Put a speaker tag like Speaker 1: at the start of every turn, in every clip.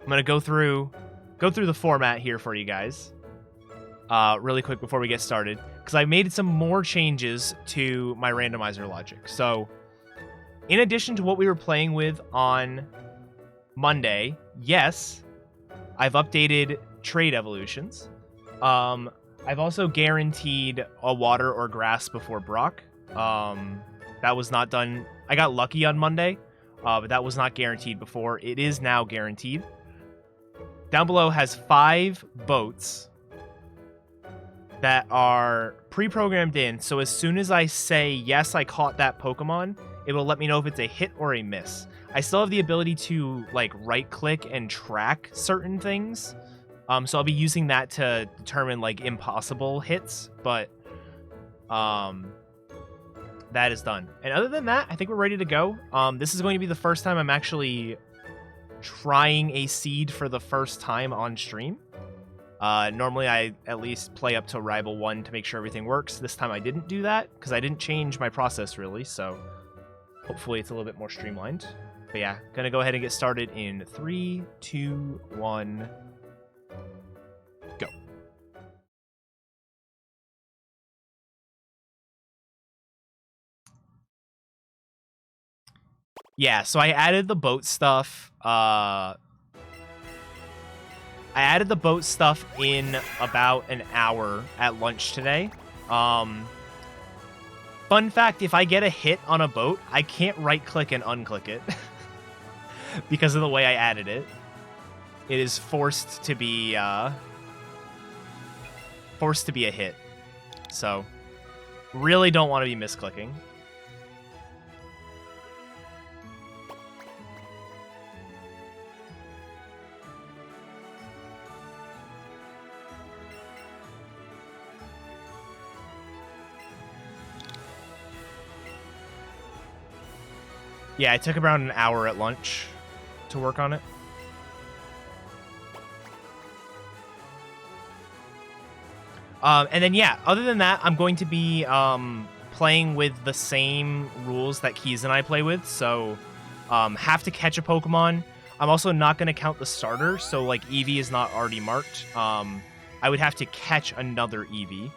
Speaker 1: I'm gonna go through the format here for you guys, really quick before we get started, because I made some more changes to my randomizer logic. So, in addition to what we were playing with on Monday, yes, I've updated trade evolutions. I've also guaranteed a water or grass before Brock. That was not done. I got lucky on Monday, but that was not guaranteed before. It is now guaranteed. Down below has 5 boats that are pre-programmed in, so as soon as I say, yes, I caught that Pokemon, it will let me know if it's a hit or a miss. I still have the ability to, like, right-click and track certain things, so I'll be using that to determine, like, impossible hits, but that is done. And other than that, I think we're ready to go. This is going to be the first time I'm actually trying a seed for the first time on stream. Normally I at least play up to Rival 1 to make sure everything works. This time I didn't do that because I didn't change my process really, so hopefully it's a little bit more streamlined. But yeah, gonna go ahead and get started in 3, 2, 1, go. Yeah, so I added the boat stuff. I added the boat stuff in about an hour at lunch today. Fun fact, if I get a hit on a boat, I can't right-click and unclick it. Because of the way I added it. It is forced to be a hit. So, really don't want to be misclicking. Yeah, I took around an hour at lunch to work on it. And then, yeah, other than that, I'm going to be playing with the same rules that Keys and I play with. So, have to catch a Pokemon. I'm also not going to count the starter. So, like, Eevee is not already marked. I would have to catch another Eevee.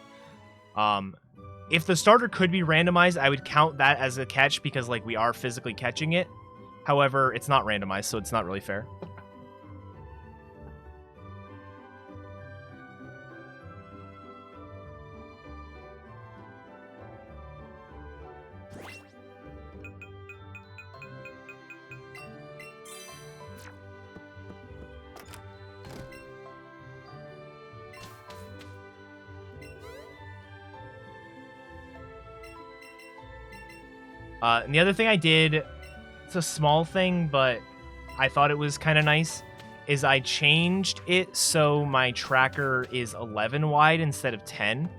Speaker 1: If the starter could be randomized, I would count that as a catch because, like, we are physically catching it. However, it's not randomized, so it's not really fair. And the other thing I did, it's a small thing, but I thought it was kind of nice, is I changed it so my tracker is 11 wide instead of 10.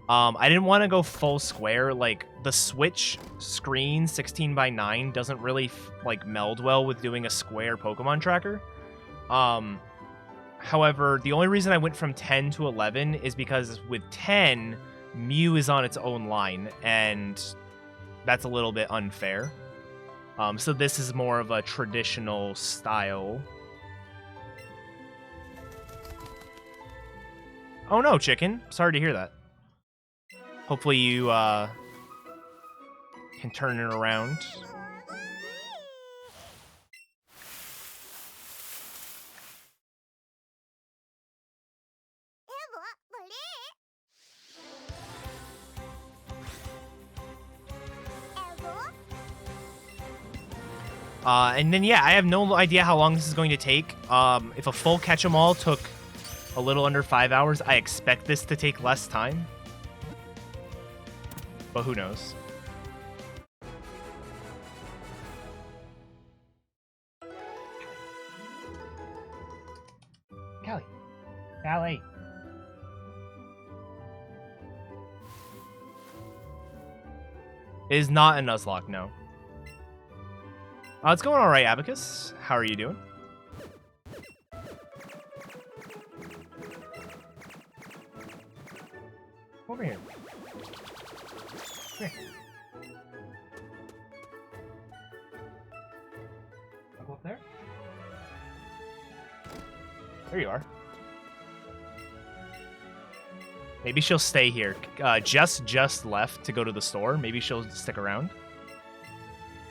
Speaker 1: I didn't want to go full square. Like, the Switch screen 16 by 9 doesn't really like meld well with doing a square Pokemon tracker. However, the only reason I went from 10 to 11 is because with 10, Mew is on its own line, and that's a little bit unfair. So this is more of a traditional style. Oh no, chicken. Sorry to hear that. Hopefully you can turn it around. And then, yeah, I have no idea how long this is going to take. If a full catch-em-all took a little under 5 hours, I expect this to take less time. But who knows? Callie. It is not a Nuzlocke, no. It's going all right, Abacus. How are you doing? Over here. Here. Go up there. There you are. Maybe she'll stay here. Just left to go to the store. Maybe she'll stick around.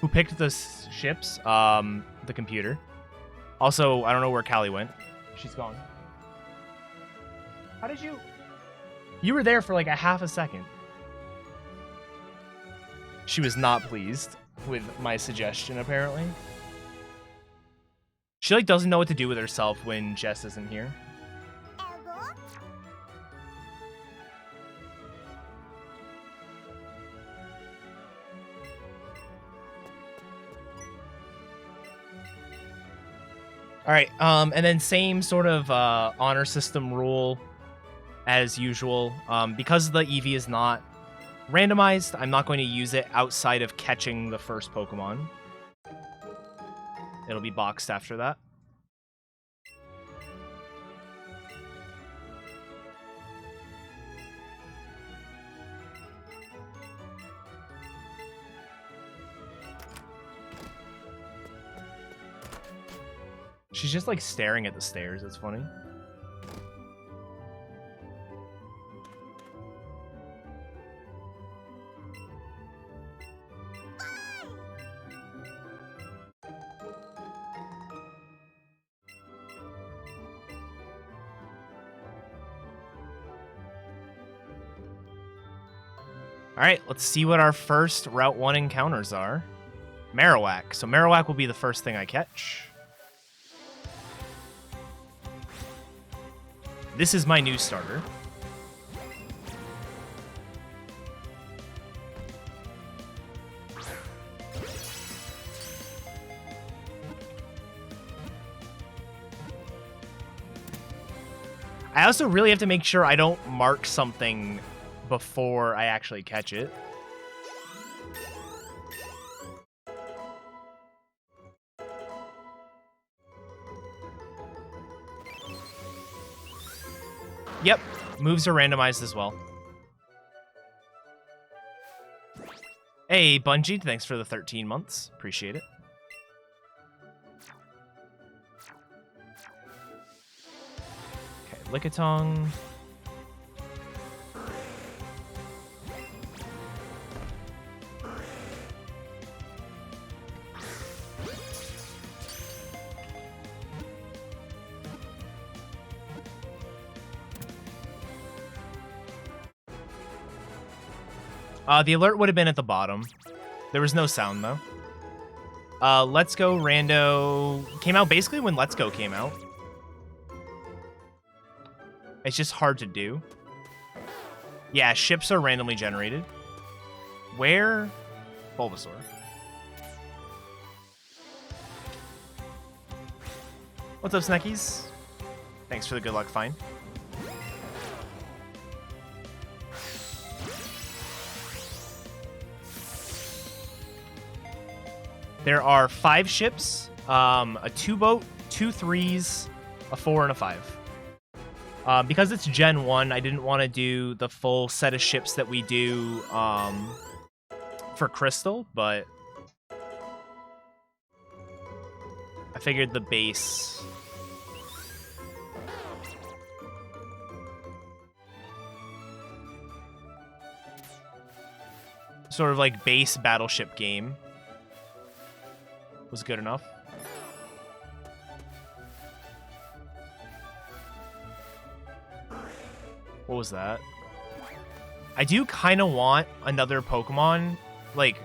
Speaker 1: Who picked the ships? The computer. Also, I don't know where Callie went. She's gone. How did you... You were there for like a half a second. She was not pleased with my suggestion, apparently. She like doesn't know what to do with herself when Jess isn't here. All right, and then same sort of honor system rule as usual. Because the Eevee is not randomized, I'm not going to use it outside of catching the first Pokemon. It'll be boxed after that. She's just like staring at the stairs. It's funny. All right, let's see what our first Route 1 encounters are. Marowak. So Marowak will be the first thing I catch. This is my new starter. I also really have to make sure I don't mark something before I actually catch it. Yep, moves are randomized as well. Hey, Bungie, thanks for the 13 months. Appreciate it. Okay, Lickitung. The alert would have been at the bottom. There was no sound, though. Let's Go Rando came out basically when Let's Go came out. It's just hard to do. Yeah, ships are randomly generated. Where? Bulbasaur. What's up, Sneckies? Thanks for the good luck find. There are 5 ships, a 2-boat, 2 3s, a 4, and a 5. Because it's Gen 1, I didn't want to do the full set of ships that we do for Crystal, but I figured the base... sort of like base battleship game was good enough. What was that? I do kind of want another Pokemon. Like,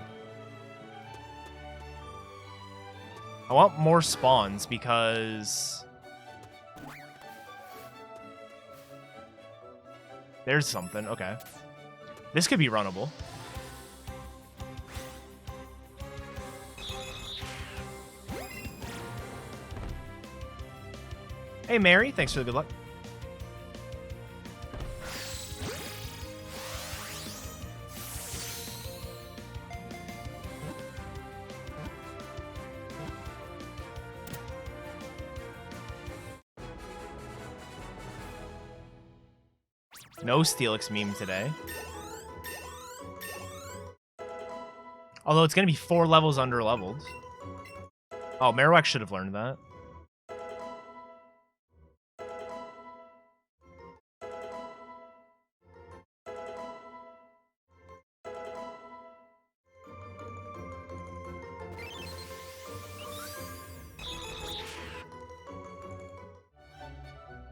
Speaker 1: I want more spawns because there's something. Okay. This could be runnable. Hey, Mary. Thanks for the good luck. No Steelix meme today. Although it's going to be 4 levels under-leveled. Oh, Marowak should have learned that.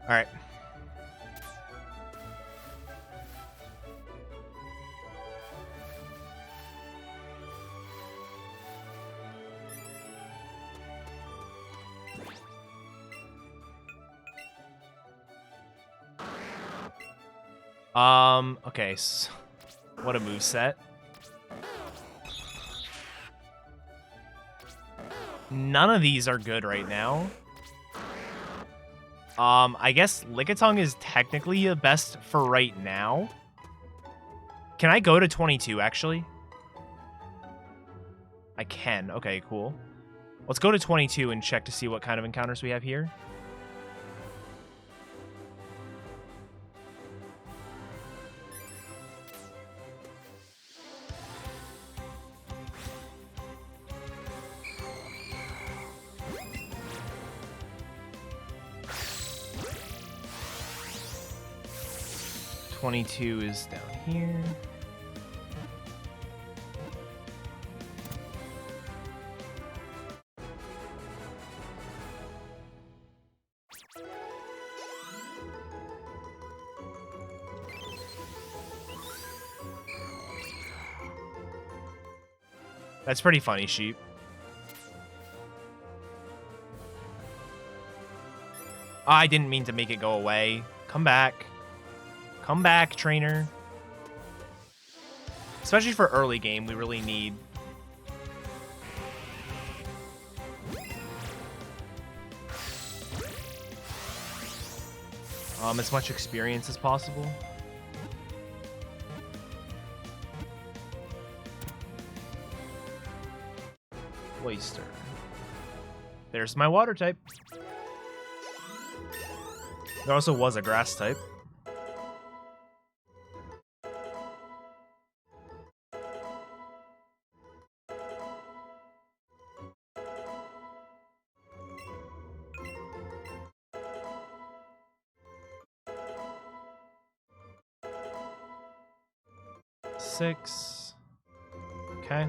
Speaker 1: All right. Okay, so what a moveset. None of these are good right now. I guess Lickitung is technically the best for right now. Can I go to 22, actually? I can. Okay, cool. Let's go to 22 and check to see what kind of encounters we have here. .22 is down here. That's pretty funny, sheep. I didn't mean to make it go away. Come back. Come back, trainer. Especially for early game, we really need... as much experience as possible. Oyster. There's my water type. There also was a grass type. Six. Okay.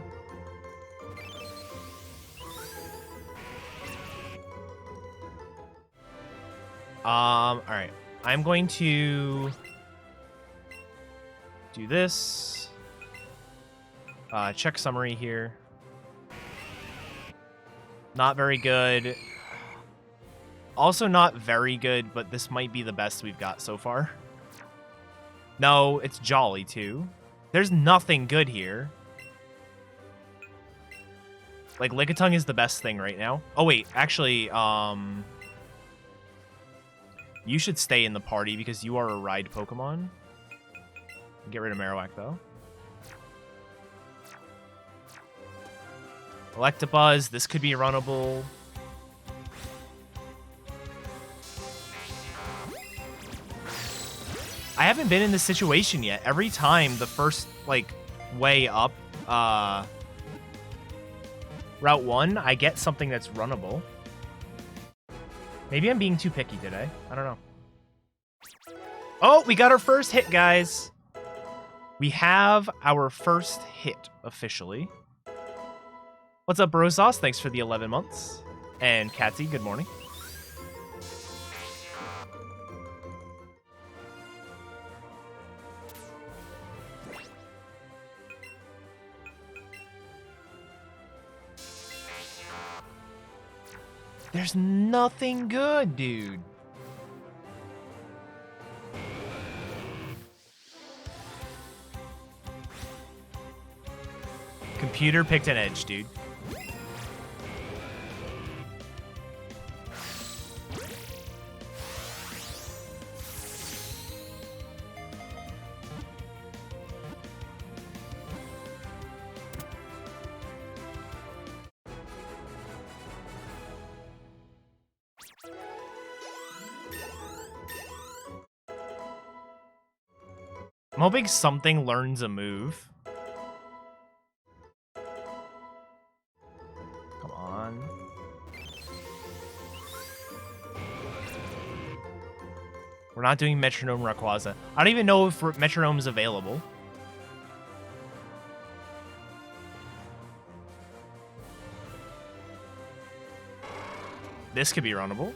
Speaker 1: All right. I'm going to do this. Check summary here. Not very good. Also not very good, but this might be the best we've got so far. No, it's Jolly too. There's nothing good here. Like, Lickitung is the best thing right now. Oh, wait. Actually, you should stay in the party because you are a ride Pokemon. Get rid of Marowak, though. Electabuzz. This could be runnable. I haven't been in this situation yet. Every time the first, like, way up, Route 1, I get something that's runnable. Maybe I'm being too picky today. I don't know. Oh, we got our first hit, guys. We have our first hit, officially. What's up, Brosauce? Thanks for the 11 months. And Katsy, good morning. There's nothing good, dude. Computer picked an edge, dude. I'm hoping something learns a move. Come on. We're not doing Metronome Rayquaza. I don't even know if Metronome is available. This could be runnable.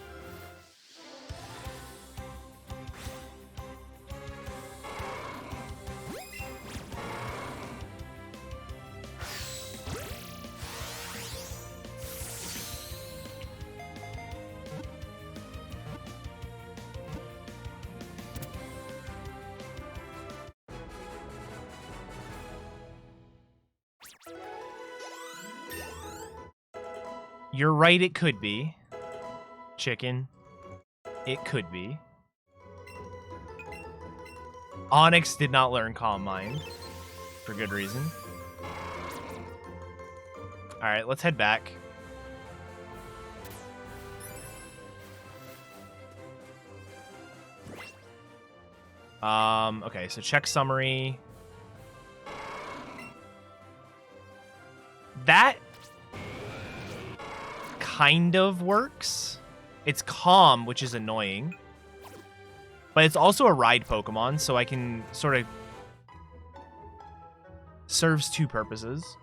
Speaker 1: You're right, it could be. Chicken. It could be. Onyx did not learn Calm Mind. For good reason. Alright, let's head back. Okay, so check summary. That kind of works. It's calm, which is annoying. But it's also a ride Pokemon, so I can sort of... serves two purposes.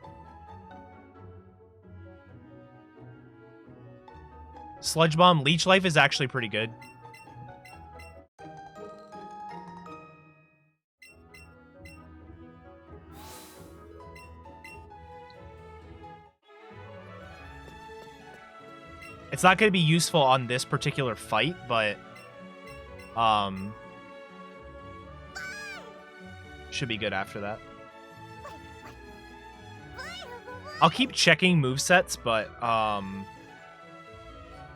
Speaker 1: Sludge Bomb Leech Life is actually pretty good. It's not going to be useful on this particular fight, but should be good after that. I'll keep checking movesets, but I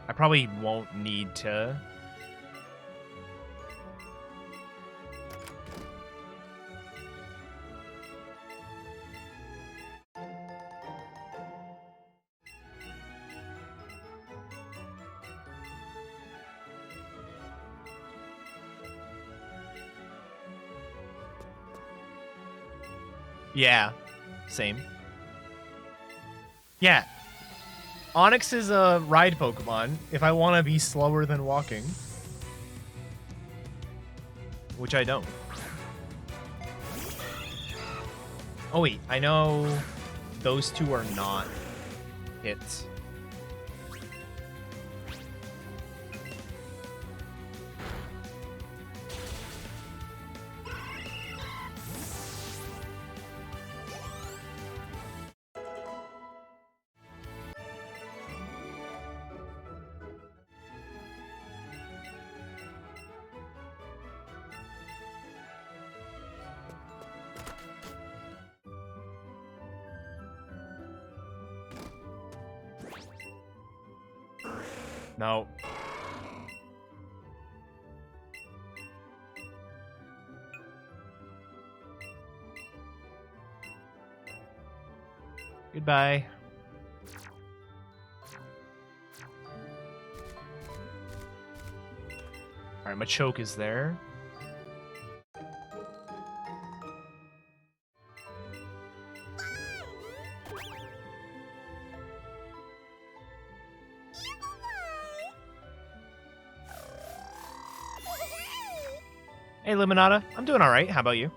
Speaker 1: probably won't need to. Yeah, same. Yeah. Onyx is a ride Pokemon if I want to be slower than walking. Which I don't. Oh wait, I know those two are not hits. No. Goodbye. Alright, my choke is there. Hey, Limonada. I'm doing all right. How about you?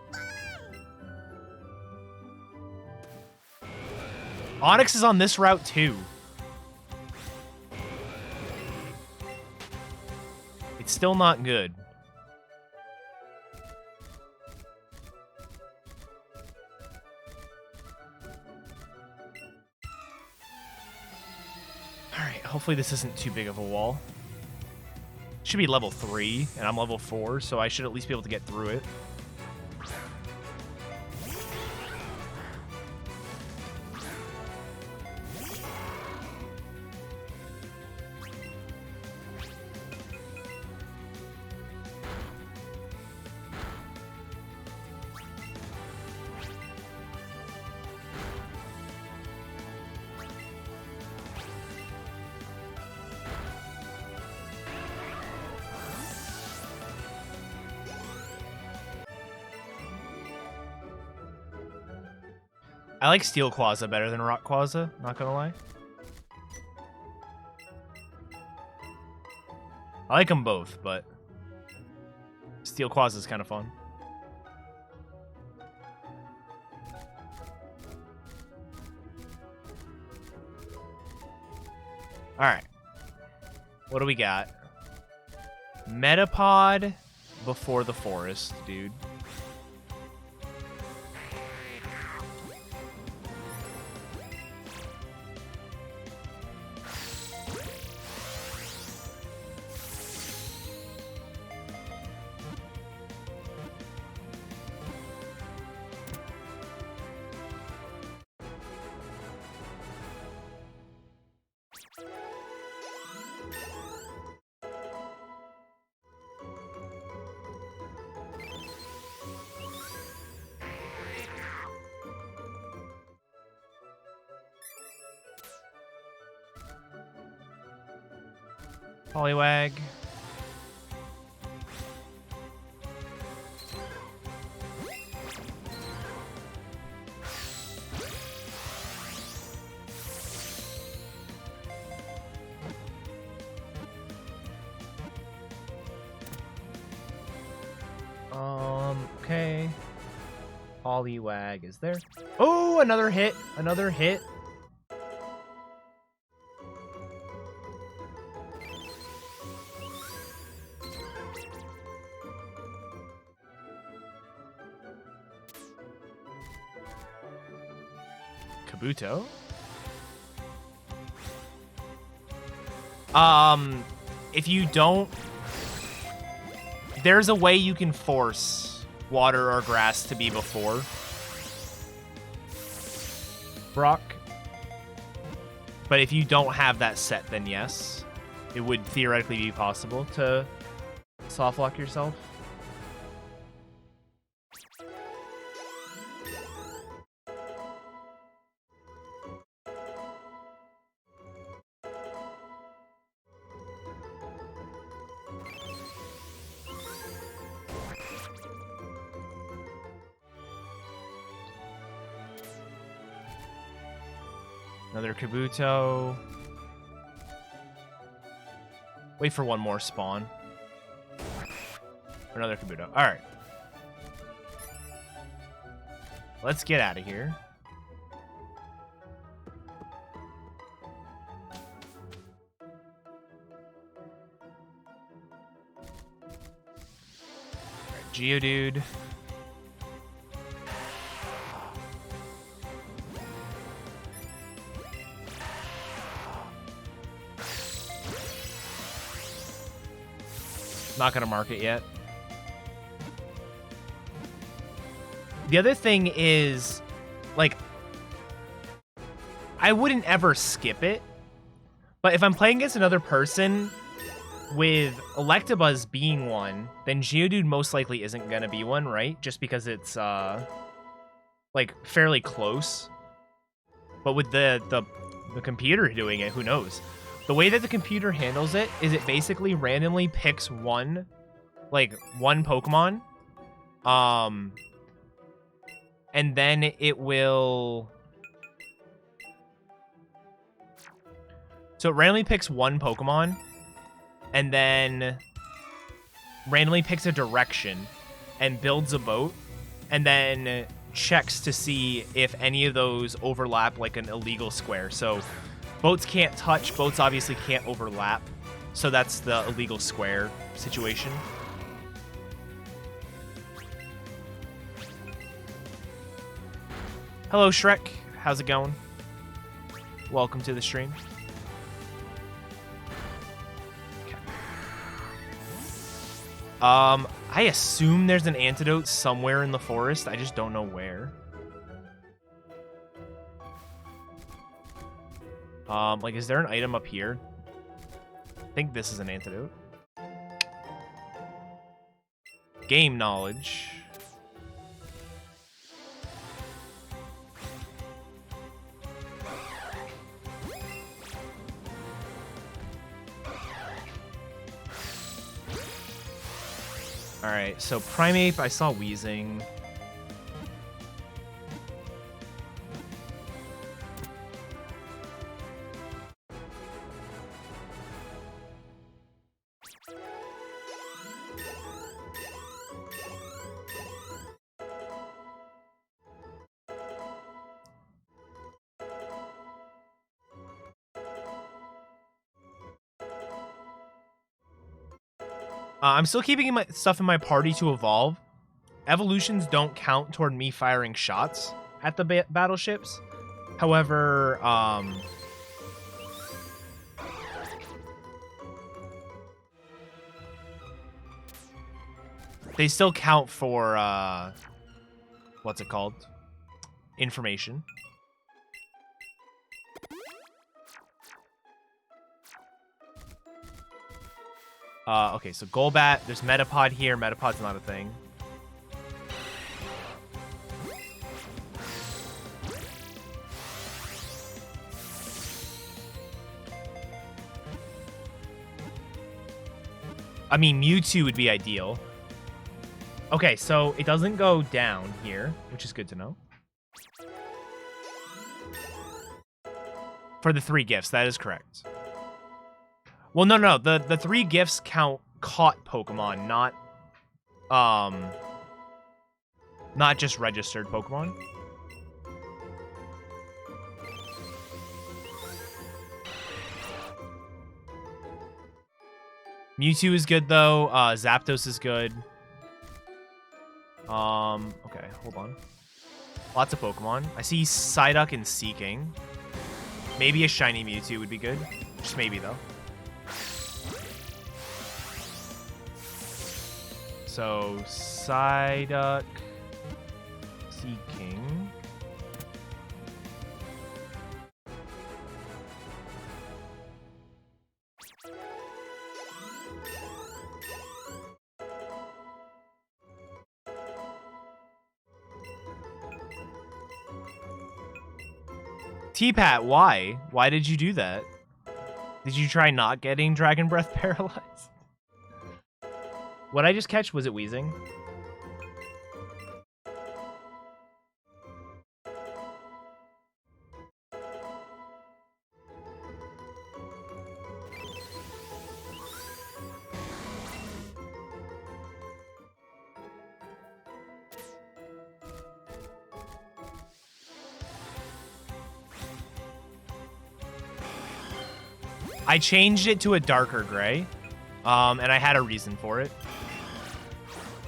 Speaker 1: Onyx is on this route, too. It's still not good. All right. Hopefully this isn't too big of a wall. Should be level 3, and I'm level 4, so I should at least be able to get through it. I like Steel Quaza better than Rock Quaza, not gonna lie. I like them both, but Steel Quaza is kind of fun. Alright. What do we got? Metapod before the forest, dude. Poliwag. Okay. Poliwag is there. Oh, another hit. Another hit. Kabuto. If you don't, there's a way you can force water or grass to be before Brock. But if you don't have that set, then yes, it would theoretically be possible to soft lock yourself. Another Kabuto. Wait for one more spawn. Another Kabuto. All right. Let's get out of here. All right, Geodude. Not gonna mark it yet. The other thing is, like, I wouldn't ever skip it, but if I'm playing against another person with Electabuzz being one, then Geodude most likely isn't gonna be one, right? Just because it's like fairly close. But with the computer doing it, who knows? The way that the computer handles it is it basically randomly picks one Pokemon, and then it will... So it randomly picks one Pokemon, and then randomly picks a direction, and builds a boat, and then checks to see if any of those overlap like an illegal square. So boats can't touch, boats obviously can't overlap. So that's the illegal square situation. Hello, Shrek. How's it going? Welcome to the stream. Okay. I assume there's an antidote somewhere in the forest. I just don't know where. Like, is there an item up here? I think this is an antidote. Game knowledge. Alright, so Primeape, I saw Weezing. I'm still keeping my stuff in my party to evolve. Evolutions don't count toward me firing shots at the battleships. However, they still count for, what's it called? Information. Okay, so Golbat, there's Metapod here. Metapod's not a thing. I mean, Mewtwo would be ideal. Okay, so it doesn't go down here, which is good to know. For the 3 gifts, that is correct. Well, no. The 3 gifts count caught Pokemon, not just registered Pokemon. Mewtwo is good though. Zapdos is good. Okay, hold on. Lots of Pokemon. I see Psyduck and Seeking. Maybe a shiny Mewtwo would be good. Just maybe though. So Psyduck, Seeking. T-Pat, why? Why did you do that? Did you try not getting Dragon Breath paralyzed? What I just catch, was it wheezing? I changed it to a darker gray, and I had a reason for it.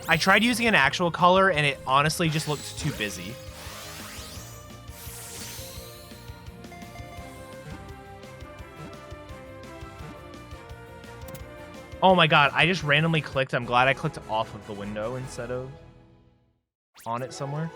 Speaker 1: I tried using an actual color, and it honestly just looked too busy. Oh my god, I just randomly clicked. I'm glad I clicked off of the window instead of on it somewhere.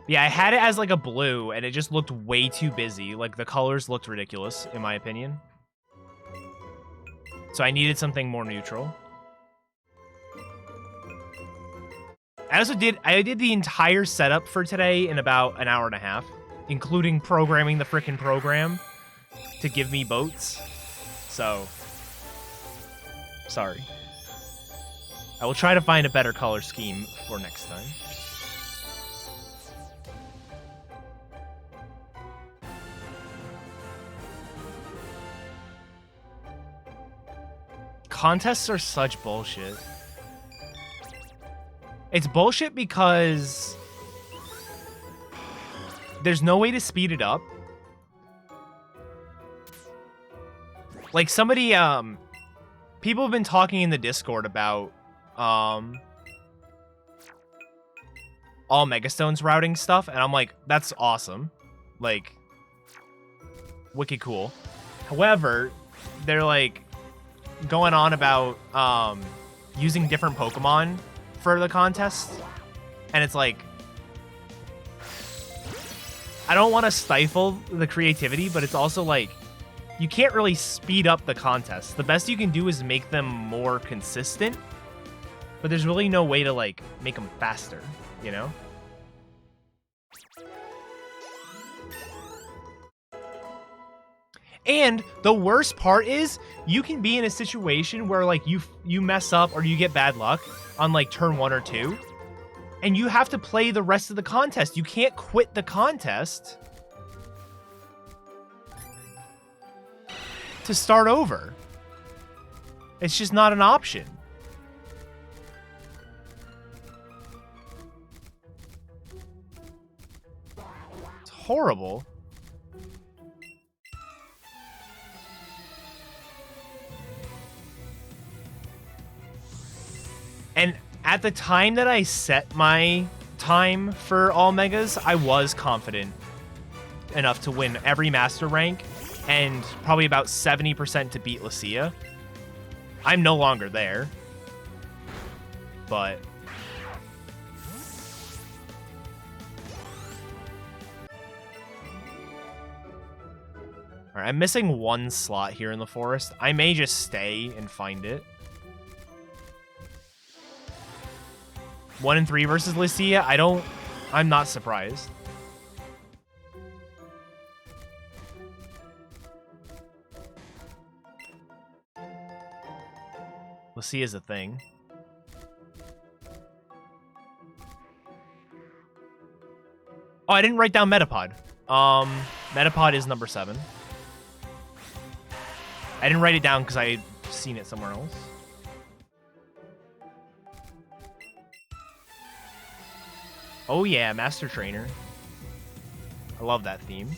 Speaker 1: Yeah, I had it as like a blue, and it just looked way too busy. Like, the colors looked ridiculous, in my opinion. So I needed something more neutral. I did the entire setup for today in about an hour and a half, including programming the frickin' program to give me boats. So, sorry. I will try to find a better color scheme for next time. Contests are such bullshit. It's bullshit because there's no way to speed it up. Like, somebody, people have been talking in the Discord about, all Megastones routing stuff, and I'm like, that's awesome. Like, wicked cool. However, they're like going on about, using different Pokemon for the contest, and it's like, I don't want to stifle the creativity, but it's also like, you can't really speed up the contest. The best you can do is make them more consistent, but there's really no way to like make them faster, you know? And the worst part is, you can be in a situation where like you mess up or you get bad luck on like turn 1 or 2, and you have to play the rest of the contest. You can't quit the contest to start over. It's just not an option. It's horrible. And at the time that I set my time for all megas, I was confident enough to win every master rank and probably about 70% to beat Lucia. I'm no longer there, but all right, I'm missing 1 slot here in the forest. I may just stay and find it. 1 in 3 versus Lucia. I'm not surprised. Lacia is a thing. Oh, I didn't write down Metapod. Metapod is number 7. I didn't write it down because I had seen it somewhere else. Oh yeah, Master Trainer. I love that theme.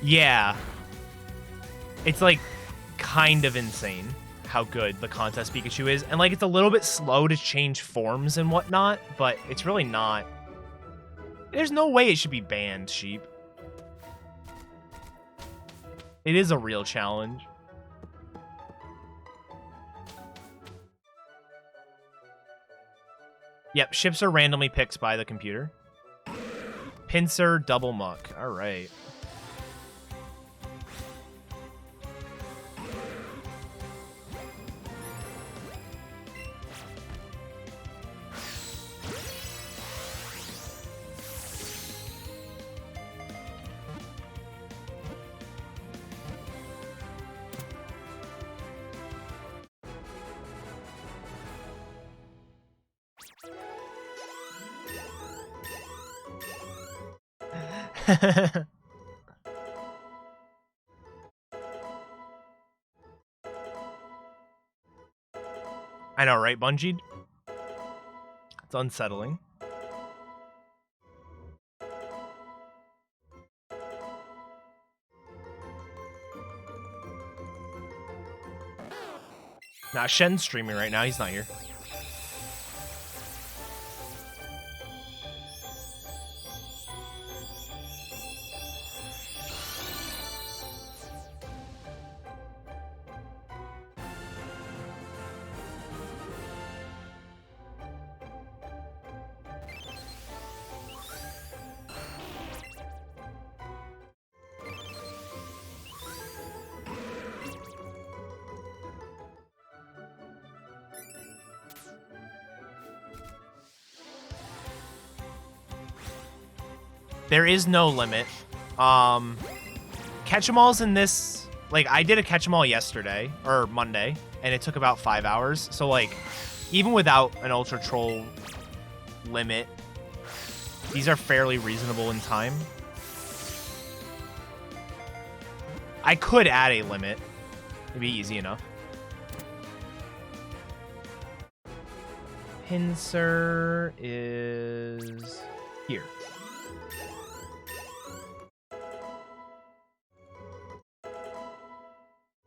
Speaker 1: Yeah. It's like kind of insane how good the contest Pikachu is. And like it's a little bit slow to change forms and whatnot, but it's really not. There's no way it should be banned, Sheep. It is a real challenge. Yep, ships are randomly picked by the computer. Pinsir, Double Muck. All right. I know, right, Bungie? It's unsettling. Nah, Shen's streaming right now. He's not here. There is no limit. Catch-em-alls in this, like, I did a catch-em-all yesterday, or Monday, and it took about 5 hours. So, like, even without an Ultra Troll limit, these are fairly reasonable in time. I could add a limit. It'd be easy enough. Pinsir is here.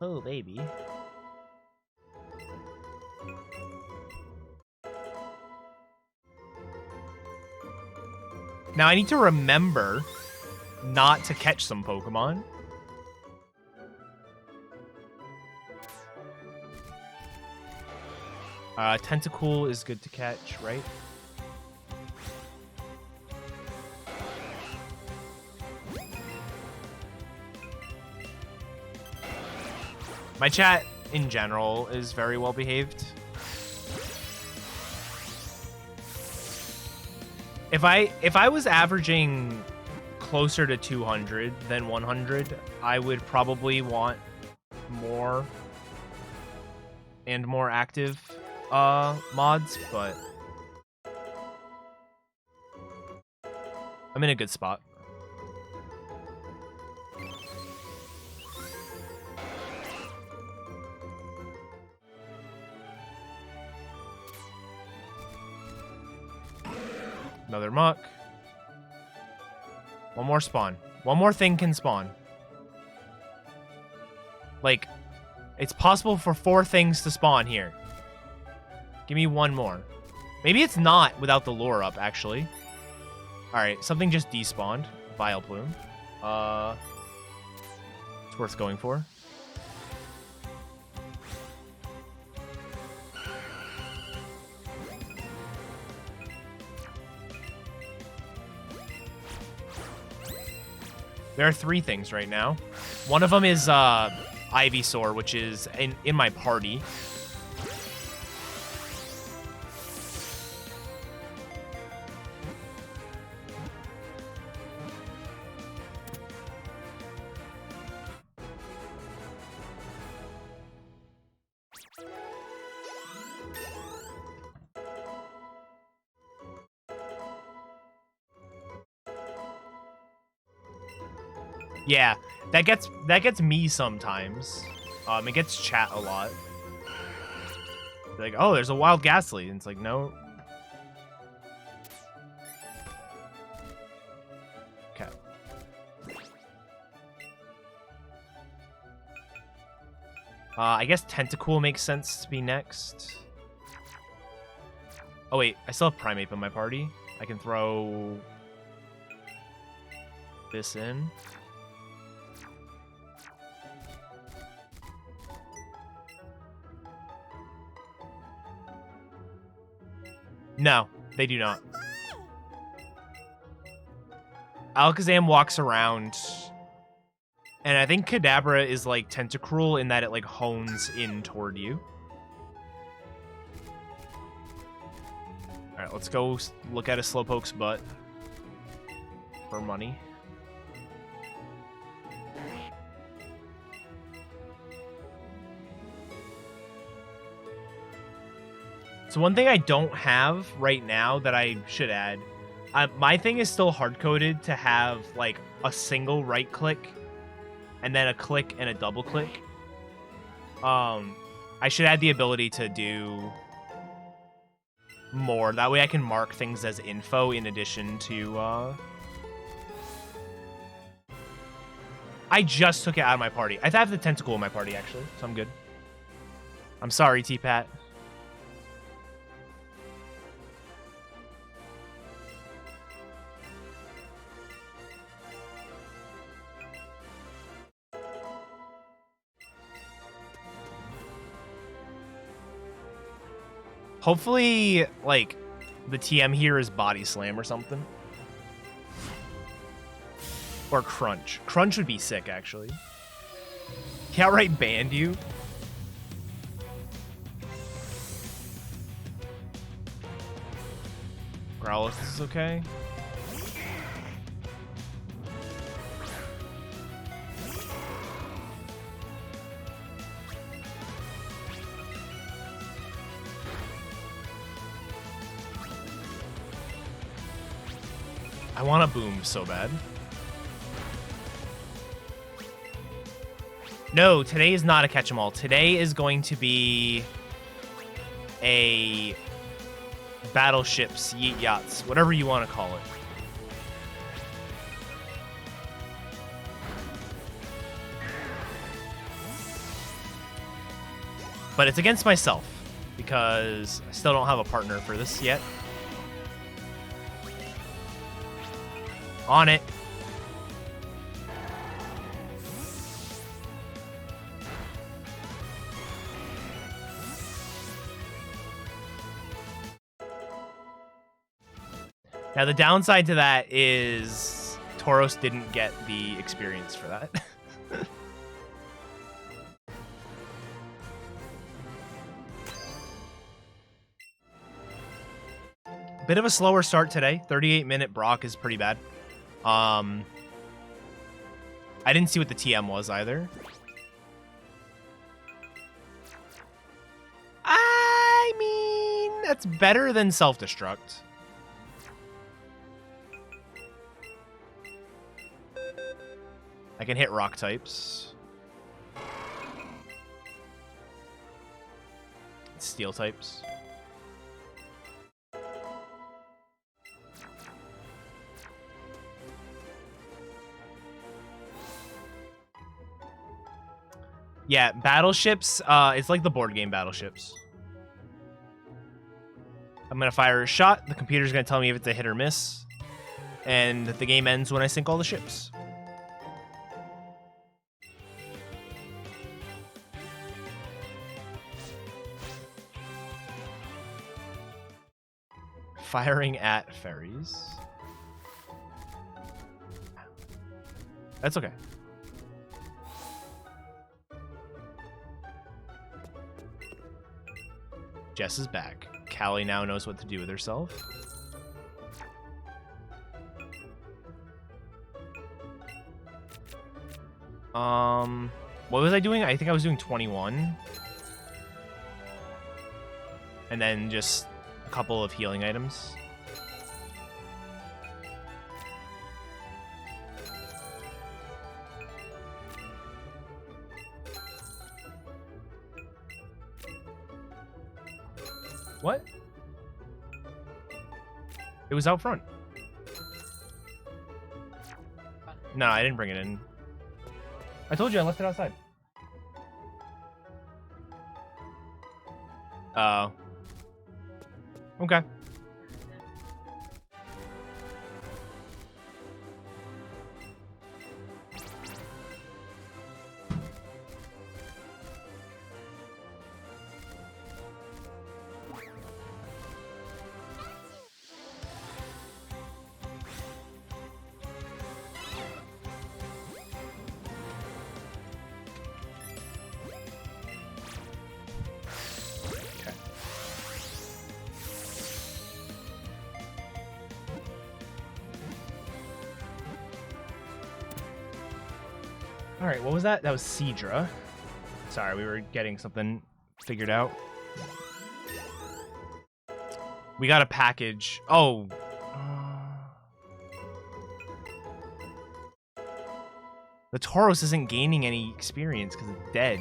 Speaker 1: Oh, baby. Now I need to remember not to catch some Pokemon. Tentacool is good to catch, right? My chat, in general, is very well behaved. If I was averaging closer to 200 than 100, I would probably want more and more active mods, but I'm in a good spot. Another muck. One more spawn. One more thing can spawn. Like, it's possible for 4 things to spawn here. Give me one more. Maybe it's not without the lure up, actually. Alright, something just despawned. Vileplume. It's worth going for. There are 3 things right now. One of them is Ivysaur, which is in my party. Yeah, that gets me sometimes. It gets chat a lot. Like, oh, there's a wild Ghastly. And it's like, no. Okay. I guess Tentacool makes sense to be next. Oh, wait. I still have Primeape in my party. I can throw this in. No, they do not. Alakazam walks around, and I think Kadabra is like Tentacruel in that it like hones in toward you. All right, let's go look at a Slowpoke's butt for money. So one thing I don't have right now that I should add, my thing is still hard-coded to have like a single right click and then a click and a double click. I should add the ability to do more. That way I can mark things as info in addition to... I just took it out of my party. I have the Tentacool in my party, actually, so I'm good. I'm sorry, T-Pat. Hopefully, like, the TM here is Body Slam or something. Or Crunch. Crunch would be sick, actually. He outright banned you. Growlithe is okay. I want a boom so bad. No, today is not a catch-em-all. Today is going to be a Battleships, Yeet Yachts, whatever you want to call it. But it's against myself, because I still don't have a partner for this yet. On it. Now, the downside to that is Tauros didn't get the experience for that. Bit of a slower start today. 38-minute Brock is pretty bad. I didn't see what the TM was either. I mean, that's better than self-destruct. I can hit rock types. Steel types. Yeah, Battleships, it's like the board game Battleships. I'm going to fire a shot. The computer's going to tell me if it's a hit or miss. And the game ends when I sink all the ships. Firing at ferries. That's okay. Jess is back. Callie now knows what to do with herself. What was I doing? I think I was doing 21. And then just a couple of healing items. What? It was out front. No, I didn't bring it in. I told you I left it outside. Oh. Okay. All right, what was that? That was Seadra. Sorry, we were getting something figured out. We got a package. Oh. The Tauros isn't gaining any experience because it's dead.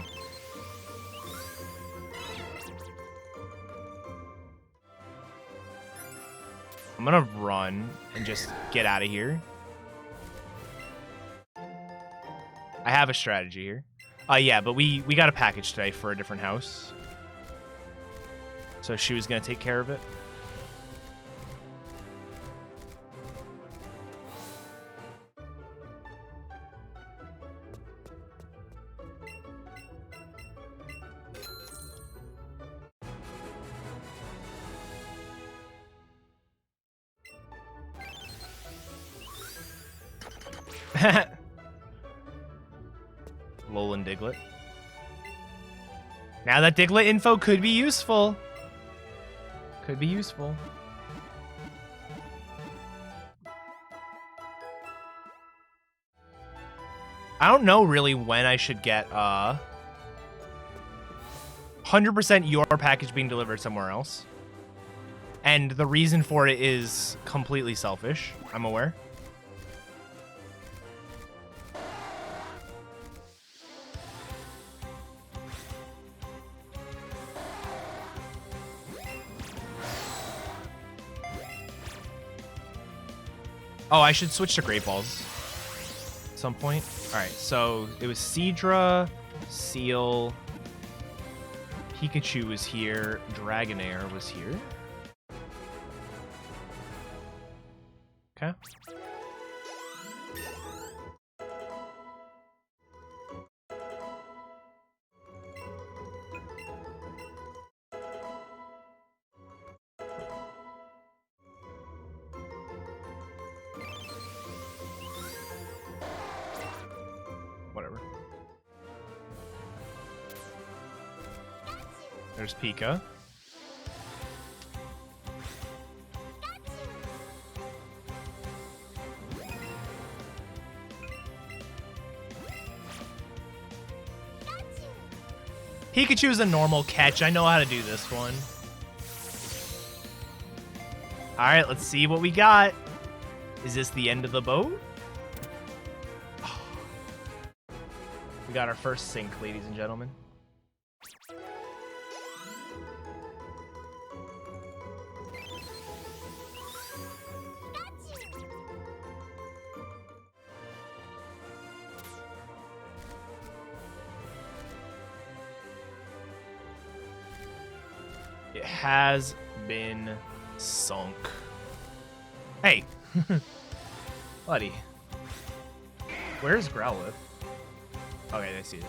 Speaker 1: I'm gonna run and just get out of here. I have a strategy here. Yeah, but we got a package today for a different house. So she was gonna take care of it. Lolan Diglett. Now that Diglett info could be useful. Could be useful. I don't know really when I should get 100% your package being delivered somewhere else. And the reason for it is completely selfish, I'm aware. Oh, I should switch to Great Balls at some point. All right, so it was Seadra, Seal, Pikachu was here, Dragonair was here. Okay. Whatever. There's Pika. Pikachu's a normal catch. I know how to do this one. All right, let's see what we got. Is this the end of the boat? We got our first sync, ladies and gentlemen. It has been sunk. Hey, buddy. Where's Growlithe? Okay, I see it.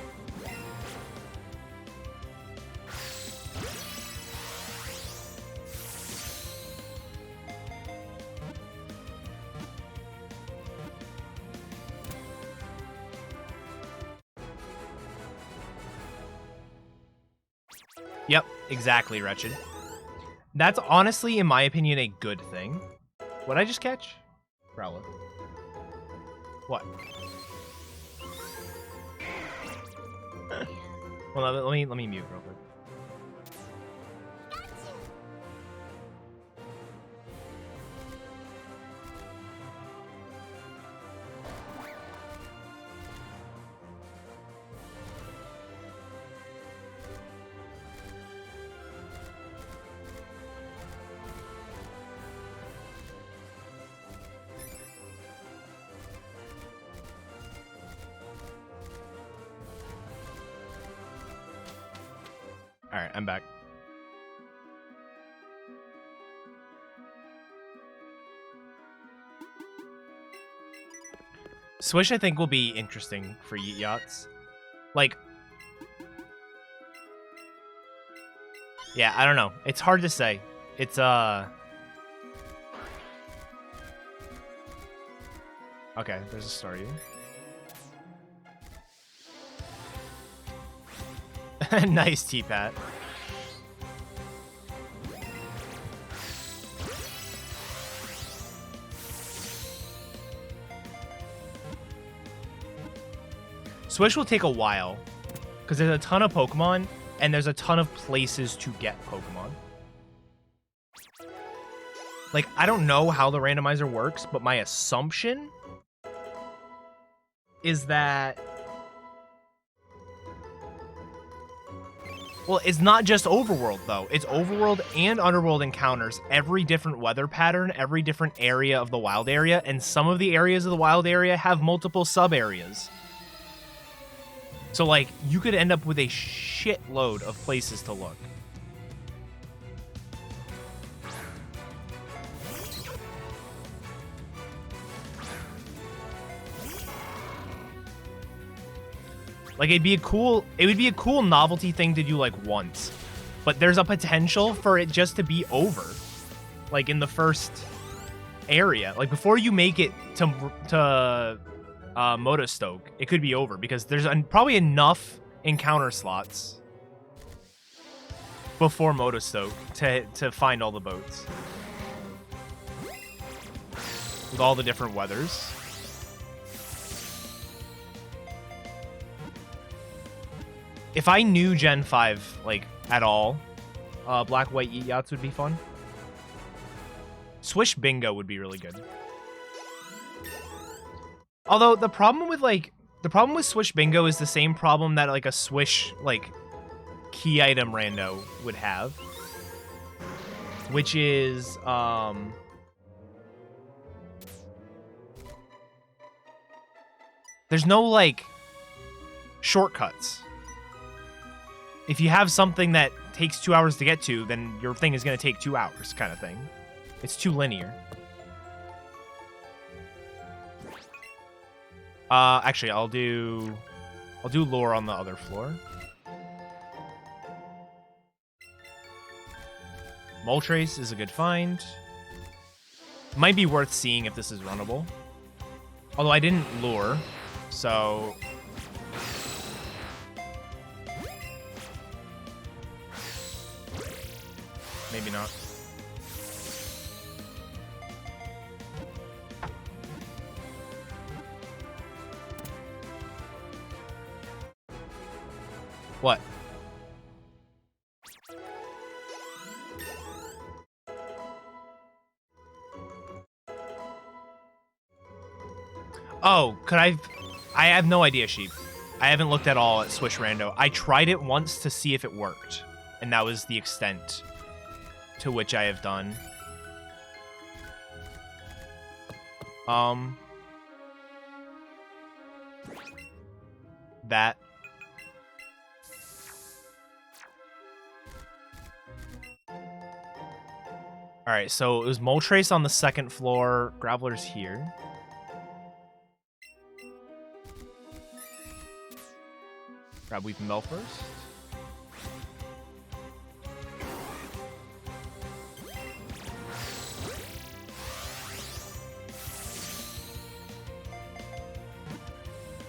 Speaker 1: Yep, exactly, Wretched. That's honestly, in my opinion, a good thing. What'd I just catch? Growlithe. What? Well, let me mute real quick. All right, I'm back. Swish, I think, will be interesting for Yeet Yachts. Like, yeah, I don't know. It's hard to say. It's, okay, there's a Staryu. Nice T-Pat. Swish will take a while, because there's a ton of Pokemon, and there's a ton of places to get Pokemon. Like, I don't know how the randomizer works, but my assumption is that... Well, it's not just Overworld, though. It's Overworld and Underworld encounters every different weather pattern, every different area of the wild area, and some of the areas of the wild area have multiple sub-areas. So, like, you could end up with a shitload of places to look. Like, it would be a cool novelty thing to do, like, once. But there's a potential for it just to be over. Like, in the first area. Like, before you make it to Motostoke, it could be over because there's probably enough encounter slots before Motostoke to find all the boats with all the different weathers. If I knew Gen 5 like at all, Black White Yeet Yachts would be fun. Swish Bingo would be really good. Although the problem with Swish Bingo is the same problem that like a Swish like key item rando would have, which is there's no like shortcuts. If you have something that takes 2 hours to get to, then your thing is going to take 2 hours, kind of thing. It's too linear. Actually, I'll do lure on the other floor. Moltres is a good find. Might be worth seeing if this is runnable. Although I didn't lure, so... maybe not. What? Oh, could I have no idea, Sheep. I haven't looked at all at Swish Rando. I tried it once to see if it worked, and that was the extent to which I have done. That. Alright, so it was Moltres on the second floor. Graveler's here. Grab Weeping Bell first.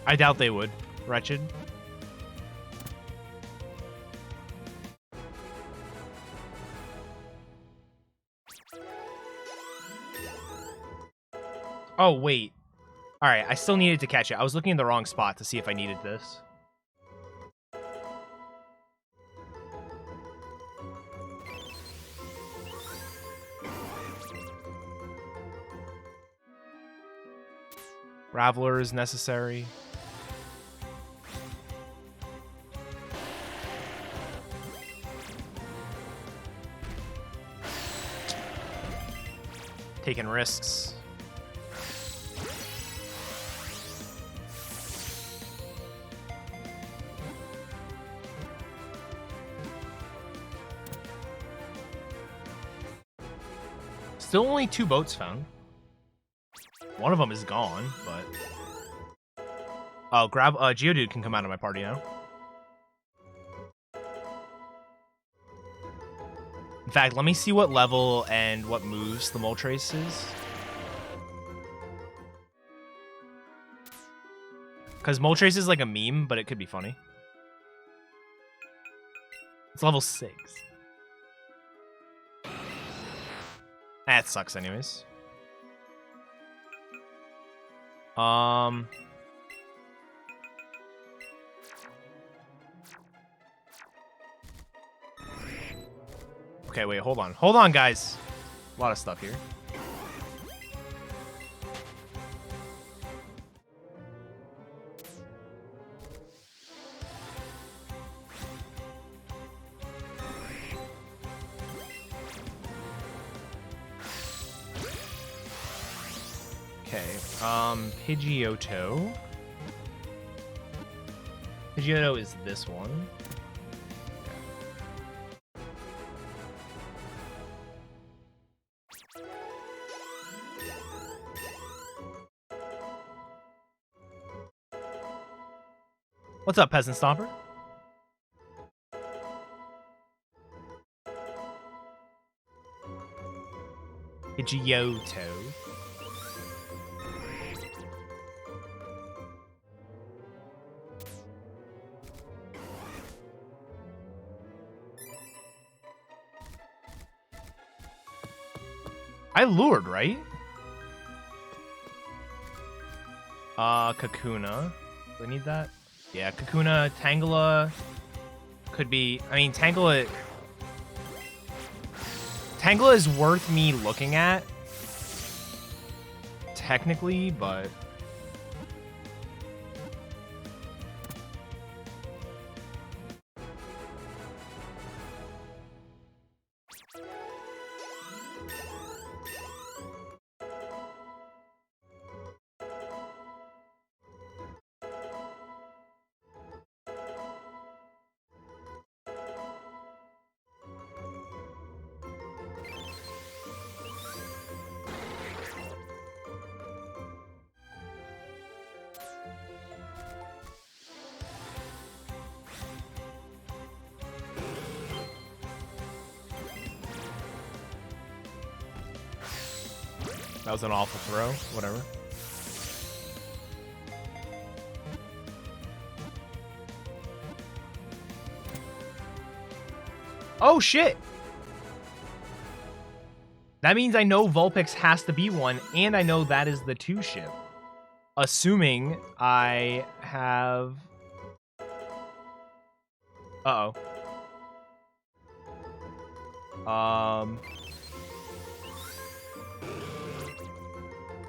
Speaker 1: I doubt they would. Wretched. Oh, wait. Alright, I still needed to catch it. I was looking in the wrong spot to see if I needed this. Graveler is necessary. Taking risks. Still only 2 boats found. One of them is gone, but... Oh, Geodude can come out of my party now. In fact, let me see what level and what moves the Moltres is. Because Moltres is like a meme, but it could be funny. It's level 6. That sucks anyways. Okay, wait, hold on. Hold on, guys. A lot of stuff here. Okay, Pidgeotto. Pidgeotto is this one. What's up, Peasant Stomper? Pidgeotto. I lured, right? Kakuna. Do I need that? Yeah, Kakuna, Tangela could be... I mean, Tangela is worth me looking at, technically, but... That was an awful throw. Whatever. Oh, shit! That means I know Vulpix has to be one, and I know that is the 2 ship. Assuming I have... Uh-oh. I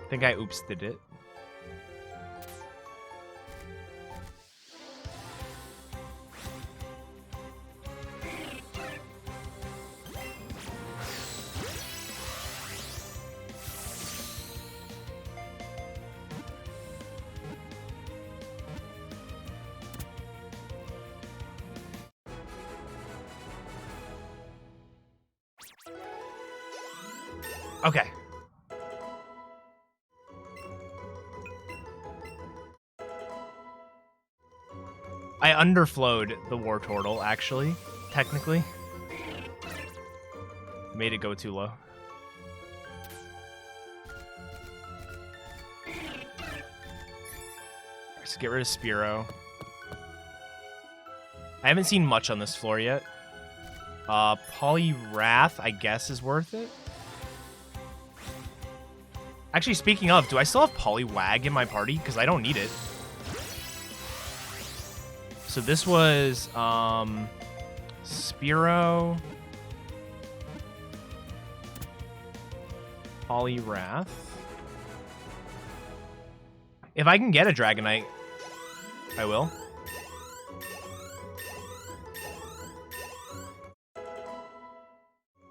Speaker 1: think I oops did it. Okay. I underflowed the War Turtle, actually, technically. Made it go too low. Let's get rid of Spearow. I haven't seen much on this floor yet. Poliwrath, I guess, is worth it. Actually, speaking of, do I still have Poliwag in my party? Because I don't need it. So this was Spearow, Poliwrath. If I can get a Dragonite, I will.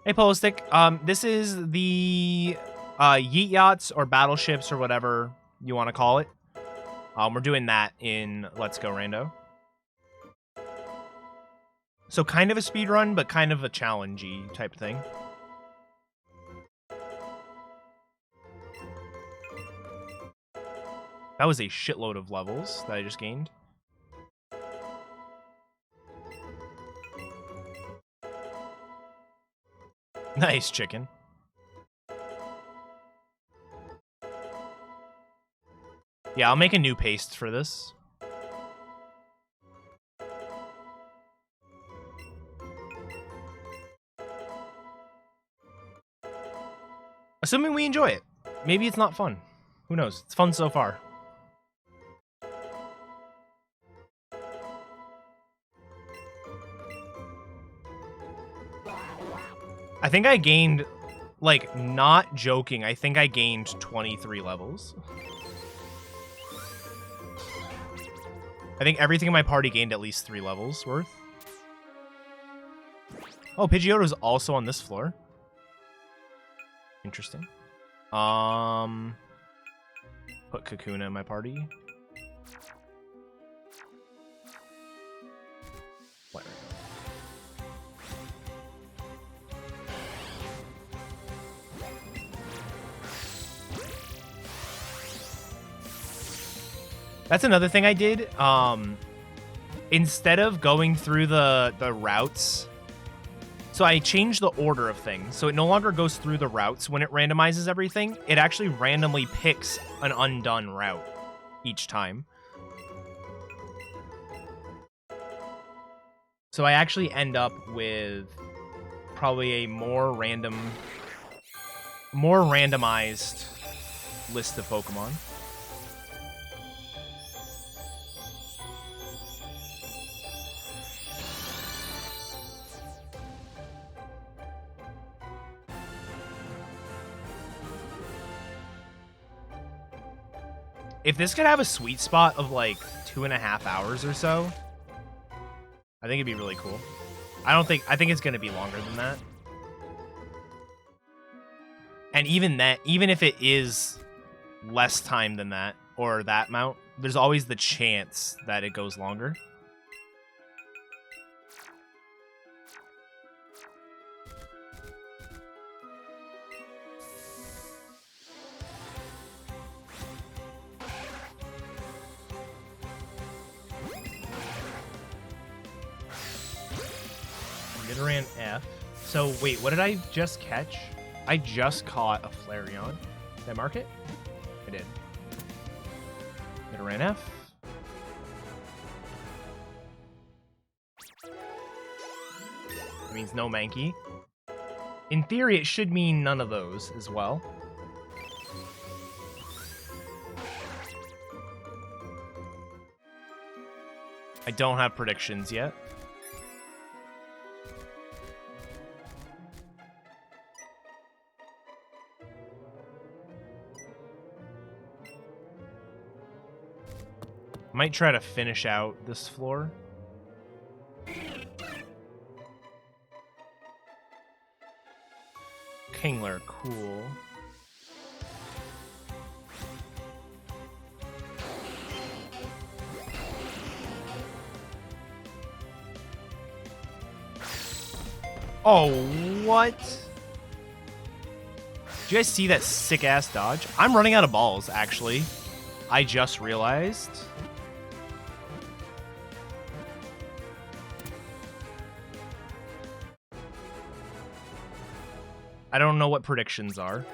Speaker 1: Hey, Polostick. This is the Yeet Yachts or Battleships or whatever you want to call it. We're doing that in Let's Go Rando. So kind of a speed run, but kind of a challengey type thing. That was a shitload of levels that I just gained. Nice, chicken. Yeah, I'll make a new paste for this. Assuming we enjoy it. Maybe it's not fun. Who knows? It's fun so far. I think I gained, like, not joking, I think I gained 23 levels. I think everything in my party gained at least 3 levels worth. Oh, Pidgeotto's also on this floor. Interesting. Put Kakuna in my party. What? That's another thing I did. Instead of going through the routes, so I changed the order of things. So it no longer goes through the routes when it randomizes everything. It actually randomly picks an undone route each time. So I actually end up with probably a more randomized list of Pokemon. If this could have a sweet spot of like 2.5 hours or so, I think it'd be really cool. I think it's gonna be longer than that. And even if it is less time than that, or that amount, there's always the chance that it goes longer. Ran F. So wait, what did I just catch? I just caught a Flareon. Did I mark it? I did. Ran F. That means no Mankey. In theory, it should mean none of those as well. I don't have predictions yet. Might try to finish out this floor. Kingler, cool. Oh, what? Did you guys see that sick-ass dodge? I'm running out of balls, actually. I just realized. I don't know what predictions are,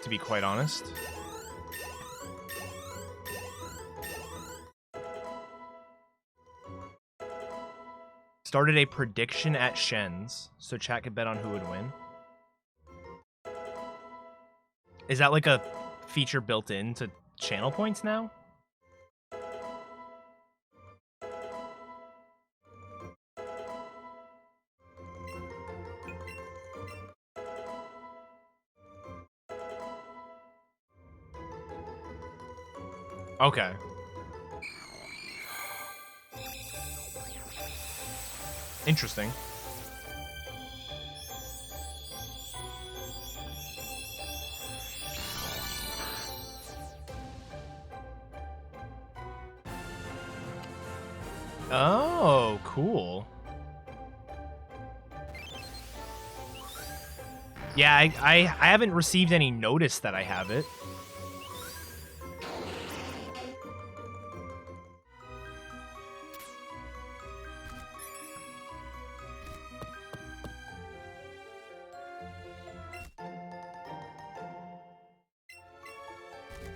Speaker 1: to be quite honest. Started a prediction at Shen's, so chat could bet on who would win. Is that like a feature built into channel points now? Okay. Interesting. Oh, cool. Yeah, I haven't received any notice that I have it.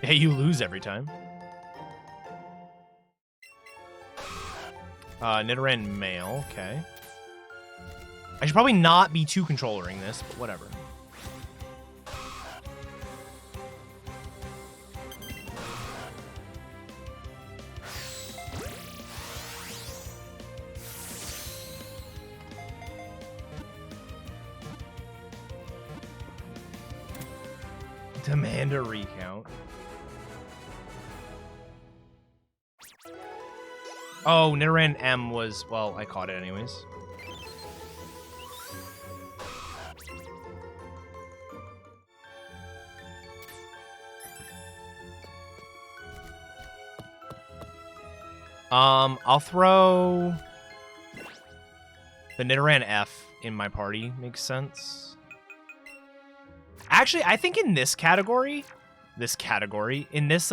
Speaker 1: Hey, you lose every time. Nidoran male, okay. I should probably not be too controllering this, but whatever. Demand a recount. Oh, Nidoran M was, well, I caught it anyways. I'll throw the Nidoran F in my party. Makes sense. Actually, I think in this category, in this,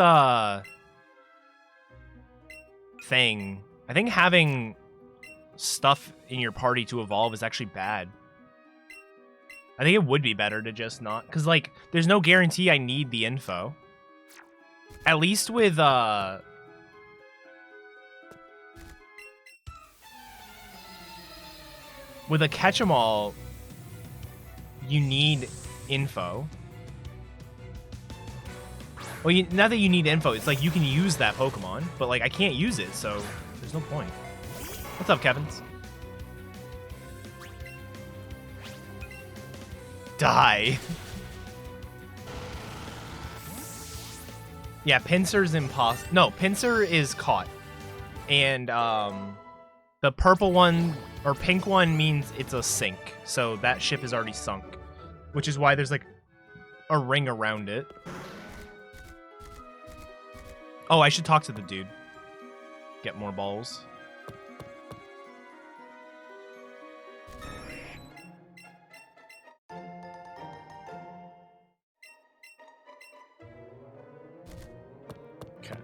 Speaker 1: thing, I think having stuff in your party to evolve is actually bad. I think it would be better to just not, because, like, there's no guarantee I need the info. At least with, with a catch-em-all, you need info. Well, not that you need info. It's like you can use that Pokemon, but like I can't use it, so there's no point. What's up, Kevins? Die. Yeah, Pinsir's impossible. No, Pinsir is caught. And the purple one or pink one means it's a sink. So that ship is already sunk, which is why there's like a ring around it. Oh, I should talk to the dude. Get more balls. Okay.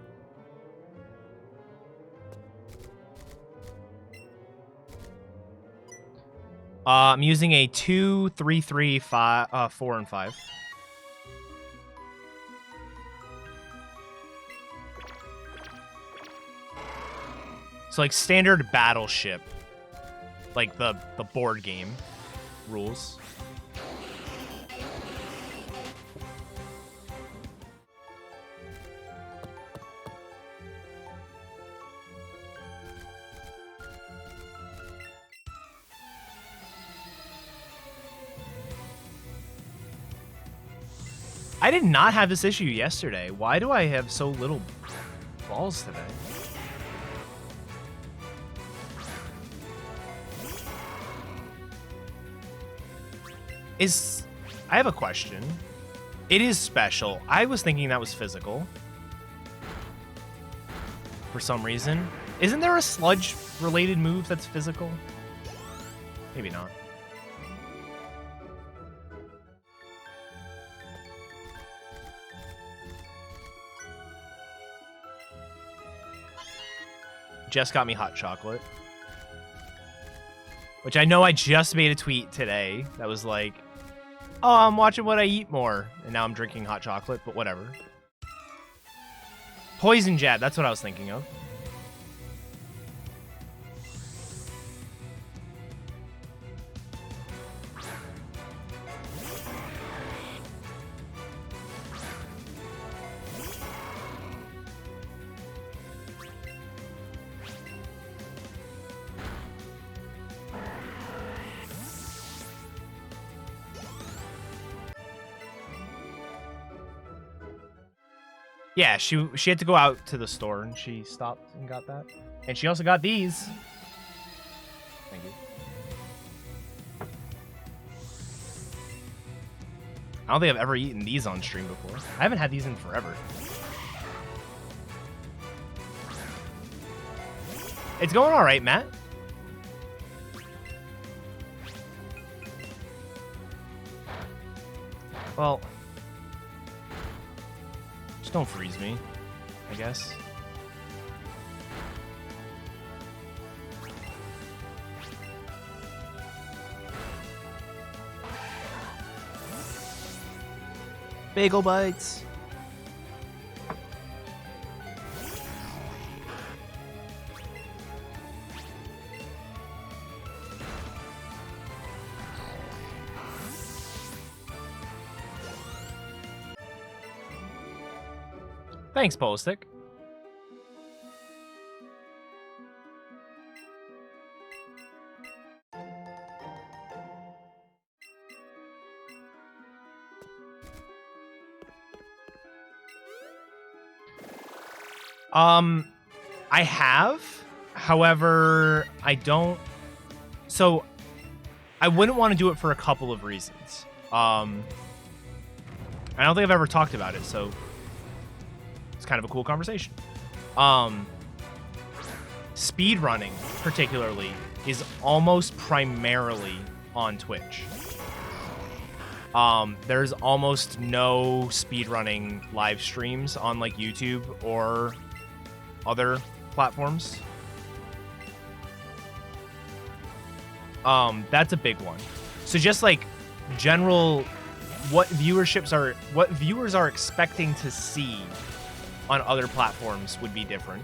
Speaker 1: I'm using a 2, 3, 3, 5, 4, and 5. So like standard Battleship, like the board game rules. I did not have this issue yesterday. Why do I have so little balls today? I have a question. It is special. I was thinking that was physical. For some reason. Isn't there a sludge-related move that's physical? Maybe not. Jess got me hot chocolate. Which I know I just made a tweet today that was like, oh, I'm watching what I eat more. And now I'm drinking hot chocolate, but whatever. Poison jab, that's what I was thinking of. Yeah, she had to go out to the store, and she stopped and got that. And she also got these. Thank you. I don't think I've ever eaten these on stream before. I haven't had these in forever. It's going all right, Matt. Well... don't freeze me, I guess. Bagel bites. Thanks, Polstick. I have, however, I don't. So, I wouldn't want to do it for a couple of reasons. I don't think I've ever talked about it, so it's kind of a cool conversation. Speedrunning, particularly, is almost primarily on Twitch. There's almost no speedrunning live streams on like YouTube or other platforms. That's a big one. So just like general what viewers are expecting to see on other platforms would be different.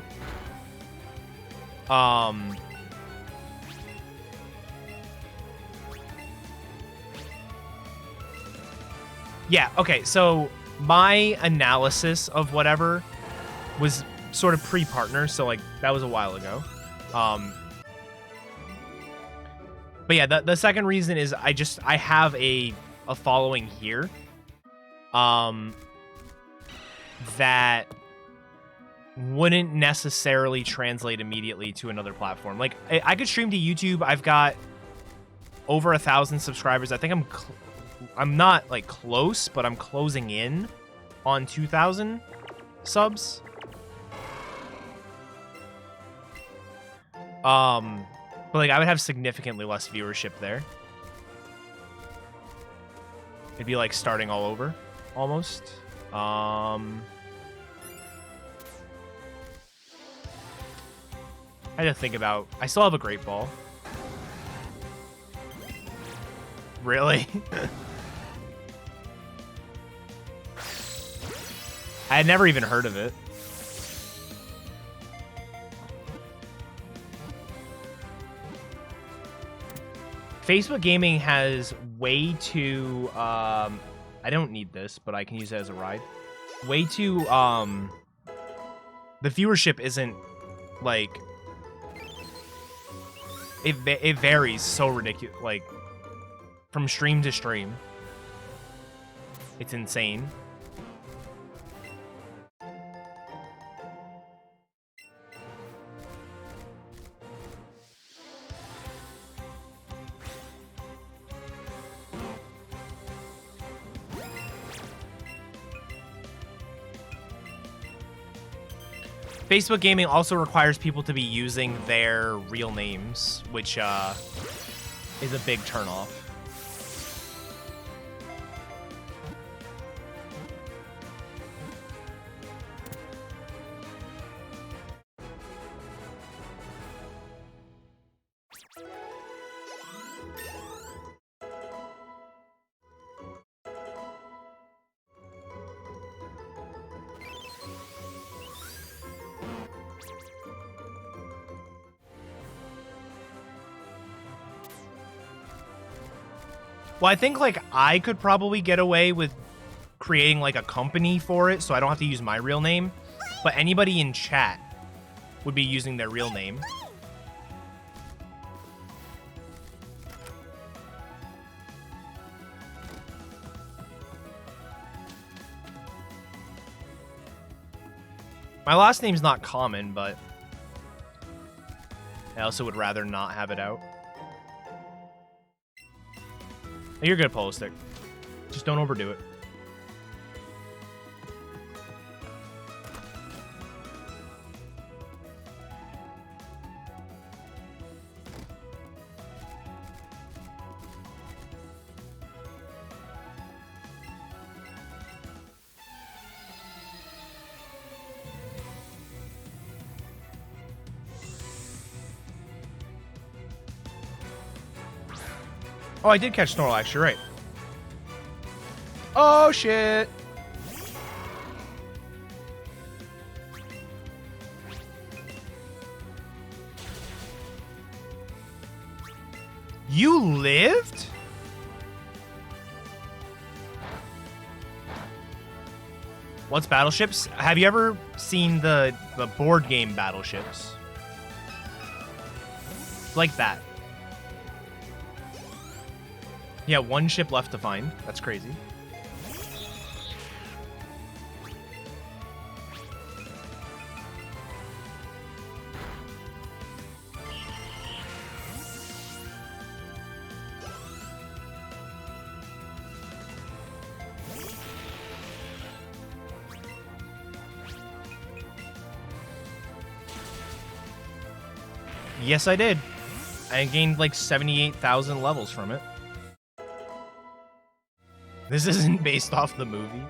Speaker 1: Yeah, okay, so my analysis of whatever was sort of pre-partner, so like that was a while ago. But yeah, the second reason is I have a following here that wouldn't necessarily translate immediately to another platform. Like I could stream to YouTube. I've got over 1,000 subscribers. I think I'm not like close, but I'm closing in on 2,000 subs. But like I would have significantly less viewership there. It'd be like starting all over, almost. I had to think about. I still have a great ball. Really? I had never even heard of it. Facebook Gaming has way too, I don't need this, but I can use it as a ride. Way too, the viewership isn't, like, it varies so ridiculous, like, from stream to stream. It's insane. Facebook Gaming also requires people to be using their real names, which is a big turnoff. Well, I think, like, I could probably get away with creating, like, a company for it, so I don't have to use my real name. But anybody in chat would be using their real name. My last name's not common, but I also would rather not have it out. You're good, Polo Stick. Just don't overdo it. Oh, I did catch Snorlax, you're right. Oh, shit. You lived? What's Battleships? Have you ever seen the board game Battleships? Like that. Yeah, one ship left to find. That's crazy. Yes, I did. I gained like 78,000 levels from it. This isn't based off the movie.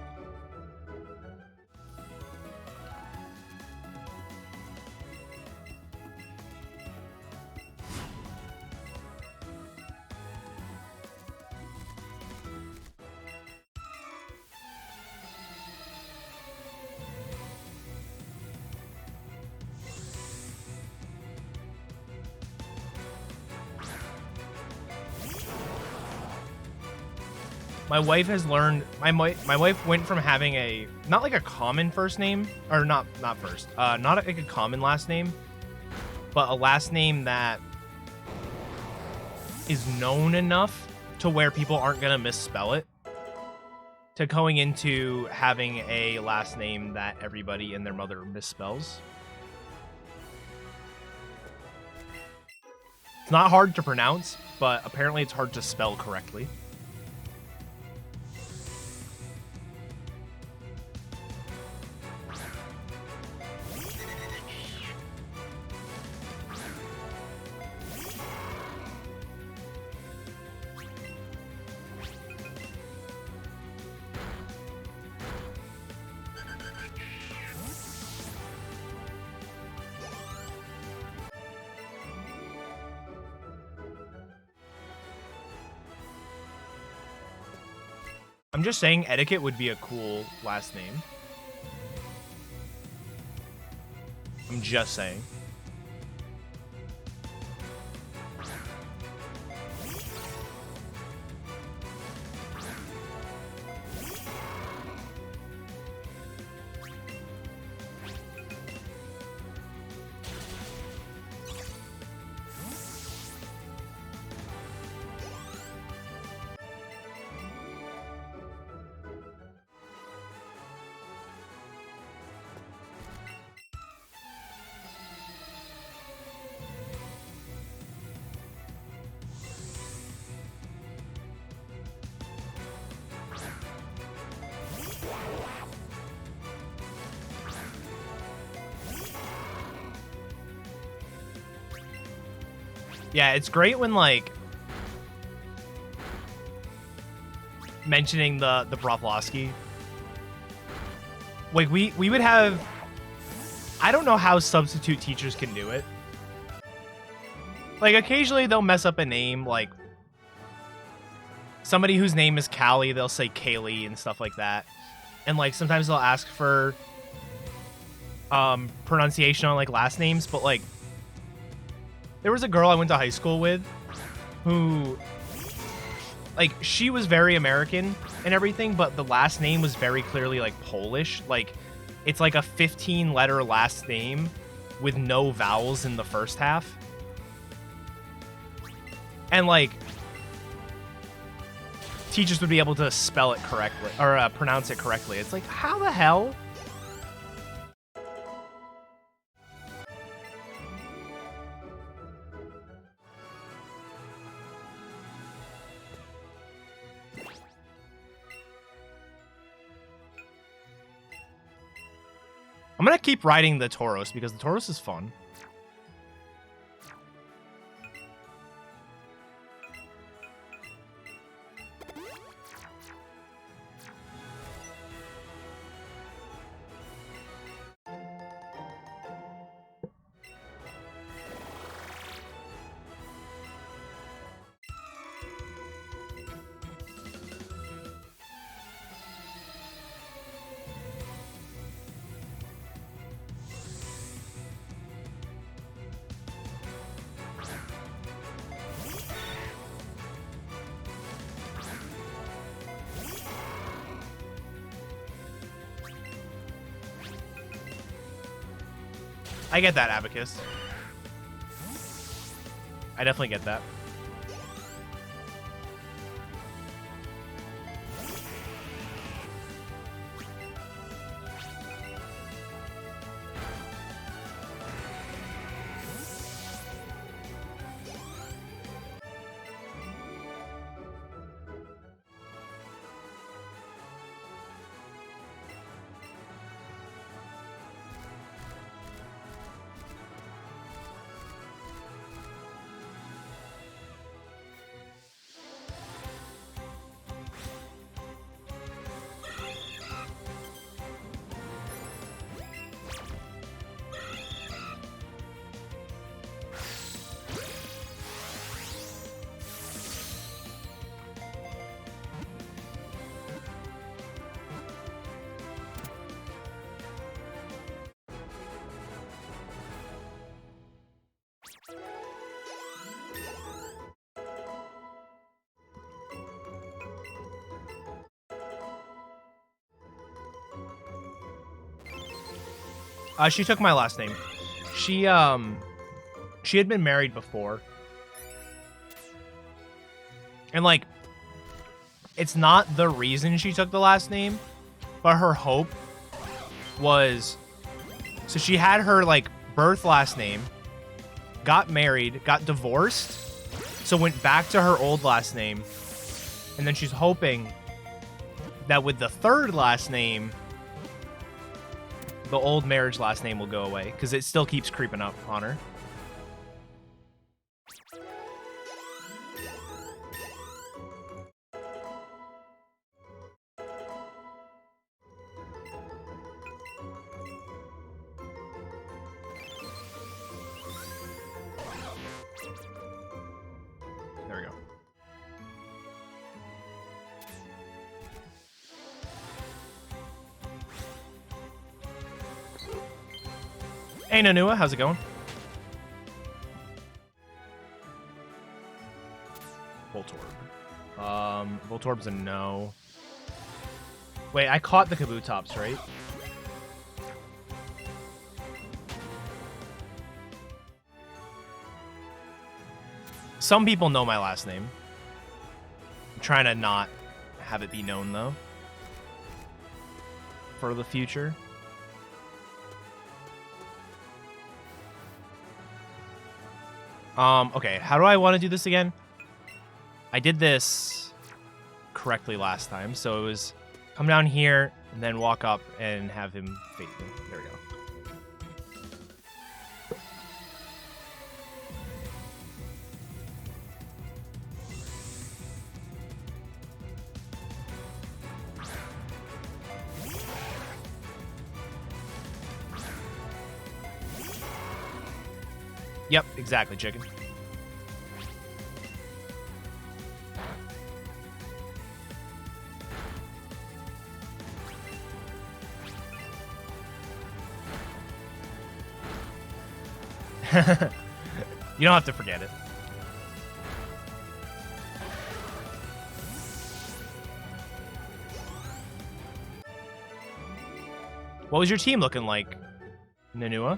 Speaker 1: My wife has learned. My wife went from having a not like a common first name, or not first, not like a common last name, but a last name that is known enough to where people aren't gonna misspell it, to going into having a last name that everybody and their mother misspells. It's not hard to pronounce, but apparently it's hard to spell correctly. I'm just saying Etiquette would be a cool last name. I'm just saying. Yeah, it's great when, like, mentioning the Broflovski. Like, we would have... I don't know how substitute teachers can do it. Like, occasionally they'll mess up a name, like... Somebody whose name is Callie, they'll say Kaylee and stuff like that. And, like, sometimes they'll ask for pronunciation on, like, last names, but, like... There was a girl I went to high school with who, like, she was very American and everything, but the last name was very clearly, like, Polish. Like, it's like a 15-letter last name with no vowels in the first half. And, like, teachers would be able to spell it correctly, or pronounce it correctly. It's like, how the hell? I'm gonna keep riding the Tauros because the Tauros is fun. I get that, Abacus. I definitely get that. She took my last name. She had been married before. And, like, it's not the reason she took the last name, but her hope was... So she had her, like, birth last name, got married, got divorced, so went back to her old last name, and then she's hoping that with the third last name... the old marriage last name will go away, because it still keeps creeping up on her. There we go. Hey, Nanua, how's it going? Voltorb. Voltorb's a no. Wait, I caught the Kabutops, right? Some people know my last name. I'm trying to not have it be known, though. For the future. Okay, how do I want to do this again? I did this correctly last time, so it was come down here and then walk up and have him fade me. There we go. Yep, exactly, chicken. You don't have to forget it. What was your team looking like, Nanua?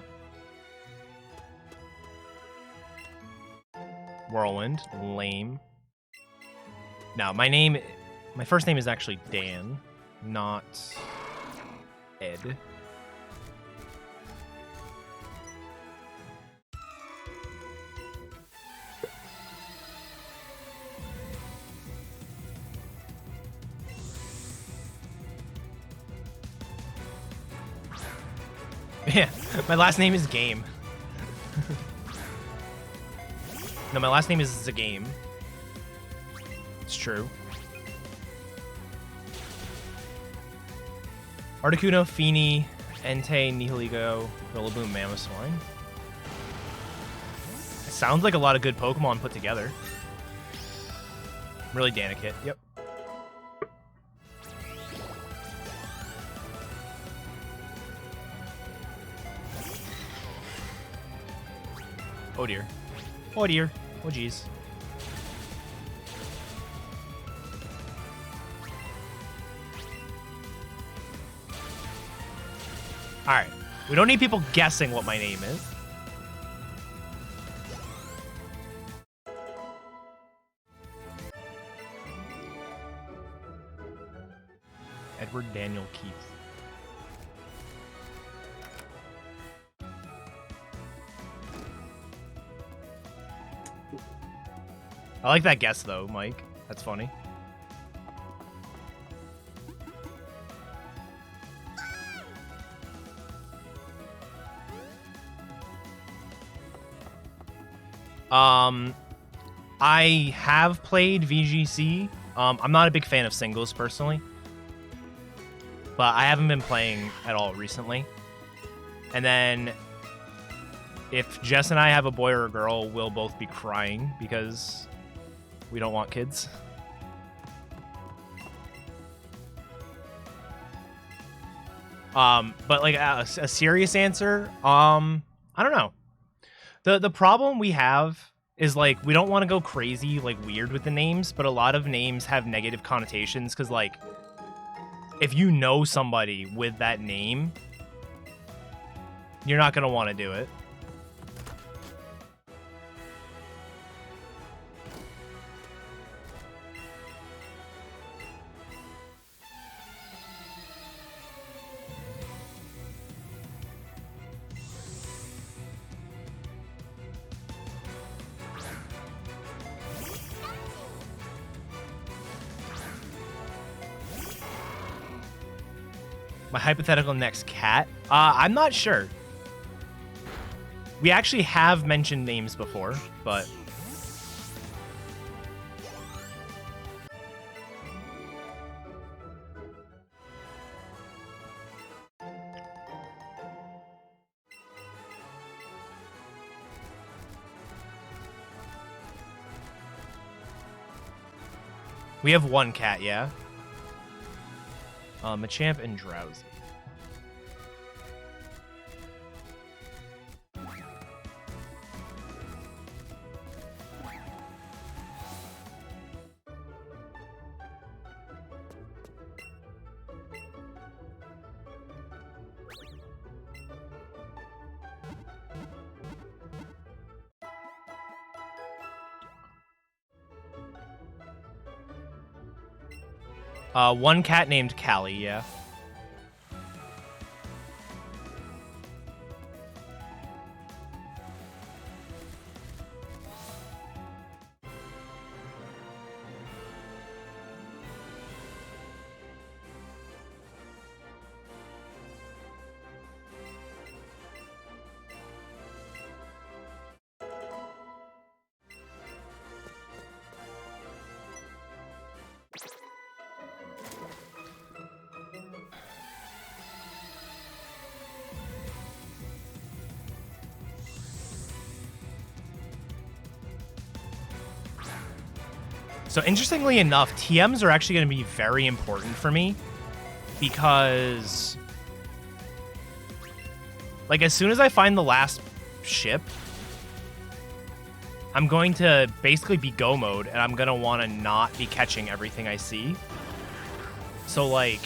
Speaker 1: Whirlwind. Lame. No, my first name is actually Dan, not Ed. Yeah, my last name is Game. No, my last name is Zagame. It's true. Articuno, Feeny, Entei, Nihiligo, Rillaboom, Mamoswine. It sounds like a lot of good Pokemon put together. Really Danikit, yep. Oh dear. Oh dear. Oh geez. Alright. We don't need people guessing what my name is. Edward Daniel Keith. I like that guess, though, Mike. That's funny. I have played VGC. I'm not a big fan of singles, personally. But I haven't been playing at all recently. And then, if Jess and I have a boy or a girl, we'll both be crying because we don't want kids. But like a serious answer, I don't know. The problem we have is like we don't want to go crazy, like weird with the names, but a lot of names have negative connotations because like if you know somebody with that name, you're not gonna want to do it. My hypothetical next cat? I'm not sure. We actually have mentioned names before, but... We have one cat, yeah? Machamp and Drowsy. One cat named Callie, yeah. So interestingly enough, TMs are actually going to be very important for me because like as soon as I find the last ship, I'm going to basically be go mode and I'm going to want to not be catching everything I see. So like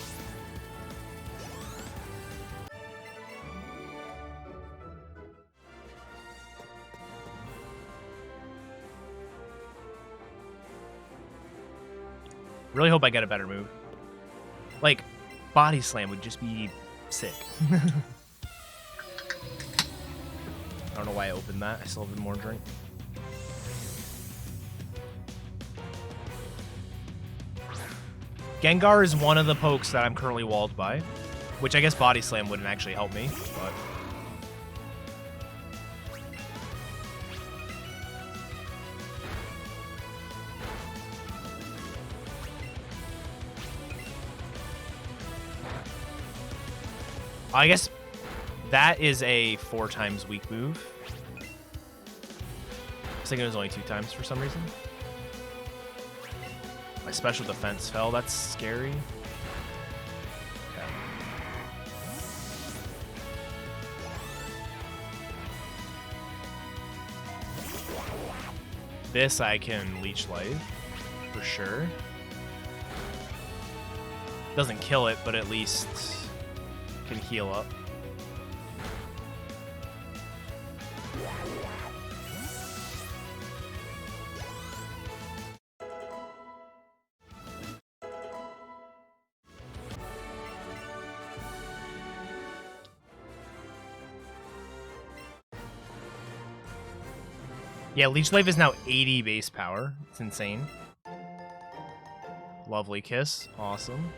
Speaker 1: really hope I get a better move. Like, Body Slam would just be sick. I don't know why I opened that. I still have more drink. Gengar is one of the pokes that I'm currently walled by, which I guess Body Slam wouldn't actually help me, but... I guess that is a 4 times weak move. I was thinking it was only 2 times for some reason. My special defense fell. That's scary. Okay. This I can Leech Life for sure. Doesn't kill it, but at least can heal up. Yeah, Leech Life is now 80 base power. It's insane. Lovely Kiss. Awesome.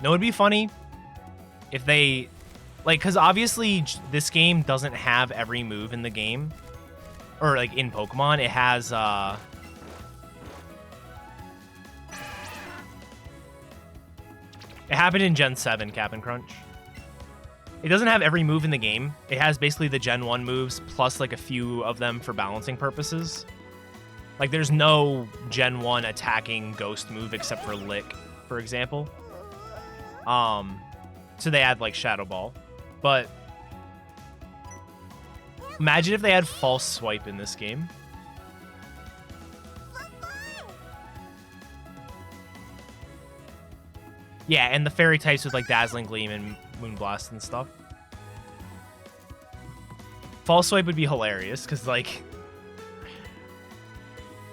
Speaker 1: No, it'd be funny if they, like, because obviously this game doesn't have every move in the game, or like in Pokemon. It has it happened in Gen 7, Cap'n Crunch. It doesn't have every move in the game. It has basically the Gen 1 moves plus like a few of them for balancing purposes. Like there's no Gen 1 attacking ghost move except for Lick, for example. So they add like Shadow Ball, but imagine if they had False Swipe in this game. Yeah, and the fairy types with like Dazzling Gleam and Moonblast and stuff. False Swipe would be hilarious because like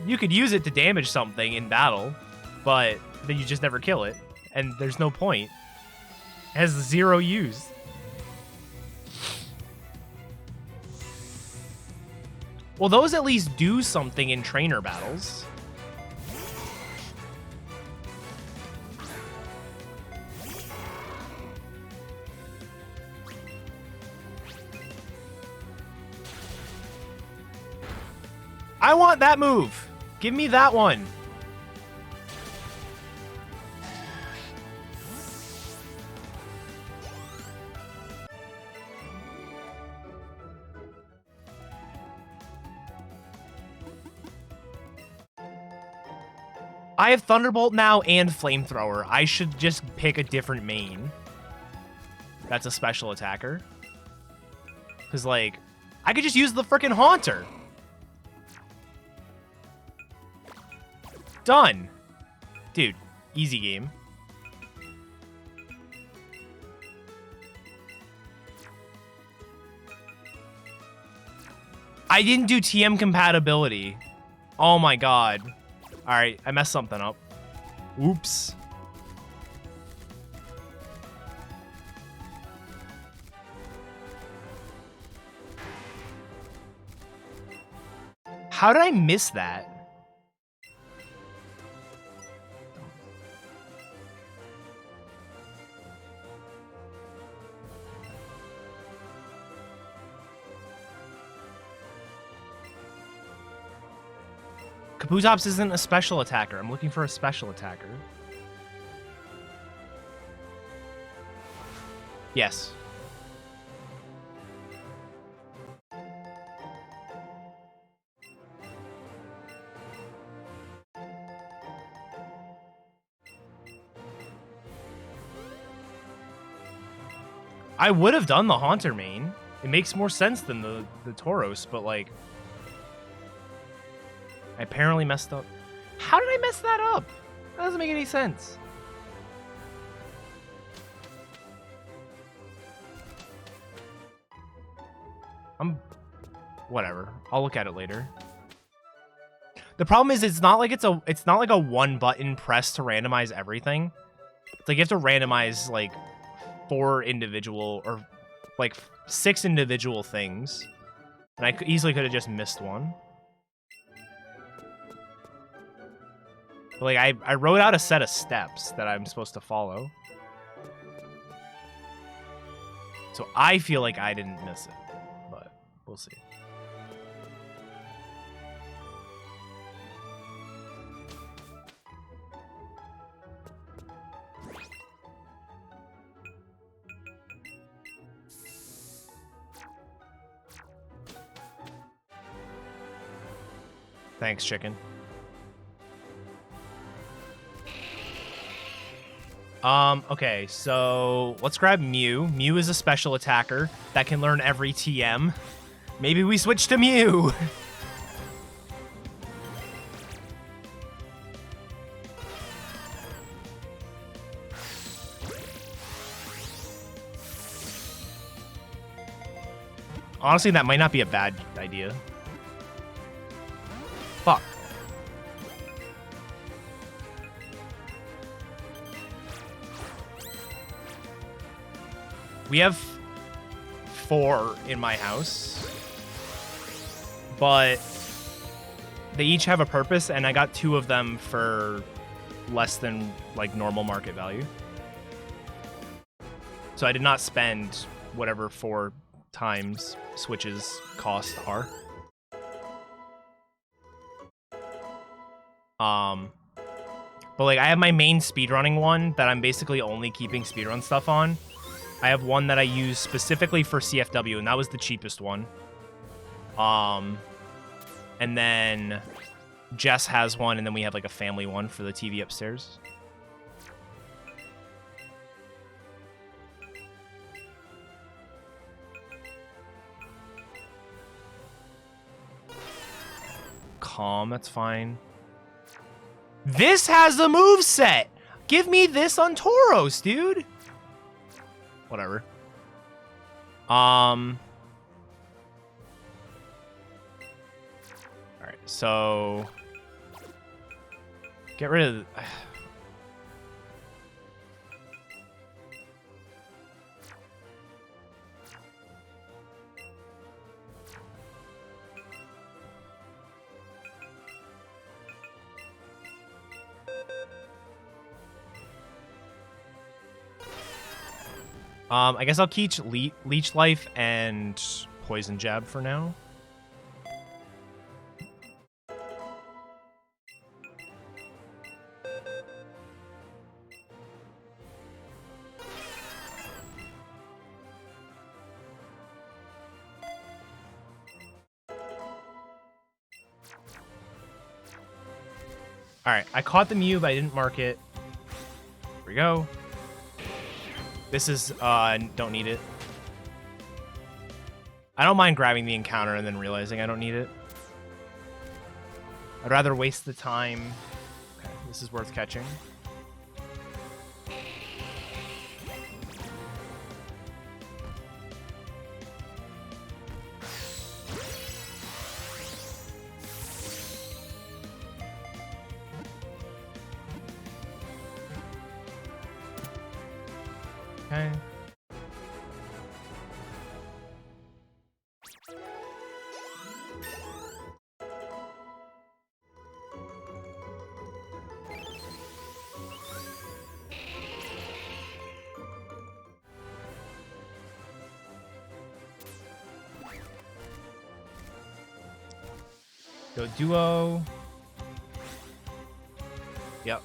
Speaker 1: you could use it to damage something in battle, but then you just never kill it, and there's no point. It has 0 use. Well, those at least do something in trainer battles. I want that move. Give me that one. I have Thunderbolt now and Flamethrower. I should just pick a different main. That's a special attacker. Because, like, I could just use the frickin' Haunter. Done. Dude, easy game. I didn't do TM compatibility. Oh my god. Alright, I messed something up. Oops. How did I miss that? Kabutops isn't a special attacker. I'm looking for a special attacker. Yes. I would have done the Haunter main. It makes more sense than the Tauros, but like... I apparently messed up. How did I mess that up? That doesn't make any sense. Whatever. I'll look at it later. The problem is it's not like a one button press to randomize everything. It's like you have to randomize like 4 individual or like 6 individual things. And I easily could have just missed one. But like I wrote out a set of steps that I'm supposed to follow. So I feel like I didn't miss it, but we'll see. Thanks, chicken. Okay, so let's grab Mew. Mew is a special attacker that can learn every TM. Maybe we switch to Mew. Honestly, that might not be a bad idea. Fuck. We have 4 in my house, but they each have a purpose, and I got 2 of them for less than like normal market value. So I did not spend whatever 4 times Switch's cost are. But like I have my main speedrunning one that I'm basically only keeping speedrun stuff on. I have one that I use specifically for CFW, and that was the cheapest one. And then Jess has one, and then we have like a family one for the TV upstairs. Calm, that's fine. This has the moveset! Give me this on Tauros, dude! Whatever. Alright, so... Get rid of... I guess I'll keep Leech Life and Poison Jab for now. Alright, I caught the Mew, but I didn't mark it. Here we go. This is, don't need it. I don't mind grabbing the encounter and then realizing I don't need it. I'd rather waste the time. Okay, this is worth catching. Okay. Go duo. Yep.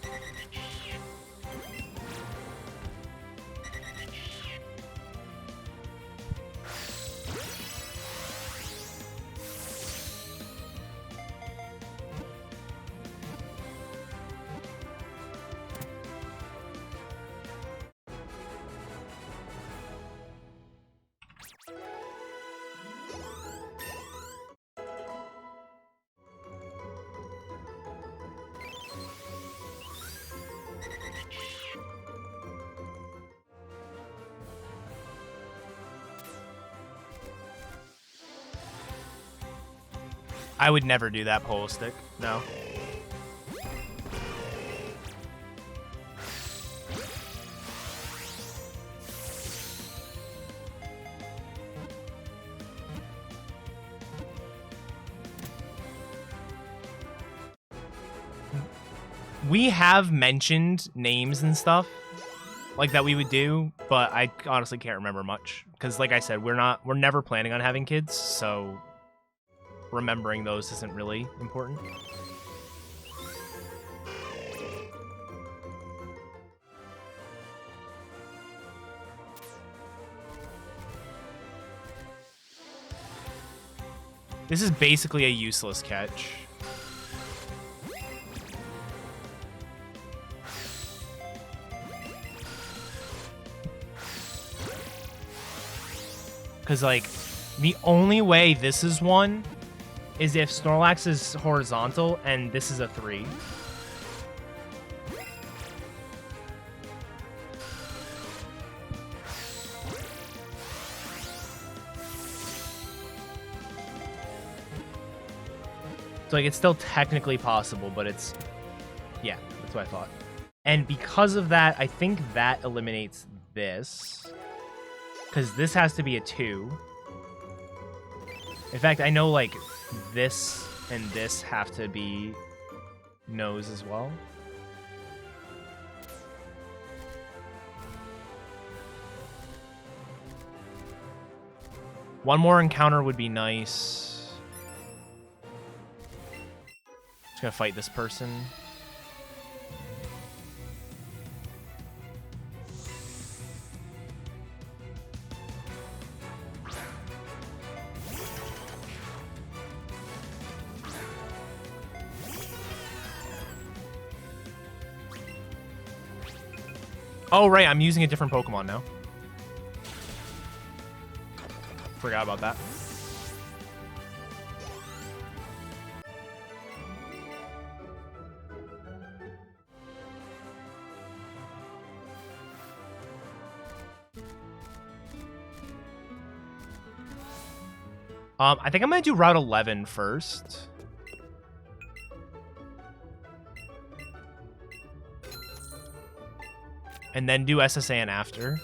Speaker 1: I would never do that pole stick. No. We have mentioned names and stuff like that we would do, but I honestly can't remember much because, like I said, we're never planning on having kids, so remembering those isn't really important. This is basically a useless catch. Because, like, the only way this is one is if Snorlax is horizontal and this is a 3. So, like, it's still technically possible, but it's... Yeah, that's what I thought. And because of that, I think that eliminates this. Because this has to be a 2. In fact, I know, like, this and this have to be no's as well. One more encounter would be nice. Just gonna fight this person. Oh, right, I'm using a different Pokemon now. Forgot about that. I think I'm gonna do Route 11 first. And then do SSAN after.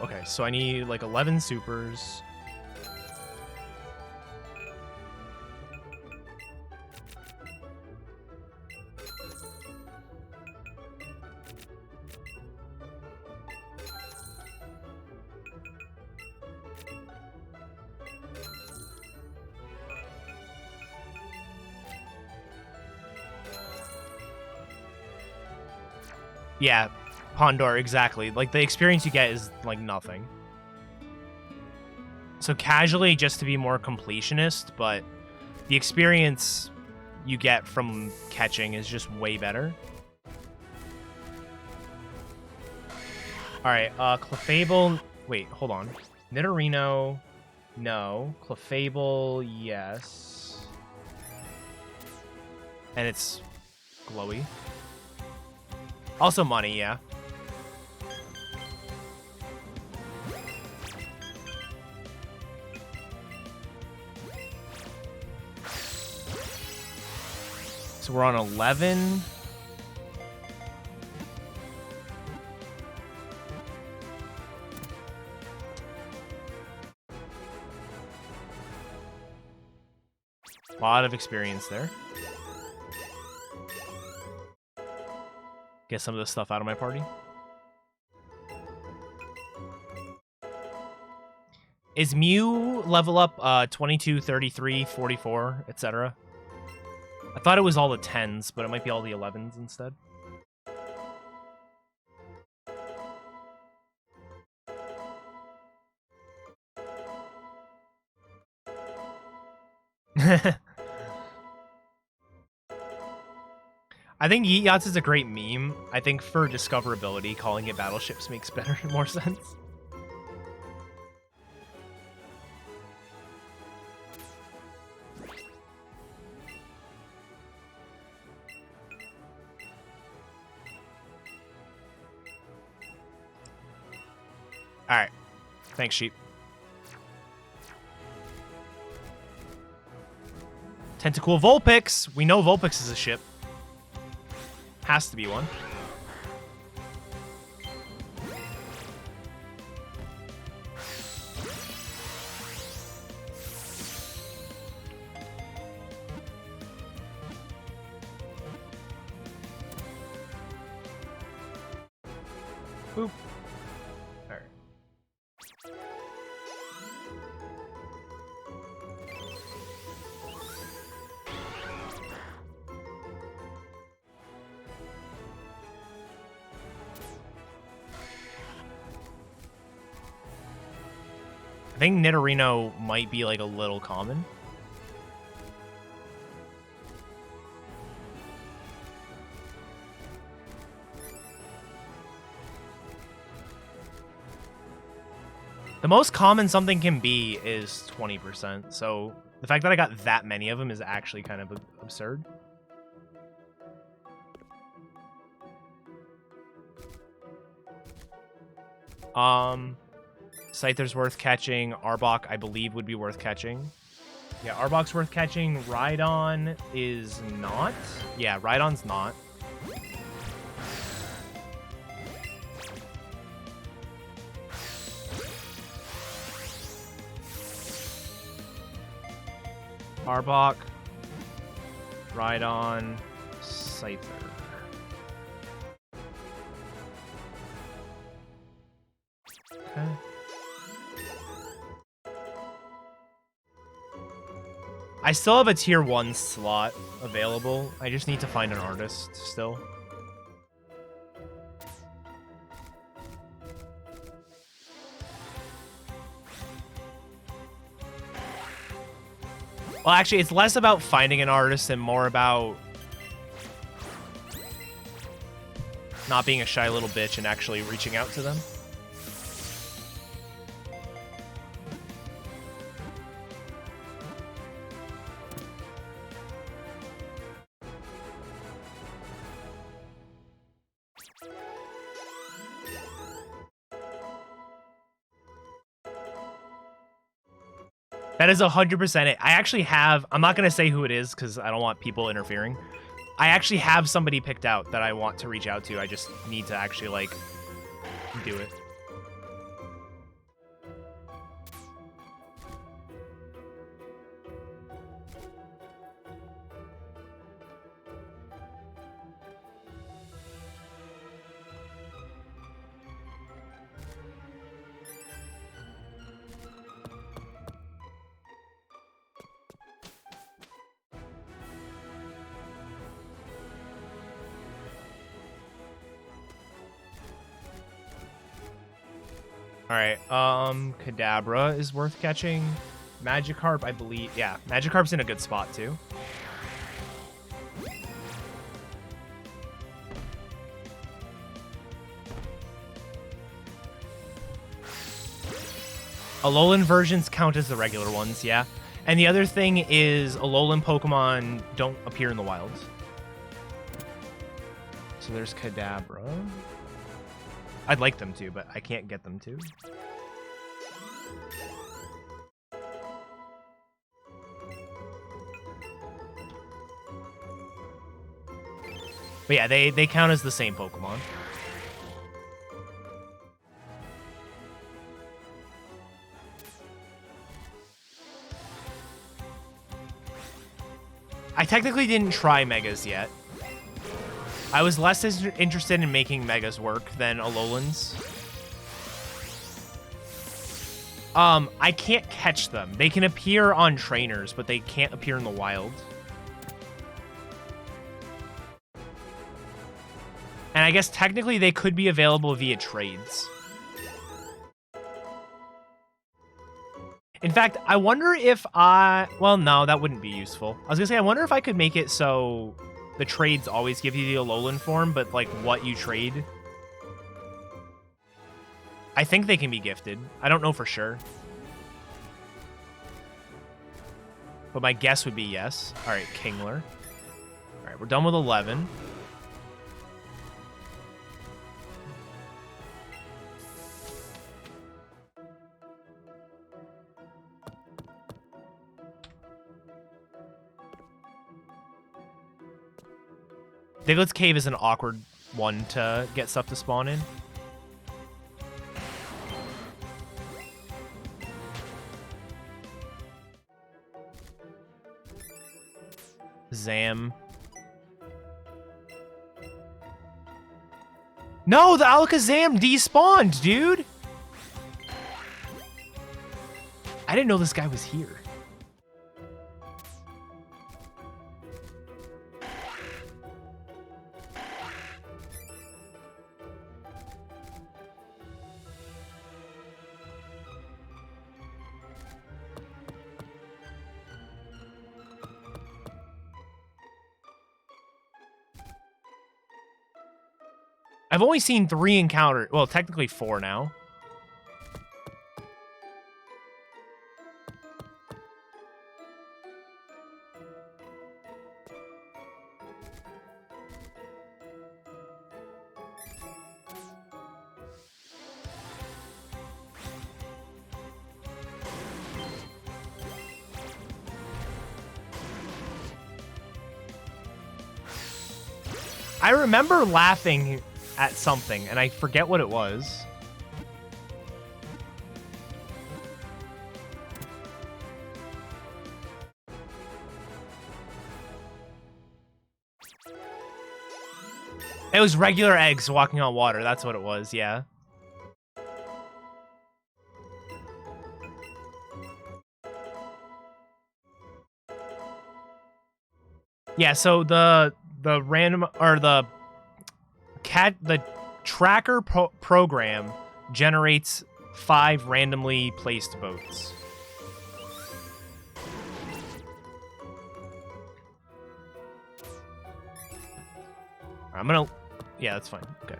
Speaker 1: Okay, so I need like 11 supers. Yeah, Pondor, exactly. Like, the experience you get is, like, nothing. So casually, just to be more completionist, but the experience you get from catching is just way better. Alright, Clefable... Wait, hold on. Nidorino, no. Clefable, yes. And it's glowy. Also money, yeah. So we're on 11. A lot of experience there. Get some of this stuff out of my party. Is Mew level up 22, 33, 44, etc.? I thought it was all the 10s, but it might be all the 11s instead. I think Yeet Yachts is a great meme. I think for discoverability, calling it Battleships makes more sense. Alright. Thanks, Sheep. Tentacool Vulpix! We know Vulpix is a ship. Has to be one. Boop. Alright. I think Nidorino might be like a little common. The most common something can be is 20%, so the fact that I got that many of them is actually kind of absurd. Scyther's worth catching. Arbok, I believe, would be worth catching. Yeah, Arbok's worth catching. Rhydon is not. Yeah, Rhydon's not. Arbok, Rhydon, Scyther. Okay. I still have a tier 1 slot available. I just need to find an artist still. Well, actually, it's less about finding an artist and more about not being a shy little bitch and actually reaching out to them. That is 100% it. I actually have, I'm not going to say who it is because I don't want people interfering. I actually have somebody picked out that I want to reach out to. I just need to actually, like, do it. Alright, Kadabra is worth catching. Magikarp, I believe. Yeah, Magikarp's in a good spot, too. Alolan versions count as the regular ones, yeah. And the other thing is Alolan Pokemon don't appear in the wild. So there's Kadabra. I'd like them to, but I can't get them to. But yeah, they count as the same Pokemon. I technically didn't try Megas yet. I was less interested in making Megas work than Alolans. I can't catch them. They can appear on trainers, but they can't appear in the wild. And I guess technically they could be available via trades. In fact, I wonder if well, no, that wouldn't be useful. I was gonna say, I wonder if I could make it so the trades always give you the Alolan form, but, like, what you trade. I think they can be gifted. I don't know for sure. But my guess would be yes. All right, Kingler. All right, we're done with 11. Diglett's Cave is an awkward one to get stuff to spawn in. Zam. No, the Alakazam despawned, dude! I didn't know this guy was here. I've only seen 3 encounters. Well, technically 4 now. I remember laughing at something, and I forget what it was. It was regular eggs walking on water. That's what it was, yeah. Yeah, so the random or the tracker program generates 5 randomly placed boats. I'm gonna, yeah, that's fine. Okay.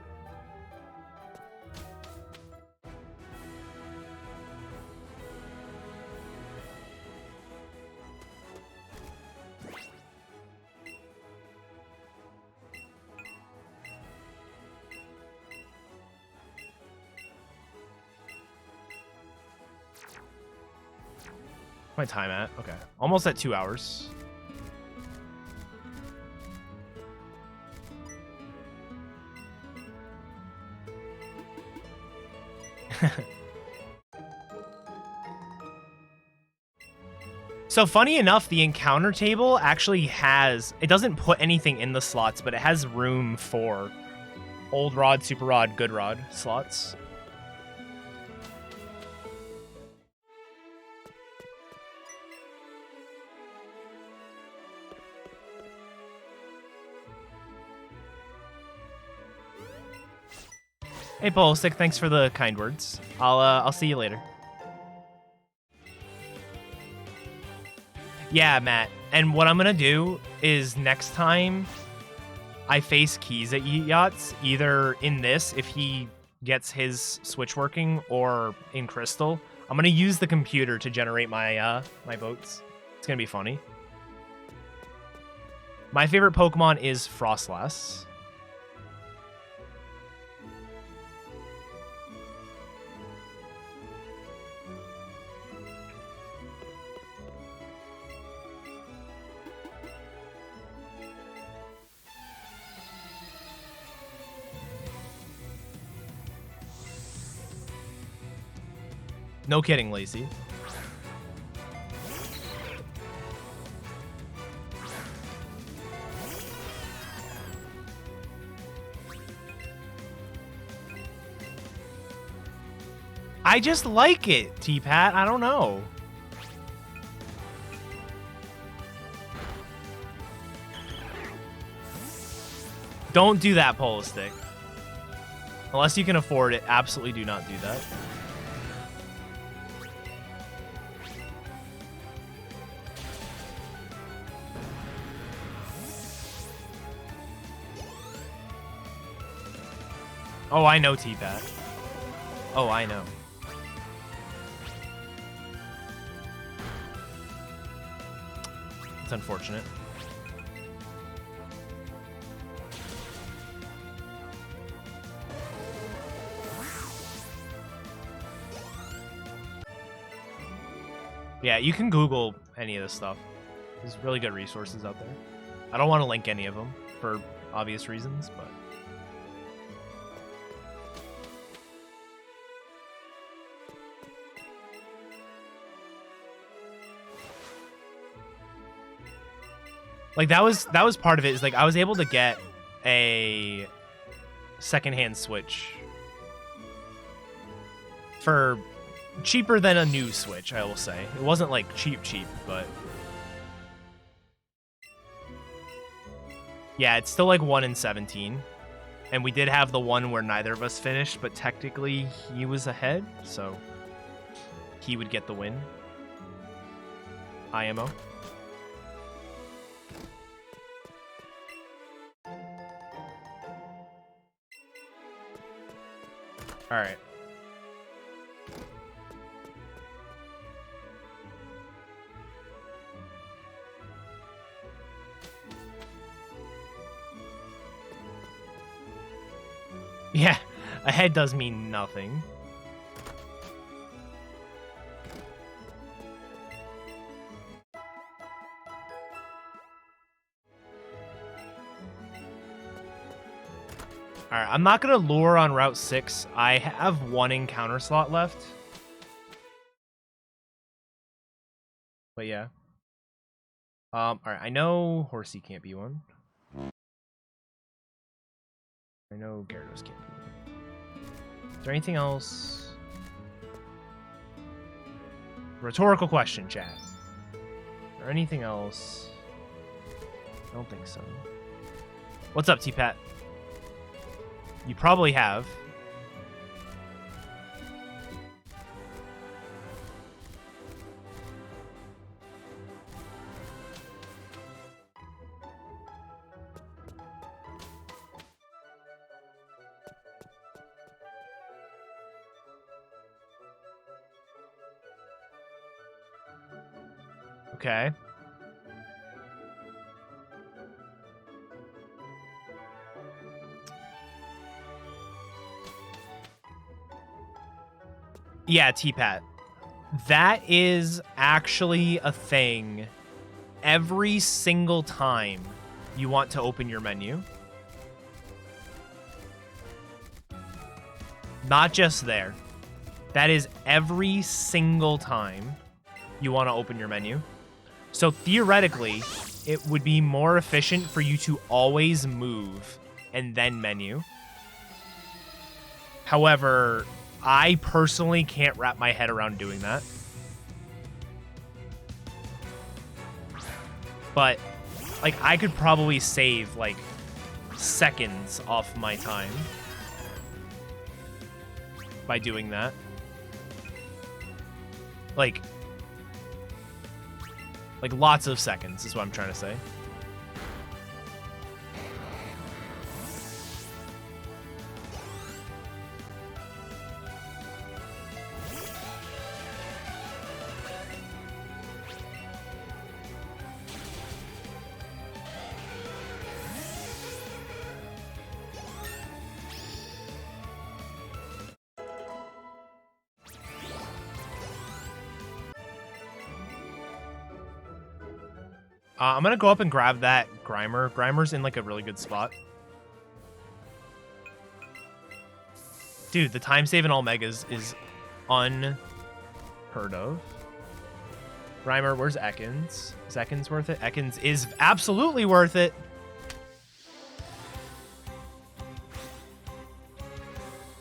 Speaker 1: My time at? Okay. Almost at 2 hours. So funny enough, the encounter table actually has, it doesn't put anything in the slots, but it has room for old rod, super rod, good rod slots. Hey, Polstick, thanks for the kind words. I'll see you later. Yeah, Matt. And what I'm gonna do is next time I face Keys at Yachts, either in this, if he gets his Switch working, or in Crystal, I'm gonna use the computer to generate my my boats. It's gonna be funny. My favorite Pokemon is Frostlass. No kidding, Lacey. I just like it, T-Pat. I don't know. Don't do that, Polstick. Unless you can afford it, absolutely do not do that. Oh, I know, T-Pat. Oh, I know. It's unfortunate. Yeah, you can Google any of this stuff. There's really good resources out there. I don't want to link any of them for obvious reasons, but... Like, that was part of it, is like I was able to get a secondhand Switch for cheaper than a new Switch, I will say. It wasn't like cheap, but yeah, it's still like 1 in 17. And we did have the one where neither of us finished, but technically he was ahead, so he would get the win. IMO. All right. Yeah, ahead does mean nothing. All right, I'm not going to lure on Route 6. I have 1 encounter slot left. But yeah. All right, I know Horsey can't be one. I know Gyarados can't be one. Is there anything else? Rhetorical question, chat. Or anything else? I don't think so. What's up, T-Pat? You probably have. Okay. Yeah, T-Pat. That is actually a thing every single time you want to open your menu. Not just there. That is every single time you want to open your menu. So theoretically, it would be more efficient for you to always move and then menu. However, I personally can't wrap my head around doing that. But, like, I could probably save, like, seconds off my time by doing that. Like lots of seconds is what I'm trying to say. I'm going to go up and grab that Grimer. Grimer's in, like, a really good spot. Dude, the time save in all megas is unheard of. Grimer, where's Ekans? Is Ekans worth it? Ekans is absolutely worth it.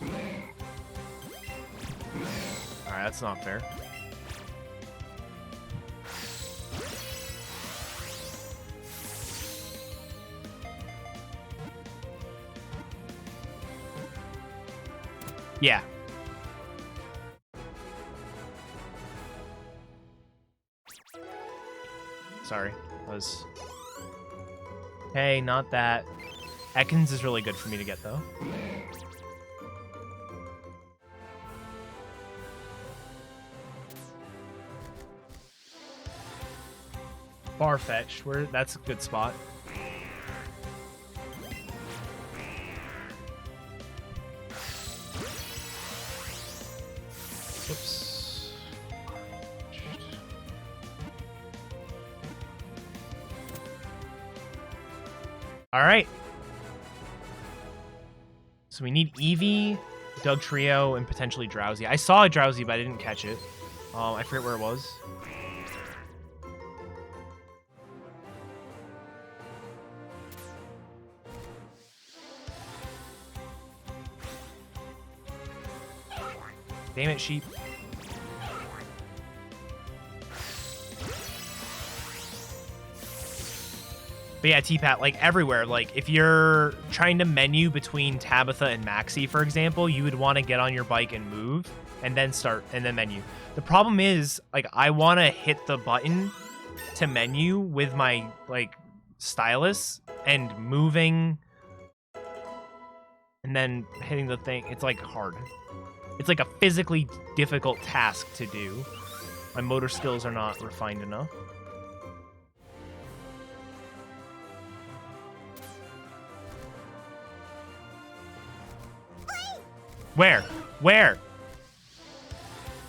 Speaker 1: Alright, that's not fair. Yeah. Sorry. Hey, not that. Ekans is really good for me to get, though. Farfetch'd. That's a good spot. Whoops. All right. So we need Eevee, Doug Trio, and potentially Drowsy. I saw a Drowsy, but I didn't catch it. I forget where it was. Damn it, sheep. But yeah, T-Pat, like, everywhere. Like, if you're trying to menu between Tabitha and Maxie, for example, you would want to get on your bike and move, and then menu. The problem is, like, I want to hit the button to menu with my, like, stylus, and moving, and then hitting the thing. It's, like, hard. It's like a physically difficult task to do. My motor skills are not refined enough. Where? Where?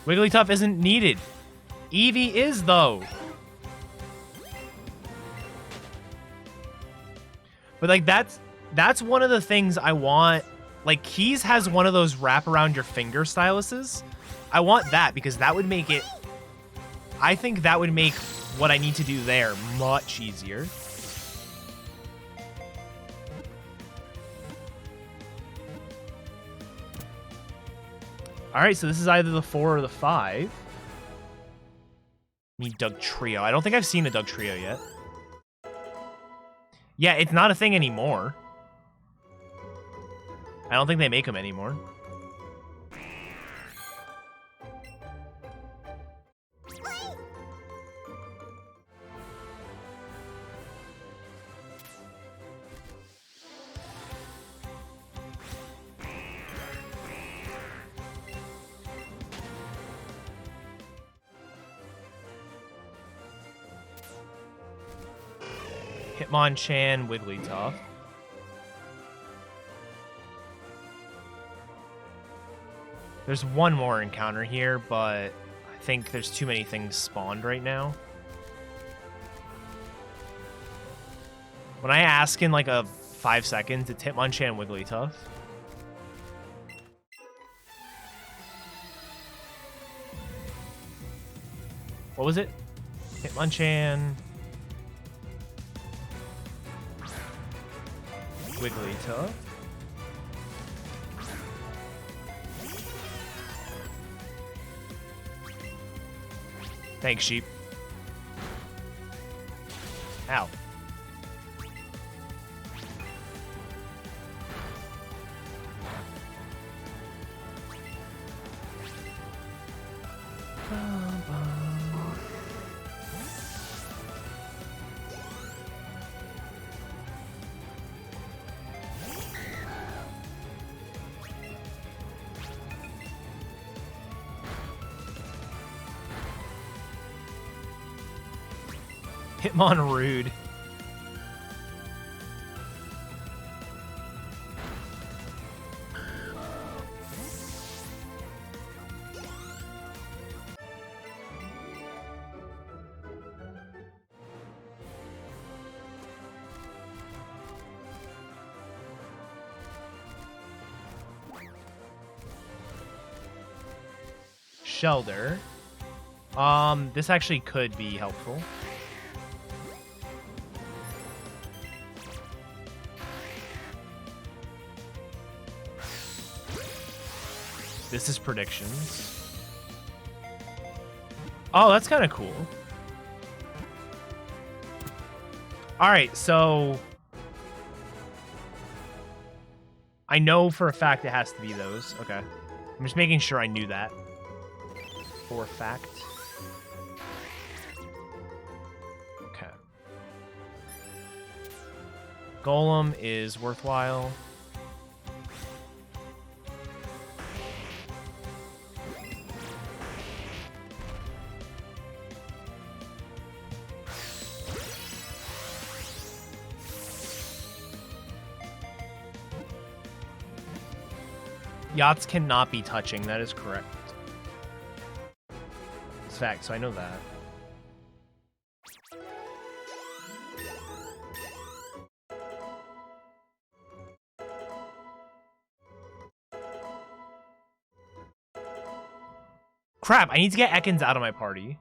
Speaker 1: Wigglytuff isn't needed. Eevee is, though. But, like, that's That's one of the things I want. Like, Keys has one of those wrap around your finger styluses. I want that because that would make it... I think that would make what I need to do there much easier. All right, so this is either the 4 or the 5. Need Doug Trio. I don't think I've seen a Doug Trio yet. Yeah, it's not a thing anymore. I don't think they make them anymore. Hitmonchan, Wigglytuff. There's one more encounter here, but I think there's too many things spawned right now. When I ask in like a 5 seconds, it's Hitmonchan, Wigglytuff. What was it? Hitmonchan, Wigglytuff. Thanks, sheep. Ow. Hitmon rude. Shelter. This actually could be helpful. This is predictions. Oh, that's kind of cool. All right, so I know for a fact it has to be those. Okay. I'm just making sure I knew that. For a fact. Okay. Golem is worthwhile. Yachts cannot be touching. That is correct. It's fact, so I know that. Crap, I need to get Ekans out of my party.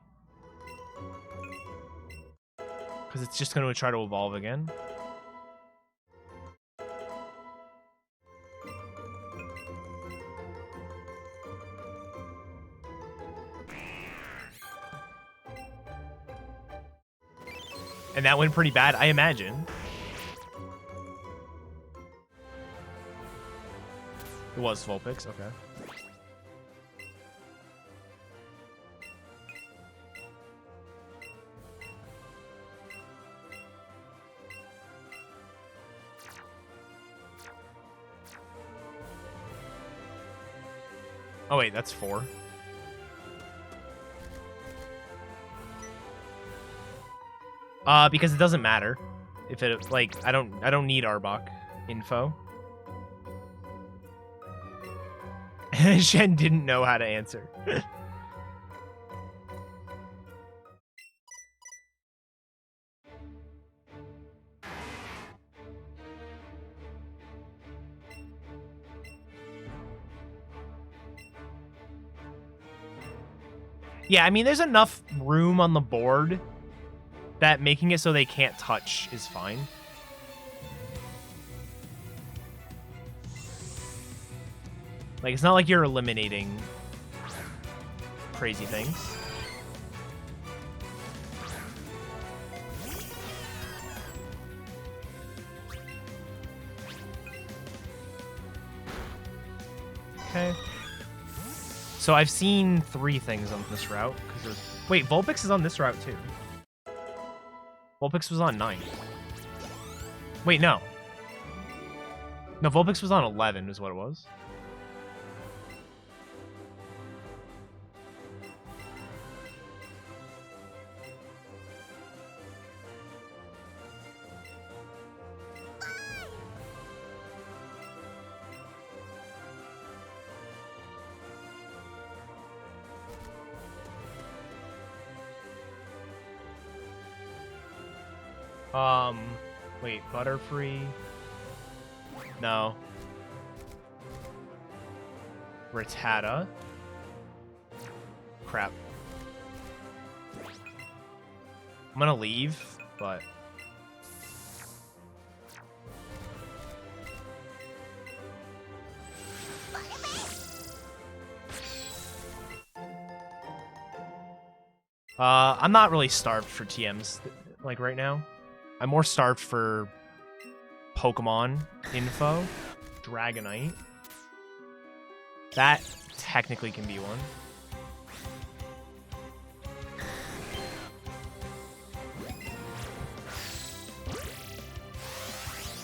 Speaker 1: Because it's just going to try to evolve again. And that went pretty bad, I imagine. It was Vulpix, okay. Oh wait, that's 4. Because it doesn't matter if it like I don't need Arbok info. Shen didn't know how to answer. Yeah, I mean, there's enough room on the board that making it so they can't touch is fine. Like, it's not like you're eliminating crazy things. Okay. So I've seen 3 things on this route. Wait, Vulpix is on this route too. Vulpix was on 9. Wait, no. No, Vulpix was on 11 is what it was. Wait, Butterfree? No. Rattata? Crap. I'm gonna leave, but... I'm not really starved for TMs, like, right now. I'm more starved for Pokemon info. Dragonite. That technically can be one.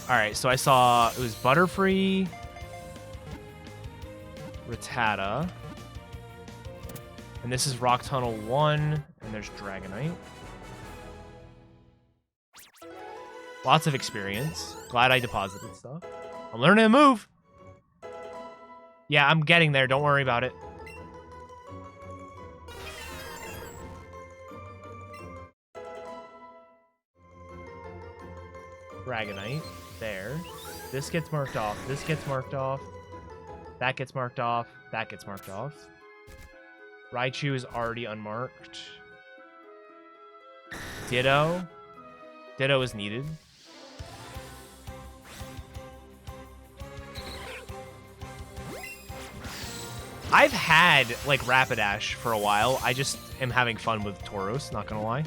Speaker 1: Alright, so I saw it was Butterfree, Rattata, and this is Rock Tunnel 1, and there's Dragonite. Lots of experience. Glad I deposited stuff. I'm learning to move. Yeah, I'm getting there. Don't worry about it. Dragonite. There. This gets marked off. This gets marked off. That gets marked off. That gets marked off. Raichu is already unmarked. Ditto. Ditto is needed. I've had, like, Rapidash for a while. I just am having fun with Tauros, not gonna lie.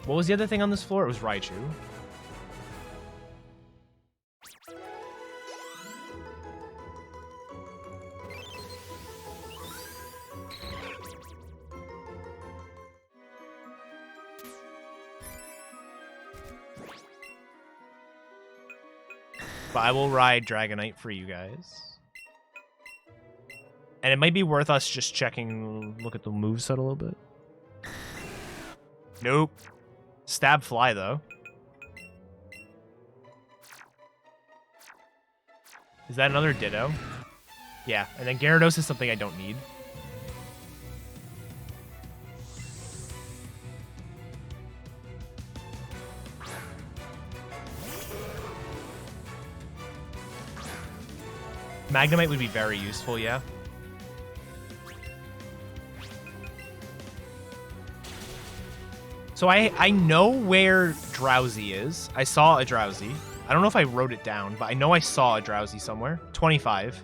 Speaker 1: What was the other thing on this floor? It was Raichu. But I will ride Dragonite for you guys. And it might be worth us just checking, look at the moveset a little bit. Nope. Stab Fly, though. Is that another Ditto? Yeah, and then Gyarados is something I don't need. Magnemite would be very useful, yeah. So I know where Drowsy is. I saw a Drowsy. I don't know if I wrote it down, but I know I saw a Drowsy somewhere. 25.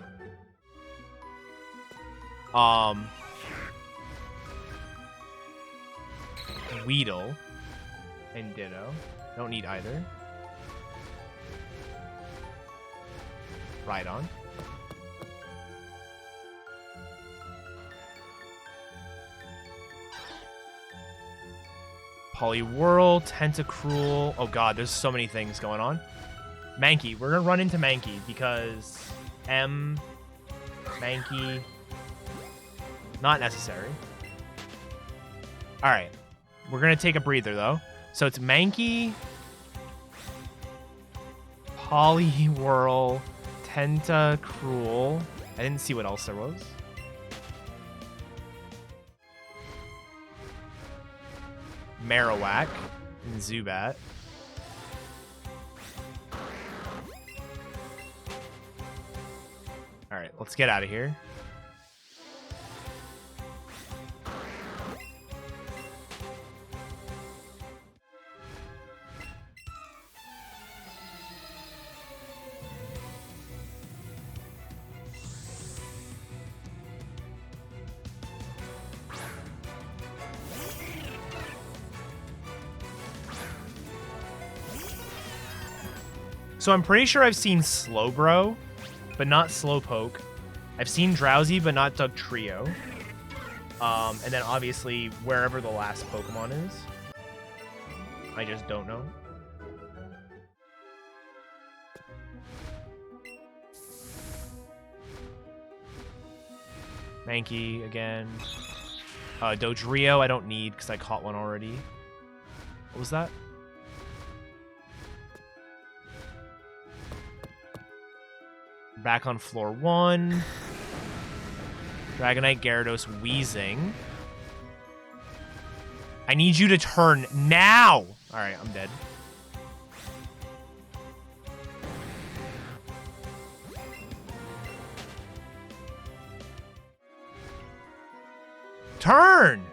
Speaker 1: Weedle and Ditto. Don't need either. Rhydon. Poliwhirl, Tentacruel. Oh god, there's so many things going on. Mankey. We're gonna run into Mankey because Mankey. Not necessary. Alright. We're gonna take a breather though. So it's Mankey, Poliwhirl, Tentacruel. I didn't see what else there was. Marowak and Zubat. Alright, let's get out of here. So I'm pretty sure I've seen Slowbro, but not Slowpoke. I've seen Drowsy, but not Dugtrio. And then obviously wherever the last Pokemon is. I just don't know. Mankey again. Dodrio I don't need because I caught one already. What was that? Back on floor 1. Dragonite, Gyarados, Weezing. I need you to turn now! Alright, I'm dead. Turn!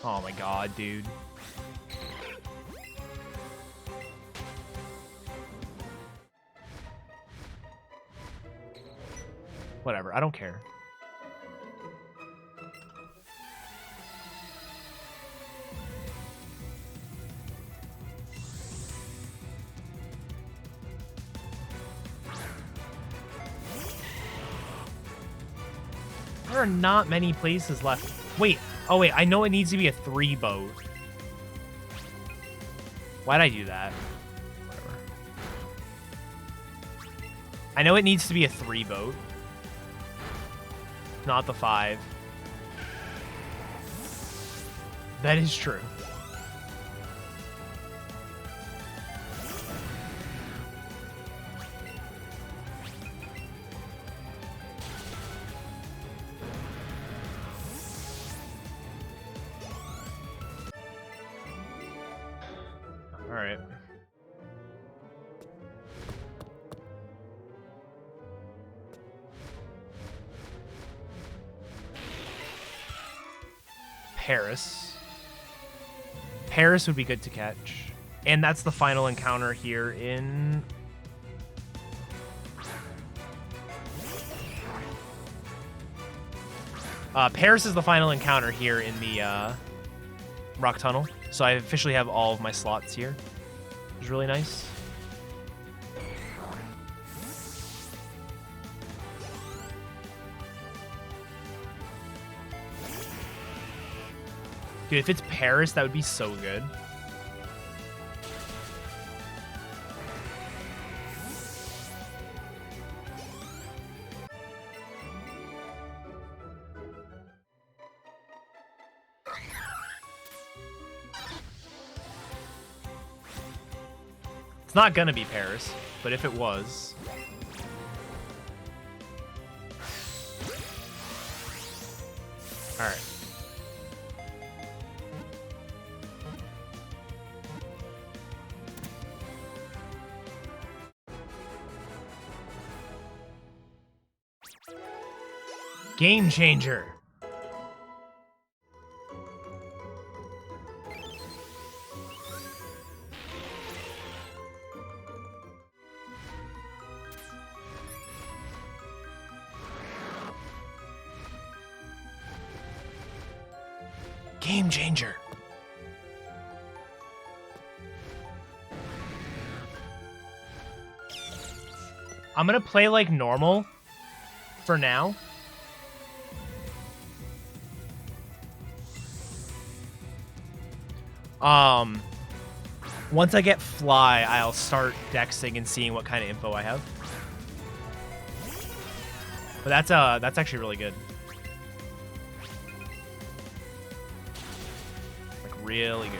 Speaker 1: Oh my god, dude. Whatever, I don't care. There are not many places left. Wait, oh wait, I know it needs to be a 3 boat. Why'd I do that? Whatever. I know it needs to be a 3 boat. Not the 5. That is true. All right. Paris. Paris would be good to catch. And that's the final encounter here in... Paris is the final encounter here in the Rock Tunnel. So I officially have all of my slots here, which is really nice. Dude, if it's Paris, that would be so good. It's not gonna be Paris, but if it was... Alright. Game changer. Game changer. I'm gonna play like normal for now. Once I get Fly, I'll start dexing and seeing what kind of info I have. But that's actually really good. Like really good.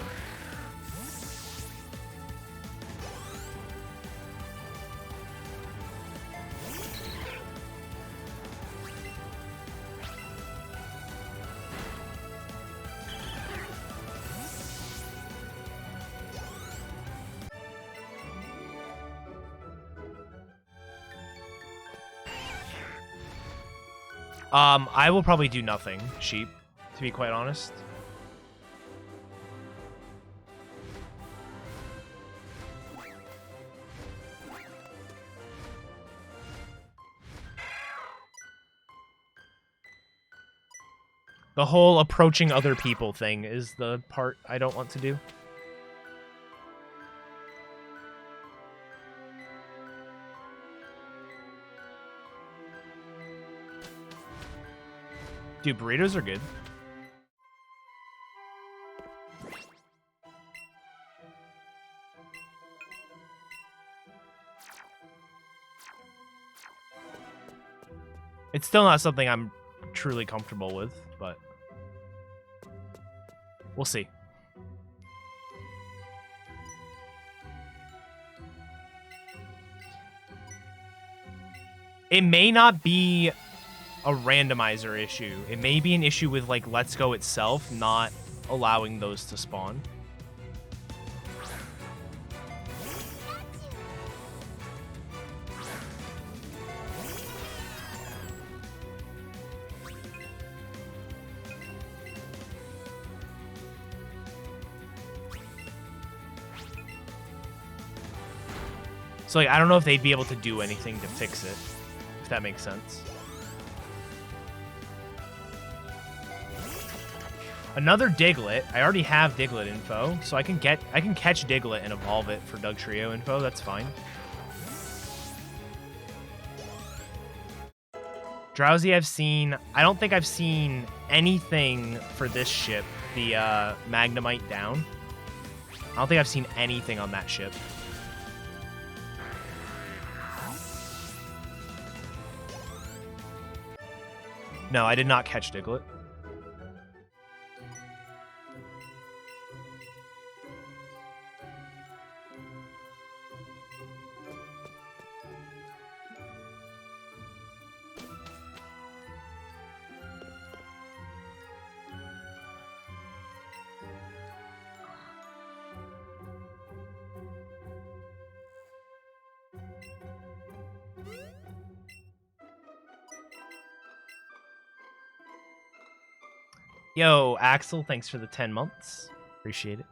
Speaker 1: I will probably do nothing, Sheep, to be quite honest. The whole approaching other people thing is the part I don't want to do. Dude, burritos are good. It's still not something I'm truly comfortable with, but we'll see. It may not be a randomizer issue. It may be an issue with, like, Let's Go itself not allowing those to spawn. So, like, I don't know if they'd be able to do anything to fix it, if that makes sense. Another Diglett. I already have Diglett info, so I can catch Diglett and evolve it for Dugtrio info. That's fine. Drowsy I've seen. I don't think I've seen anything for this ship, the Magnemite down. I don't think I've seen anything on that ship. No, I did not catch Diglett. Yo, Axel, thanks for the 10 months. Appreciate it.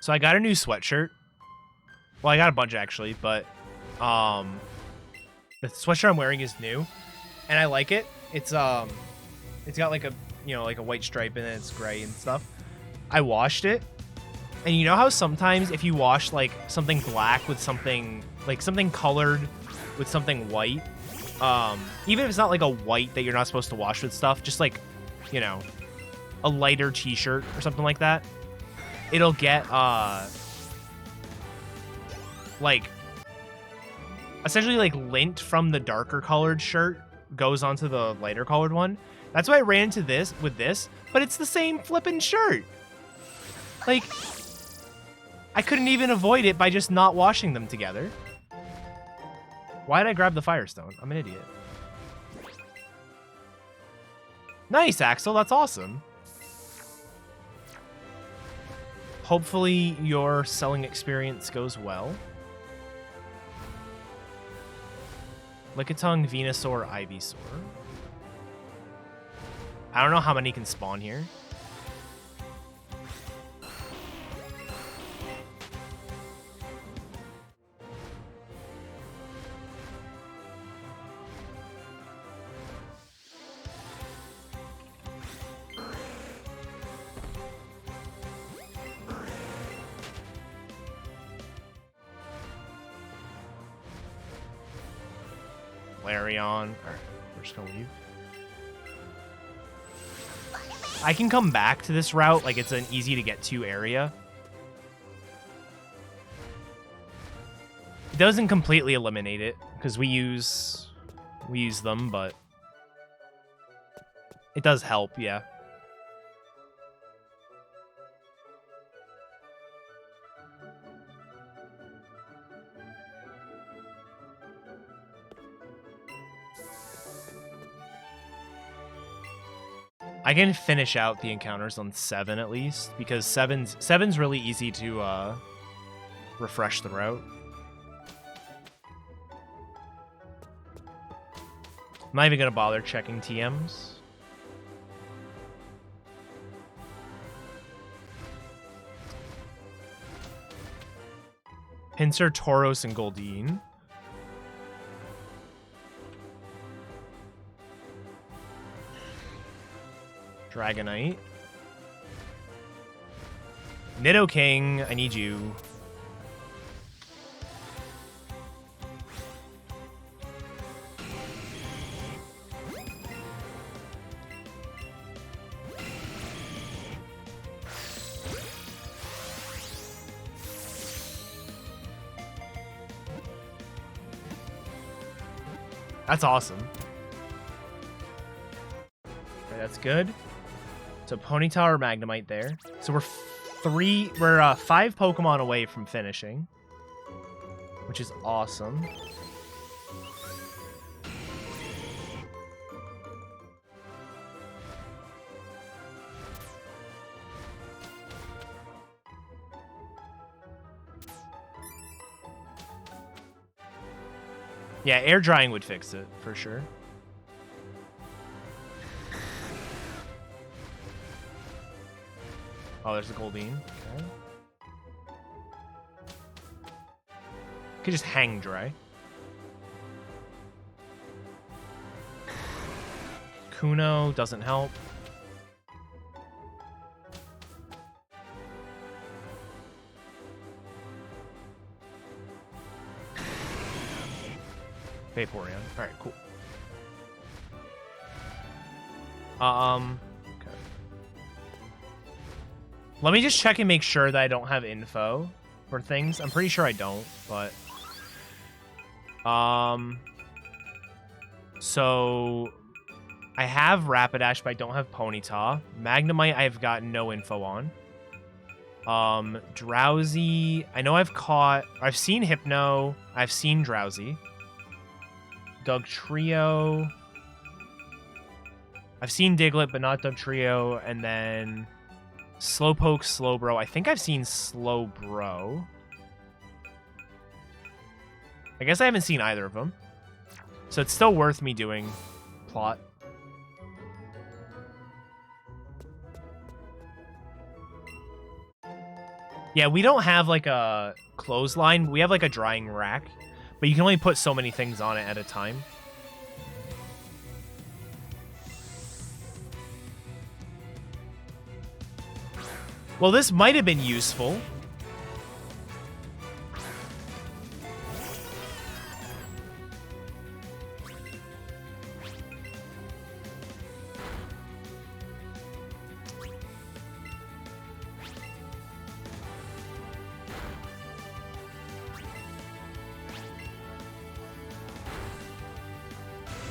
Speaker 1: So I got a new sweatshirt. Well, I got a bunch actually, but the sweatshirt I'm wearing is new, and I like it. It's got like a like a white stripe in it. It's gray and stuff. I washed it, and you know how sometimes if you wash like something black with something like something colored with something white, even if it's not like a white that you're not supposed to wash with stuff, just like a lighter t-shirt or something like that, it'll get like essentially like lint from the darker colored shirt goes onto the lighter colored one. That's why I ran into this with this, but it's the same flippin' shirt. Like, I couldn't even avoid it by just not washing them together. Why did I grab the Firestone? I'm an idiot. Nice, Axel. That's awesome. Hopefully your selling experience goes well. Lickitung, Venusaur, Ivysaur. I don't know how many can spawn here. Larion. Alright, we're just gonna leave. I can come back to this route, like it's an easy to get to area. It doesn't completely eliminate it, because we use them, but it does help, yeah. I can finish out the encounters on 7 at least, because seven's really easy to refresh the route. I'm not even gonna bother checking TMs. Pinsir, Tauros, and Goldeen. Dragonite. Nidoking, I need you. That's awesome. Okay, that's good. So Ponyta or Magnemite there. So we're 5 Pokemon away from finishing, which is awesome. Yeah, air drying would fix it for sure. Oh, there's a Goldeen. Okay. Could just hang dry. Kuno doesn't help. Vaporeon. Alright, cool. Okay. Let me just check and make sure that I don't have info for things. I'm pretty sure I don't, but... So... I have Rapidash, but I don't have Ponyta. Magnemite, I've got no info on. Drowsy... I know I've seen Hypno. I've seen Drowsy. Dugtrio. I've seen Diglett, but not Dugtrio. And then Slowpoke, Slowbro. I think I've seen Slowbro. I guess I haven't seen either of them. So it's still worth me doing plot. Yeah, we don't have like a clothesline. We have like a drying rack. But you can only put so many things on it at a time. Well, this might have been useful.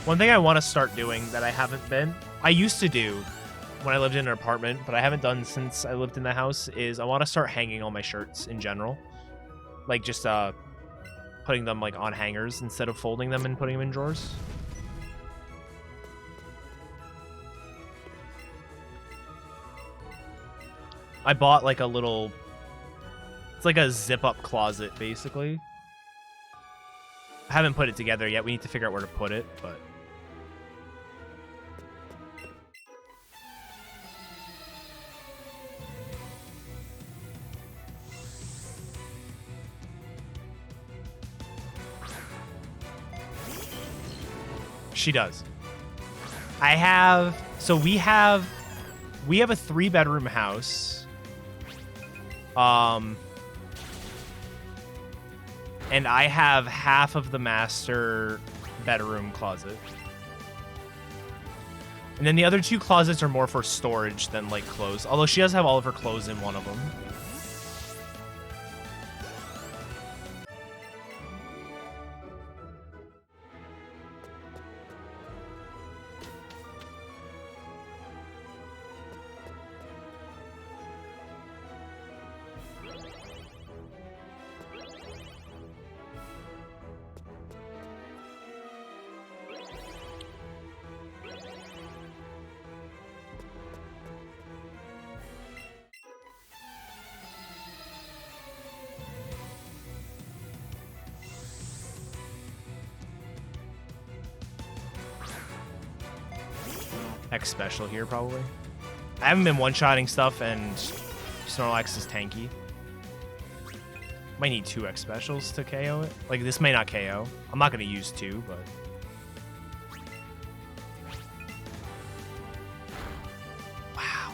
Speaker 1: One thing I want to start doing that I haven't been, I used to do when I lived in an apartment, but I haven't done since I lived in the house, is I want to start hanging all my shirts in general. Like just putting them like on hangers instead of folding them and putting them in drawers. I bought like a little, it's like a zip up closet basically. I haven't put it together yet. We need to figure out where to put it, but she does. We have a 3-bedroom house. And I have half of the master bedroom closet. And then the other 2 closets are more for storage than like clothes. Although she does have all of her clothes in one of them. X special here, probably. I haven't been one-shotting stuff, and Snorlax is tanky. Might need 2 X specials to KO it. Like, this may not KO. I'm not going to use 2, but... Wow.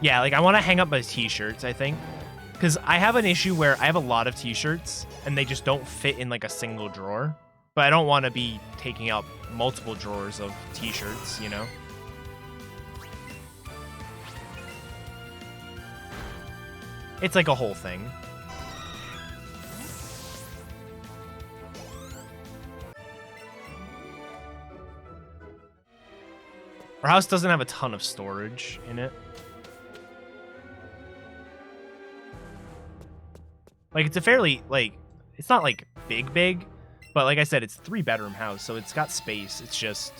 Speaker 1: Yeah, like, I want to hang up my t-shirts, I think. Because I have an issue where I have a lot of t-shirts, and they just don't fit in, like, a single drawer. But I don't want to be taking up multiple drawers of t-shirts, you know? It's like a whole thing. Our house doesn't have a ton of storage in it. Like, it's a fairly, like, it's not, like, big. But like I said, it's a 3-bedroom house, so it's got space. It's just,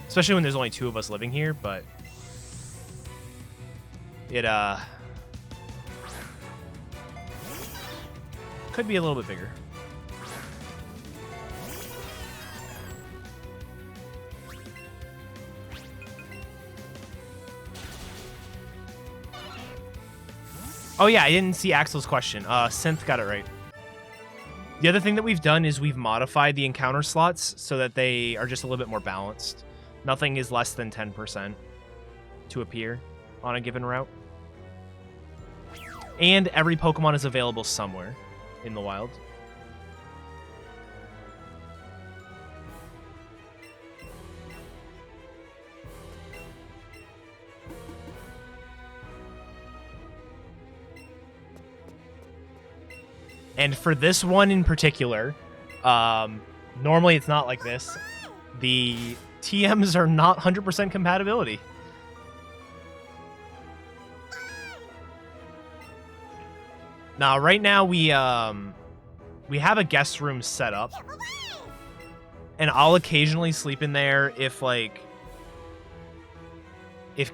Speaker 1: especially when there's only 2 of us living here, but it could be a little bit bigger. Oh yeah, I didn't see Axel's question. Synth got it right. The other thing that we've done is we've modified the encounter slots so that they are just a little bit more balanced. Nothing is less than 10% to appear on a given route. And every Pokemon is available somewhere in the wild. And for this one in particular, normally it's not like this. The TMs are not 100% compatibility. Now, right now we have a guest room set up, and I'll occasionally sleep in there if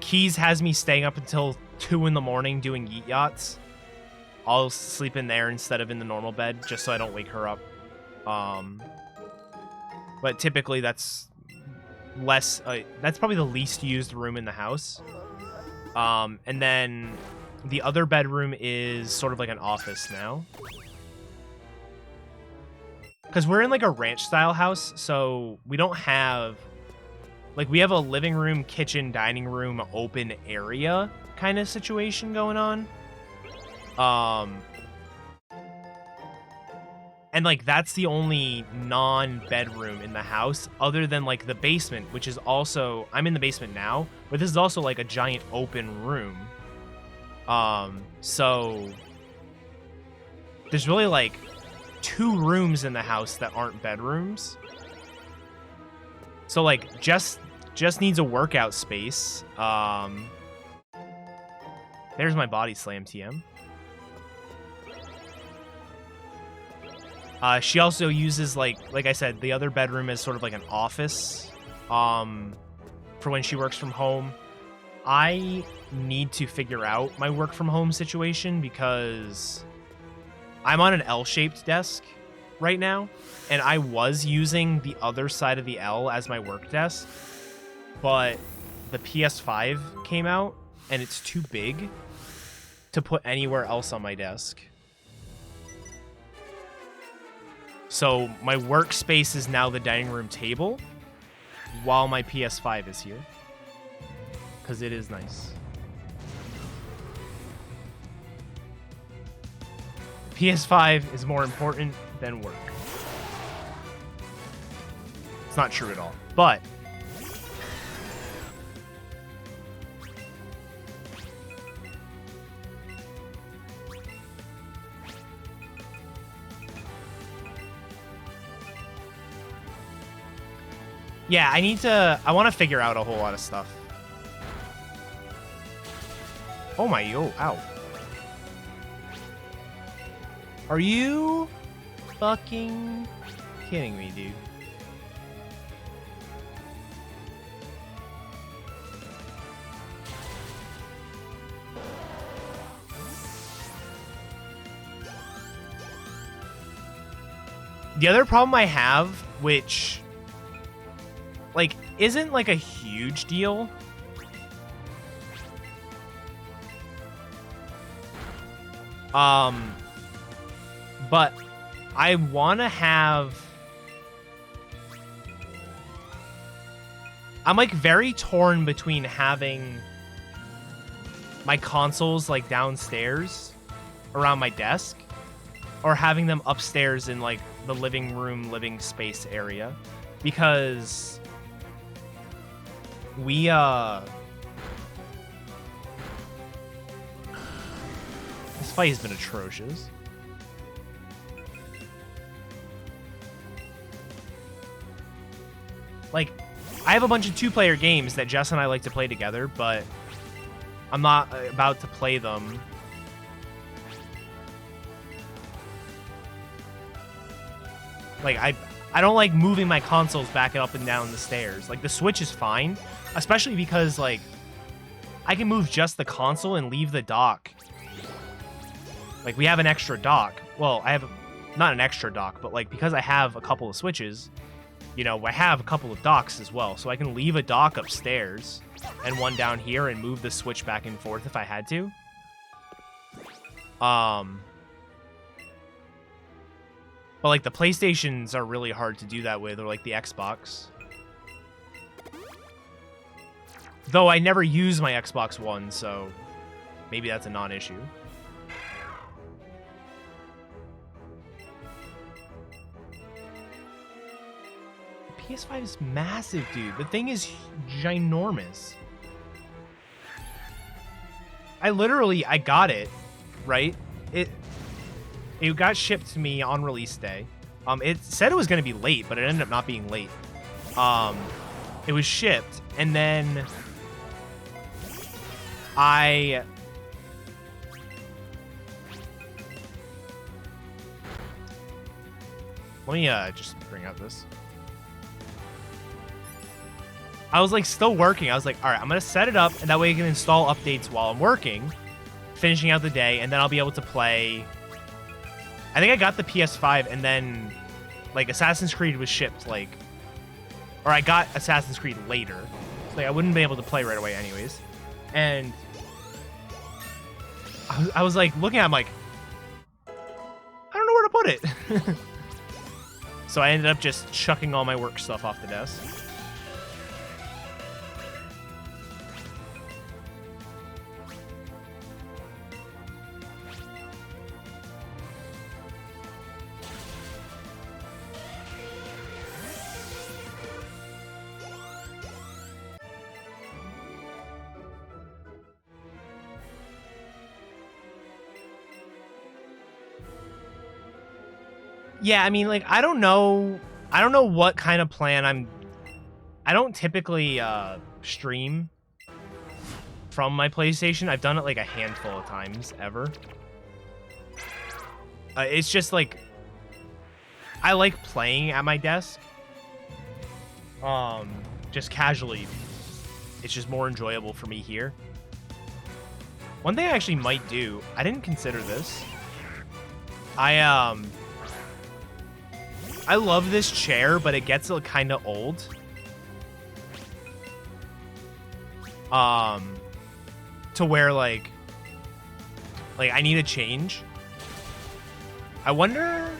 Speaker 1: Keys has me staying up until 2 in the morning doing yeet yachts. I'll sleep in there instead of in the normal bed, just so I don't wake her up. But typically that's less. That's probably the least used room in the house. And then the other bedroom is sort of like an office now. Because we're in like a ranch-style house, so we don't have... Like, we have a living room, kitchen, dining room, open area kind of situation going on. And like that's the only non-bedroom in the house other than like the basement, which is also, I'm in the basement now, but this is also like a giant open room. So there's really like 2 rooms in the house that aren't bedrooms. So like just needs a workout space. There's my body slam TM. She also uses, like I said, the other bedroom as sort of like an office for when she works from home. I need to figure out my work from home situation because I'm on an L-shaped desk right now, and I was using the other side of the L as my work desk, but the PS5 came out, and it's too big to put anywhere else on my desk. So my workspace is now the dining room table while my PS5 is here. Because it is nice. PS5 is more important than work. It's not true at all. But yeah, I want to figure out a whole lot of stuff. Oh my, ow. Are you fucking kidding me, dude? The other problem I have, which, like, isn't, like, a huge deal. But I want to have... I'm, like, very torn between having my consoles, like, downstairs around my desk or having them upstairs in, like, the living room, living space area. Because we, this fight has been atrocious. Like, I have a bunch of two-player games that Jess and I like to play together, but I'm not about to play them. Like, I don't like moving my consoles back and up and down the stairs. Like, the Switch is fine, especially because, like, I can move just the console and leave the dock. Like, we have an extra dock. Well, I have, not an extra dock, but, like, because I have a couple of Switches, you know, I have a couple of docks as well. So I can leave a dock upstairs and one down here and move the Switch back and forth if I had to. But, like, the PlayStations are really hard to do that with, or, like, the Xbox. Though I never use my Xbox One, so maybe that's a non-issue. PS5 is massive, dude. The thing is ginormous. I got it, right? It got shipped to me on release day. It said it was going to be late, but it ended up not being late. It was shipped, and then let me just bring out this. I was, like, still working. I was like, all right, I'm going to set it up, and that way I can install updates while I'm working, finishing out the day, and then I'll be able to play. I think I got the PS5, and then, like, Assassin's Creed was shipped, like, or I got Assassin's Creed later. So, like, I wouldn't be able to play right away anyways. And I was like, looking at it, I'm like, I don't know where to put it. So I ended up just chucking all my work stuff off the desk. Yeah, I mean, like, I don't know what kind of plan I don't typically stream from my PlayStation. I've done it like a handful of times ever. It's just like I like playing at my desk. Just casually. It's just more enjoyable for me here. One thing I actually might do, I didn't consider this. I love this chair, but it gets kind of old. To where, like I need a change. I wonder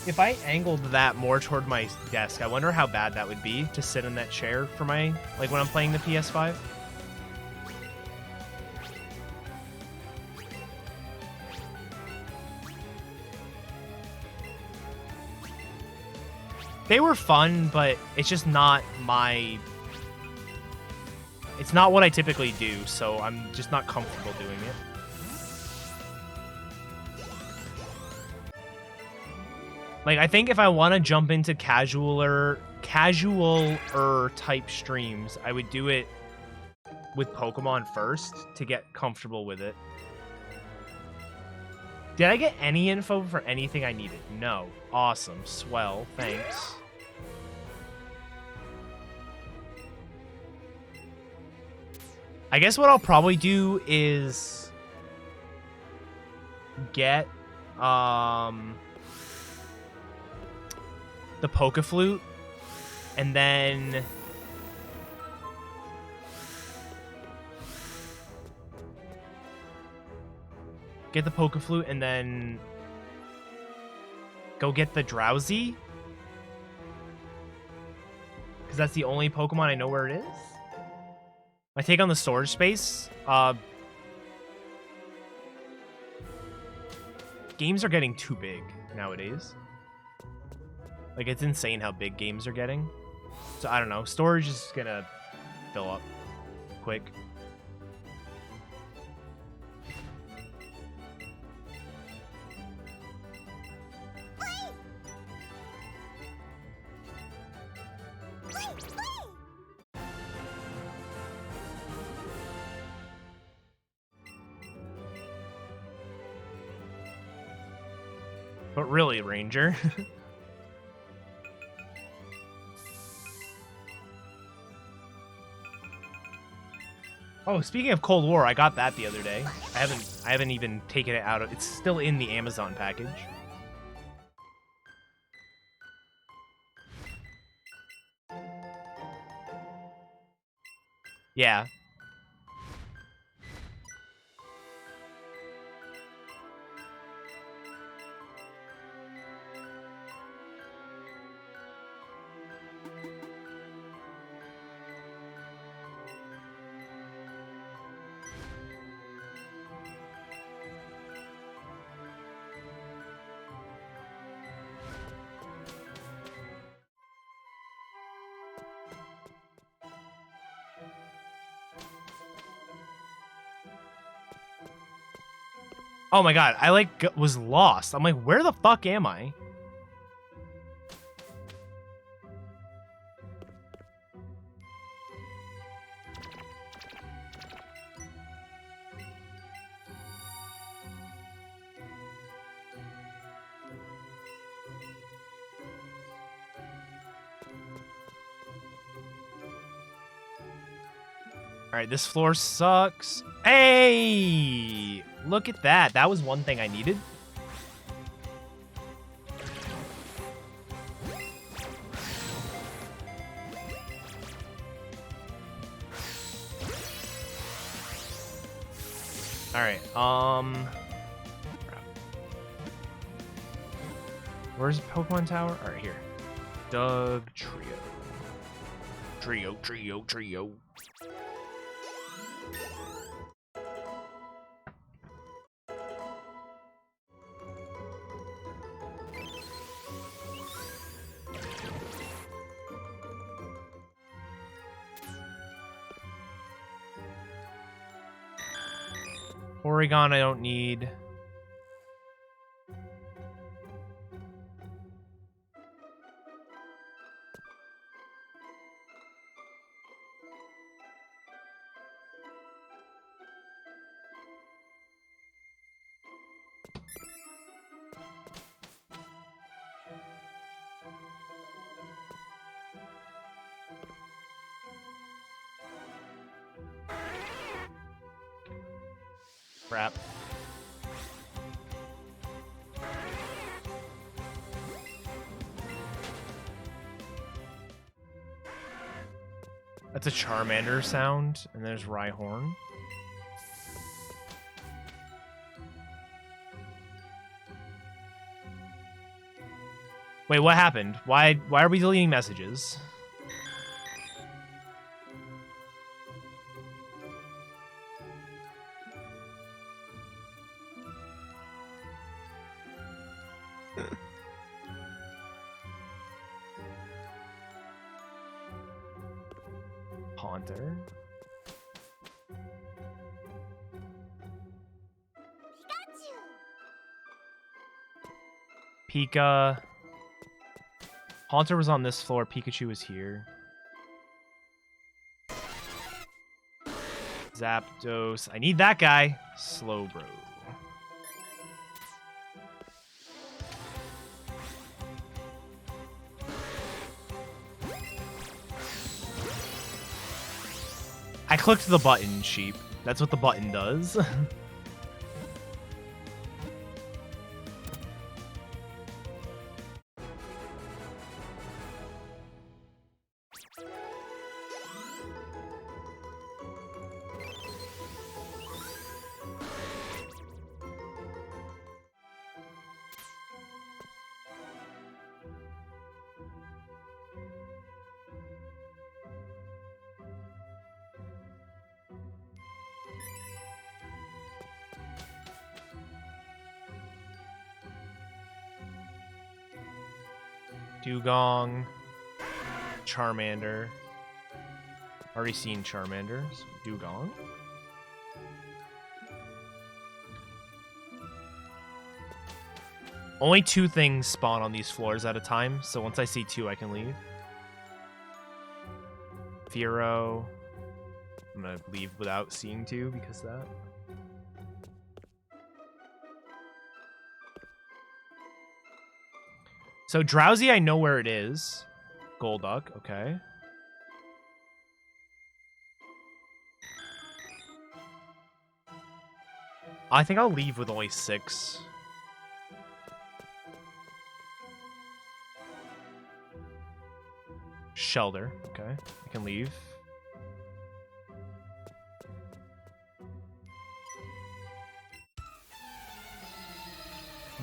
Speaker 1: if I angled that more toward my desk. I wonder how bad that would be to sit in that chair for my, like, when I'm playing the PS5. They were fun, but it's just not it's not what I typically do, so I'm just not comfortable doing it. Like, I think if I want to jump into casualer type streams, I would do it with Pokemon first to get comfortable with it. Did I get any info for anything I needed? No. Awesome. Swell. Thanks. I guess what I'll probably do is get the Pokeflute, and then get the Pokeflute, and then go get the Drowsy, because that's the only Pokemon I know where it is. I take on the storage space. Games are getting too big nowadays. Like, it's insane how big games are getting. So, I don't know. Storage is gonna fill up quick. But really, Ranger. Oh, speaking of Cold War, I got that the other day. I haven't even taken it out of, it's still in the Amazon package. Yeah. Oh my god, I like was lost. I'm like, where the fuck am I? Alright, this floor sucks. Hey! Look at that. That was one thing I needed. Alright, crap. Where's Pokemon Tower? Alright, here. Doug Trio. Trio. Oregon, I don't need. Crap. That's a Charmander sound, and there's Rhyhorn. Wait, what happened? Why are we deleting messages? Haunter. Pika. Haunter was on this floor. Pikachu was here. Zapdos. I need that guy. Slowbro. I clicked the button, sheep. That's what the button does. Dugong. Charmander. Already seen Charmander. So Dugong. Only 2 things spawn on these floors at a time, so once I see 2, I can leave. Fearow. I'm gonna leave without seeing 2 because of that. So Drowsy, I know where it is. Golduck, okay. I think I'll leave with only 6. Shelter, okay. I can leave.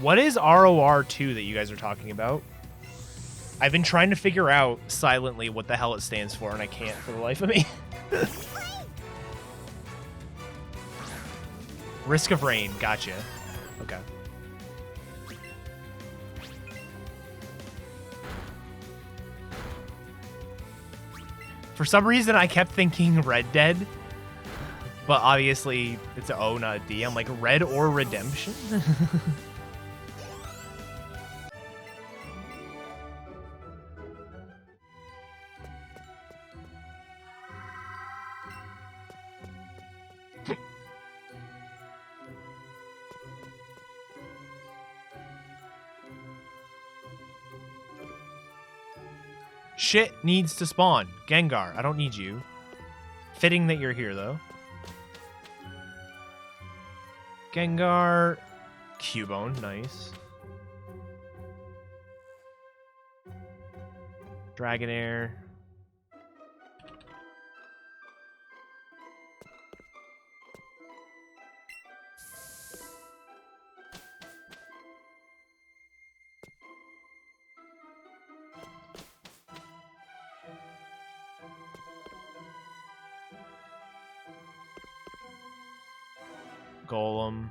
Speaker 1: What is ROR2 that you guys are talking about? I've been trying to figure out silently what the hell it stands for, and I can't for the life of me. Risk of Rain, gotcha. Okay. For some reason, I kept thinking Red Dead, but obviously it's an O, not a D. I'm like, Red or Redemption? Shit needs to spawn. Gengar, I don't need you. Fitting that you're here, though. Gengar. Cubone, nice. Dragonair. Golem.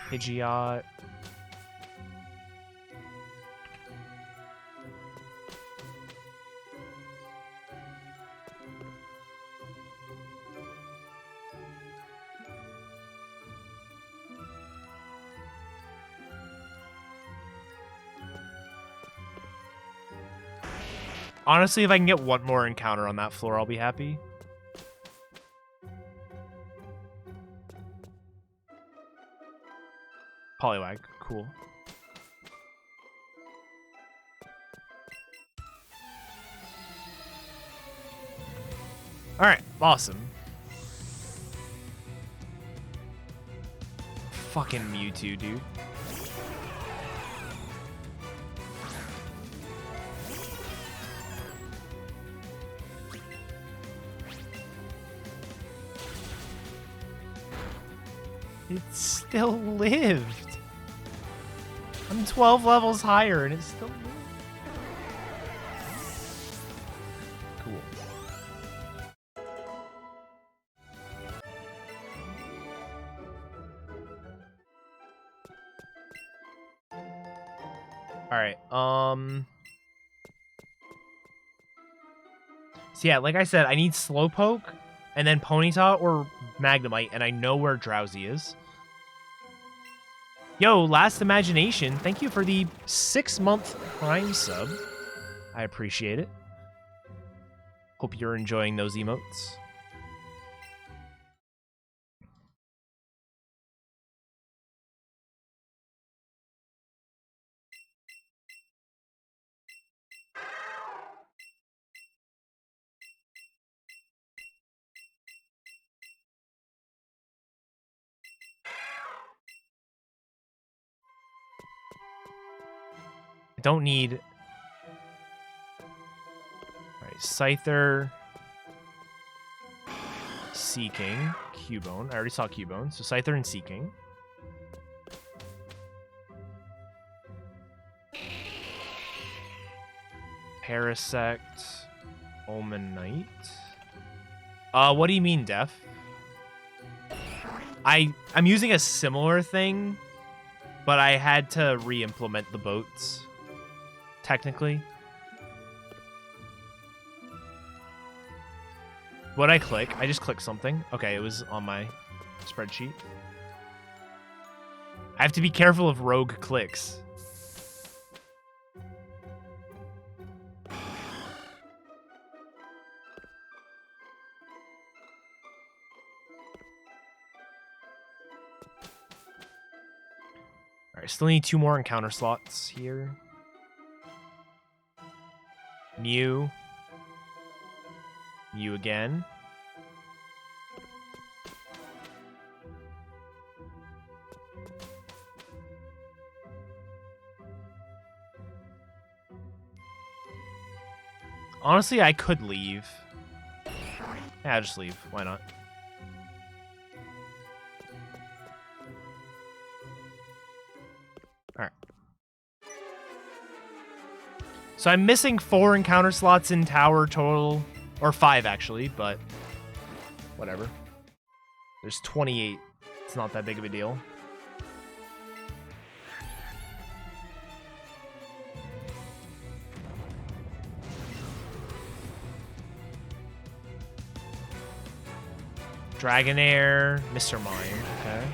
Speaker 1: Pidgeot. Honestly, if I can get one more encounter on that floor, I'll be happy. Poliwag, cool. Alright, awesome. Fucking Mewtwo, dude. It still lived. I'm 12 levels higher and it still lived. Cool. Alright, so yeah, like I said, I need Slowpoke, and then Ponyta or Magnemite, and I know where Drowsy is. Yo, Last Imagination, thank you for the 6-month Prime sub. I appreciate it. Hope you're enjoying those emotes. I don't need... Alright, Scyther. Seeking. Cubone. I already saw Cubone. So Scyther and Seeking. Parasect. Omanite. What do you mean, Def? I'm using a similar thing, but I had to re-implement the boats, technically. What'd I click? I just clicked something. Okay, it was on my spreadsheet. I have to be careful of rogue clicks. Alright, still need 2 more encounter slots here. Mew. Mew again. Honestly, I could leave. Yeah, I'll just leave. Why not? Alright. So I'm missing 4 encounter slots in tower total. Or 5, actually, but whatever. There's 28. It's not that big of a deal. Dragonair, Mr. Mime, okay.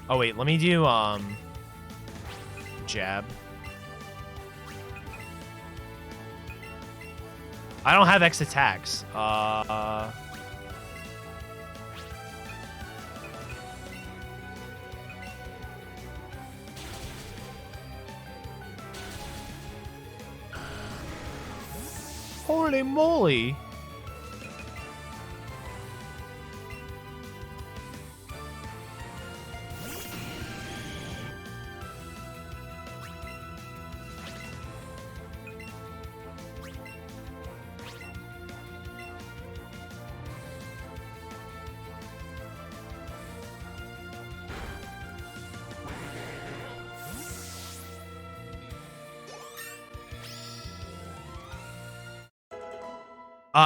Speaker 1: Oh wait, let me do jab. I don't have X attacks. Holy moly.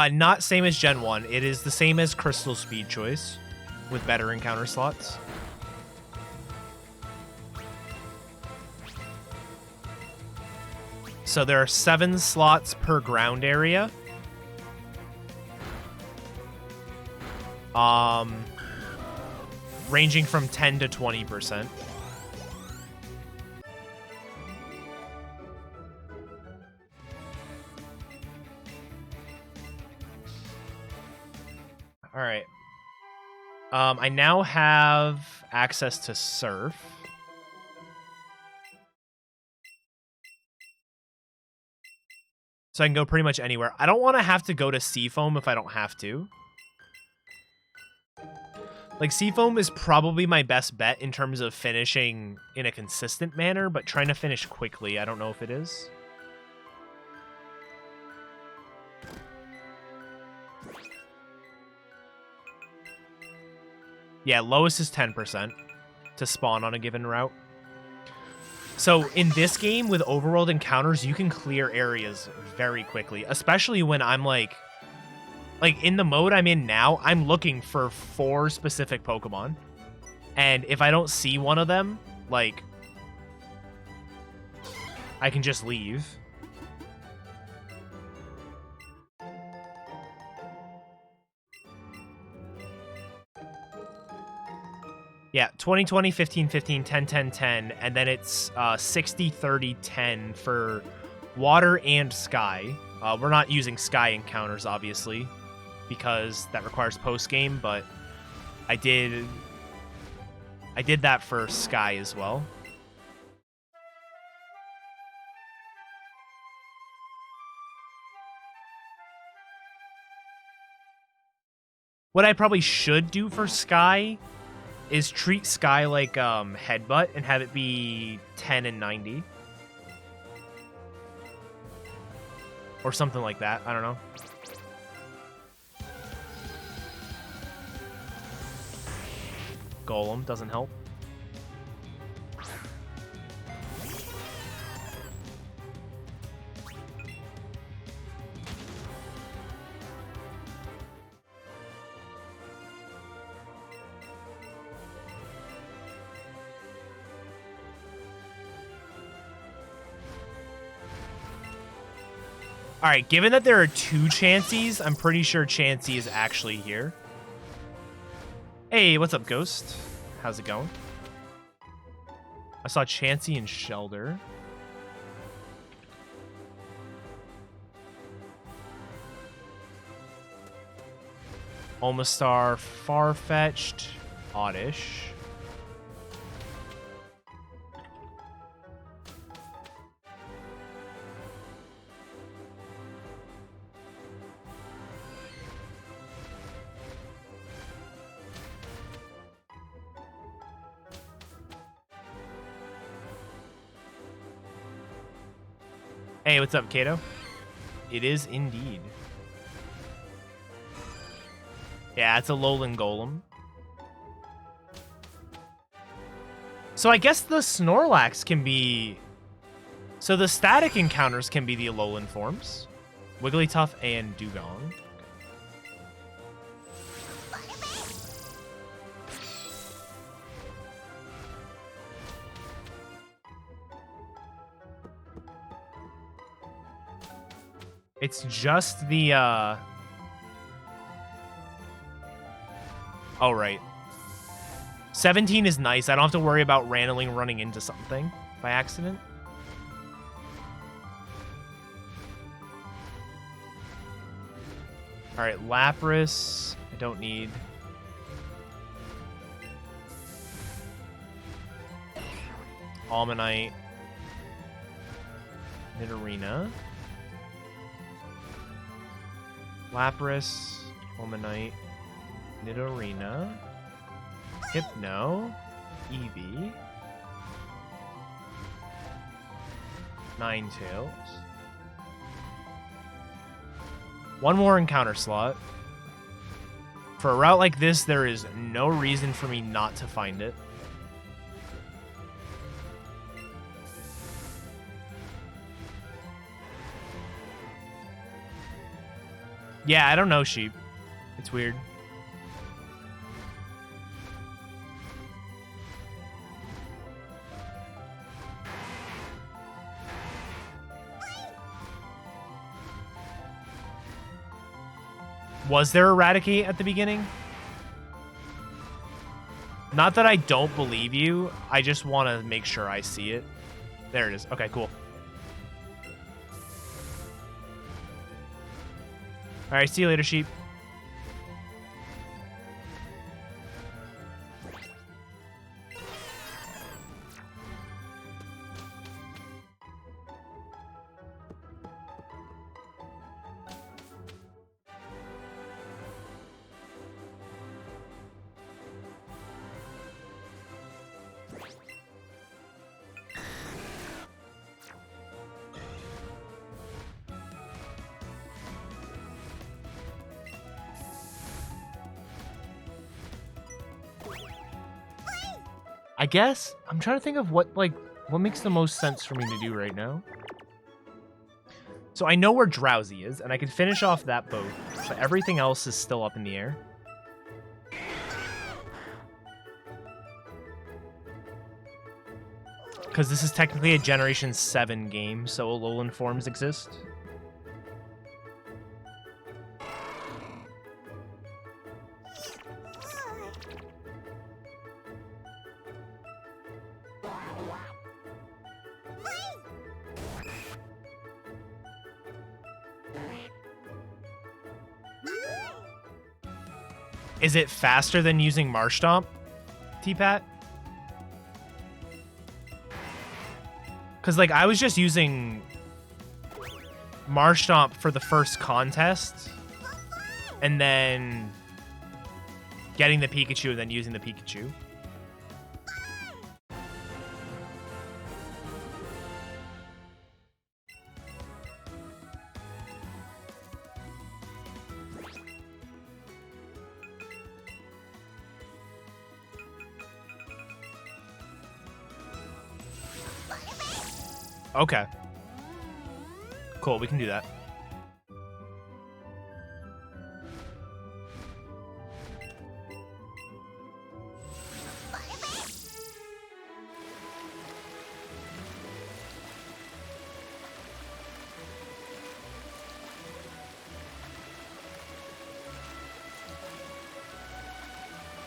Speaker 1: Not same as Gen 1. It is the same as Crystal Speed Choice, with better encounter slots. So there are 7 slots per ground area. Ranging from 10 to 20%. All right. I now have access to Surf. So I can go pretty much anywhere. I don't want to have to go to Seafoam if I don't have to. Like, Seafoam is probably my best bet in terms of finishing in a consistent manner, but trying to finish quickly, I don't know if it is. Yeah, lowest is 10% to spawn on a given route. So in this game with overworld encounters, you can clear areas very quickly, especially when I'm like in the mode I'm in now, I'm looking for 4 specific Pokemon. And if I don't see one of them, like, I can just leave. Yeah, 20, 20, 15, 15, 10, 10, 10, and then it's 60, 30, 10 for water and sky. We're not using sky encounters, obviously, because that requires post-game, but I did that for sky as well. What I probably should do for sky is treat Sky like Headbutt and have it be 10 and 90. Or something like that. I don't know. Golem doesn't help. All right, given that there are 2 Chanseys, I'm pretty sure Chansey is actually here. Hey, what's up, Ghost? How's it going? I saw Chansey and Shelder. Omastar, Farfetch'd, Oddish. Hey, what's up, Kato? It is indeed. Yeah, it's a Alolan Golem. So I guess the Snorlax can be... So the static encounters can be the Alolan forms. Wigglytuff and Dugong. It's just the, Oh, right. 17 is nice. I don't have to worry about randomly running into something by accident. All right, Lapras. I don't need. Almanite. Nidorina. Lapras. Almanite. Nidorina. Hypno. Eevee. Ninetales. One more encounter slot. For a route like this, there is no reason for me not to find it. Yeah, I don't know, Sheep. It's weird. Was there Eradicate at the beginning? Not that I don't believe you. I just want to make sure I see it. There it is. Okay, cool. All right, see you later, Sheep. I guess I'm trying to think of what makes the most sense for me to do right now. So I know where Drowsy is, and I can finish off that boat, but everything else is still up in the air. Because this is technically a Generation 7 game, so Alolan forms exist. Is it faster than using Marshtomp, T-Pat? Because, like, I was just using Marshtomp for the first contest, and then getting the Pikachu and then using the Pikachu. Okay. Cool, we can do that.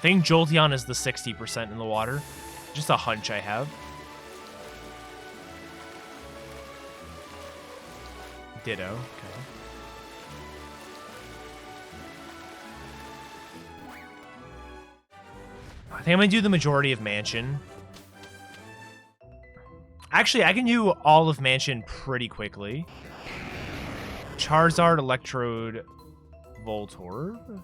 Speaker 1: think Jolteon is the 60% in the water. Just a hunch I have. Ditto. Okay. I think I'm going to do the majority of Mansion. Actually, I can do all of Mansion pretty quickly. Charizard, Electrode, Voltorb.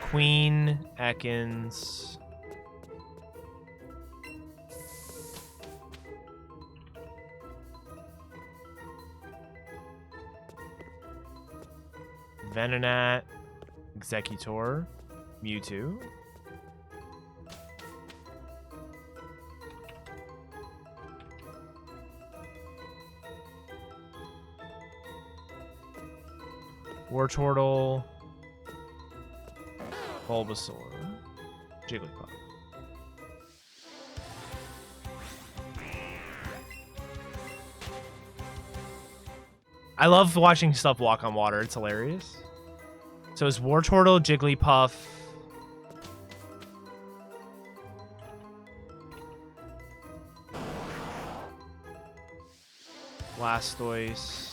Speaker 1: Queen, Ekans. Venonat, Executor, Mewtwo. Wartortle, Bulbasaur, Jigglypuff. I love watching stuff walk on water. It's hilarious. So it's Wartortle, Jigglypuff. Blastoise.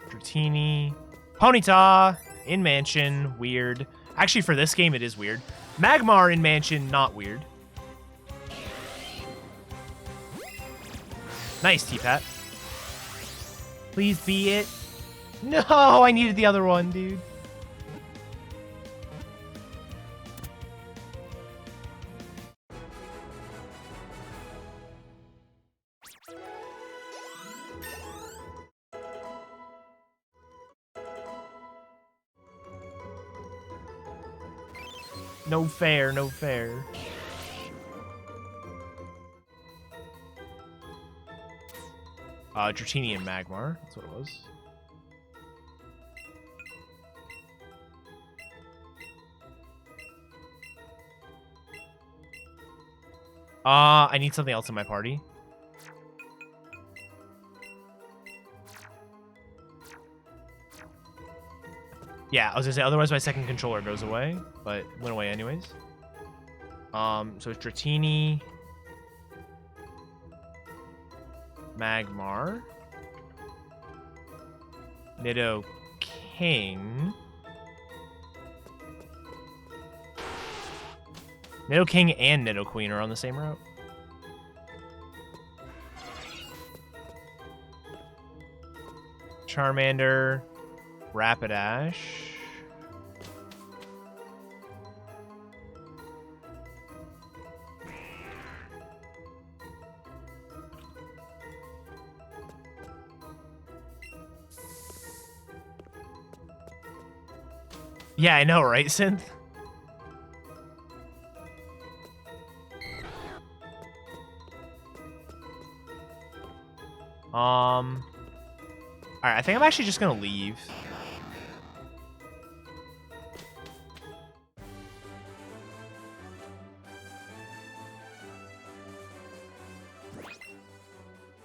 Speaker 1: Dratini. Ponyta in Mansion, weird. Actually, for this game, it is weird. Magmar in Mansion, not weird. Nice, T-Pat. Please be it. No, I needed the other one, dude. No fair, no fair. Dratini and Magmar. That's what it was. I need something else in my party. Yeah, I was gonna say, otherwise my second controller goes away, but it went away anyways. So it's Dratini, Magmar, Nidoking, Nidoking and Nidoqueen are on the same route. Charmander, Rapidash. Yeah, I know, right, Synth? Alright, I think I'm actually just gonna leave.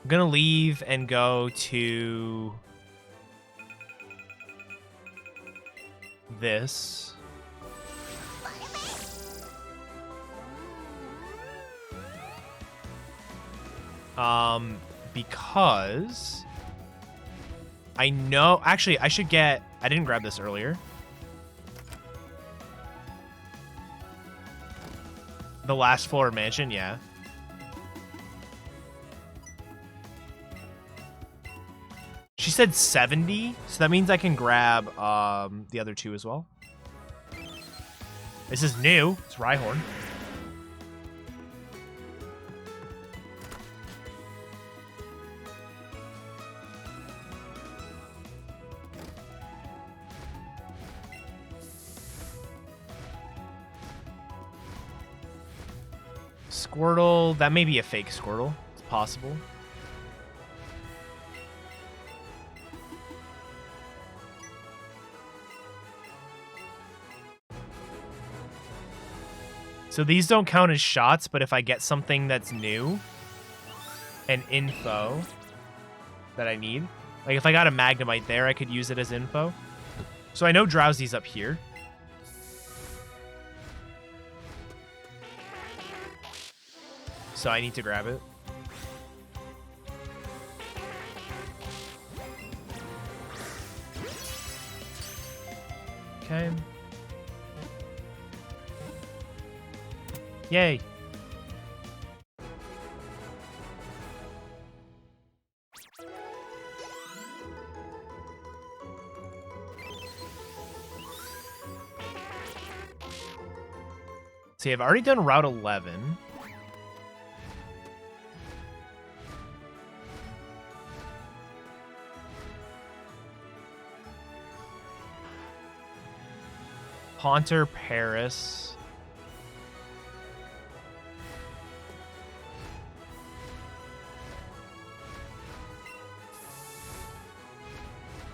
Speaker 1: I'm gonna leave and go to this. Because I know, actually, I should get, I didn't grab this earlier. The last floor mansion, yeah. She said 70, so that means I can grab the other two as well. This is new. It's Rhyhorn. Squirtle. That may be a fake Squirtle. It's possible. So these don't count as shots, but if I get something that's new and info that I need, like if I got a Magnemite there, I could use it as info. So I know Drowsy's up here. So I need to grab it. Okay. Yay. See, I've already done Route 11. Haunter, Paris.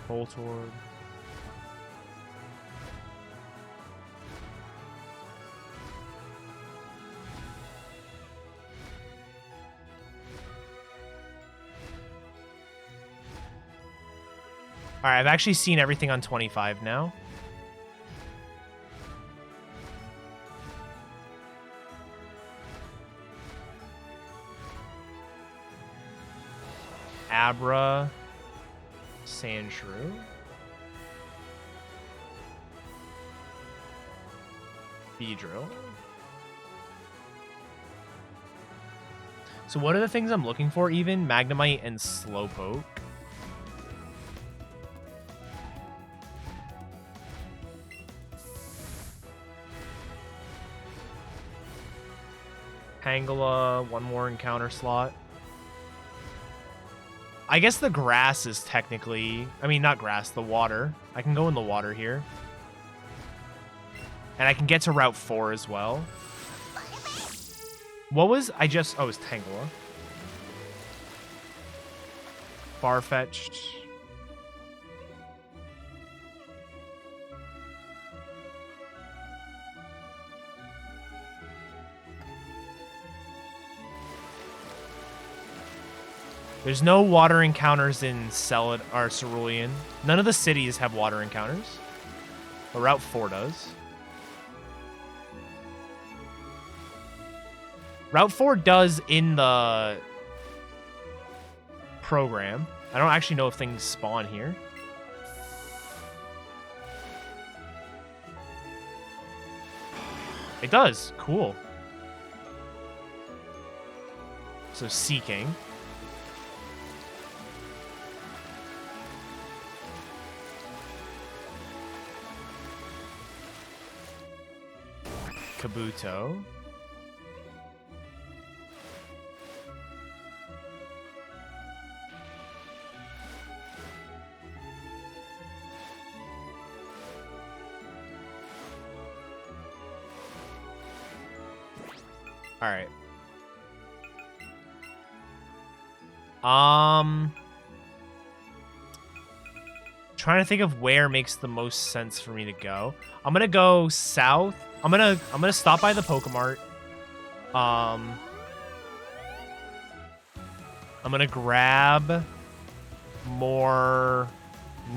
Speaker 1: Voltorb. Alright, I've actually seen everything on 25 now. Abra, Sandshrew, Beedrill. So what are the things I'm looking for even? Magnemite and Slowpoke. Tangela, one more encounter slot. I guess the grass is technically... I mean, not grass, the water. I can go in the water here. And I can get to Route 4 as well. What was... I just... Oh, it was Tangela. Farfetch'd. There's no water encounters in Cerulean. None of the cities have water encounters. But Route 4 does. Route 4 does in the program. I don't actually know if things spawn here. It does. Cool. So Seeking. Kabuto. All right. Trying to think of where makes the most sense for me to go. I'm gonna go south. I'm gonna stop by the Pokemart. I'm gonna grab more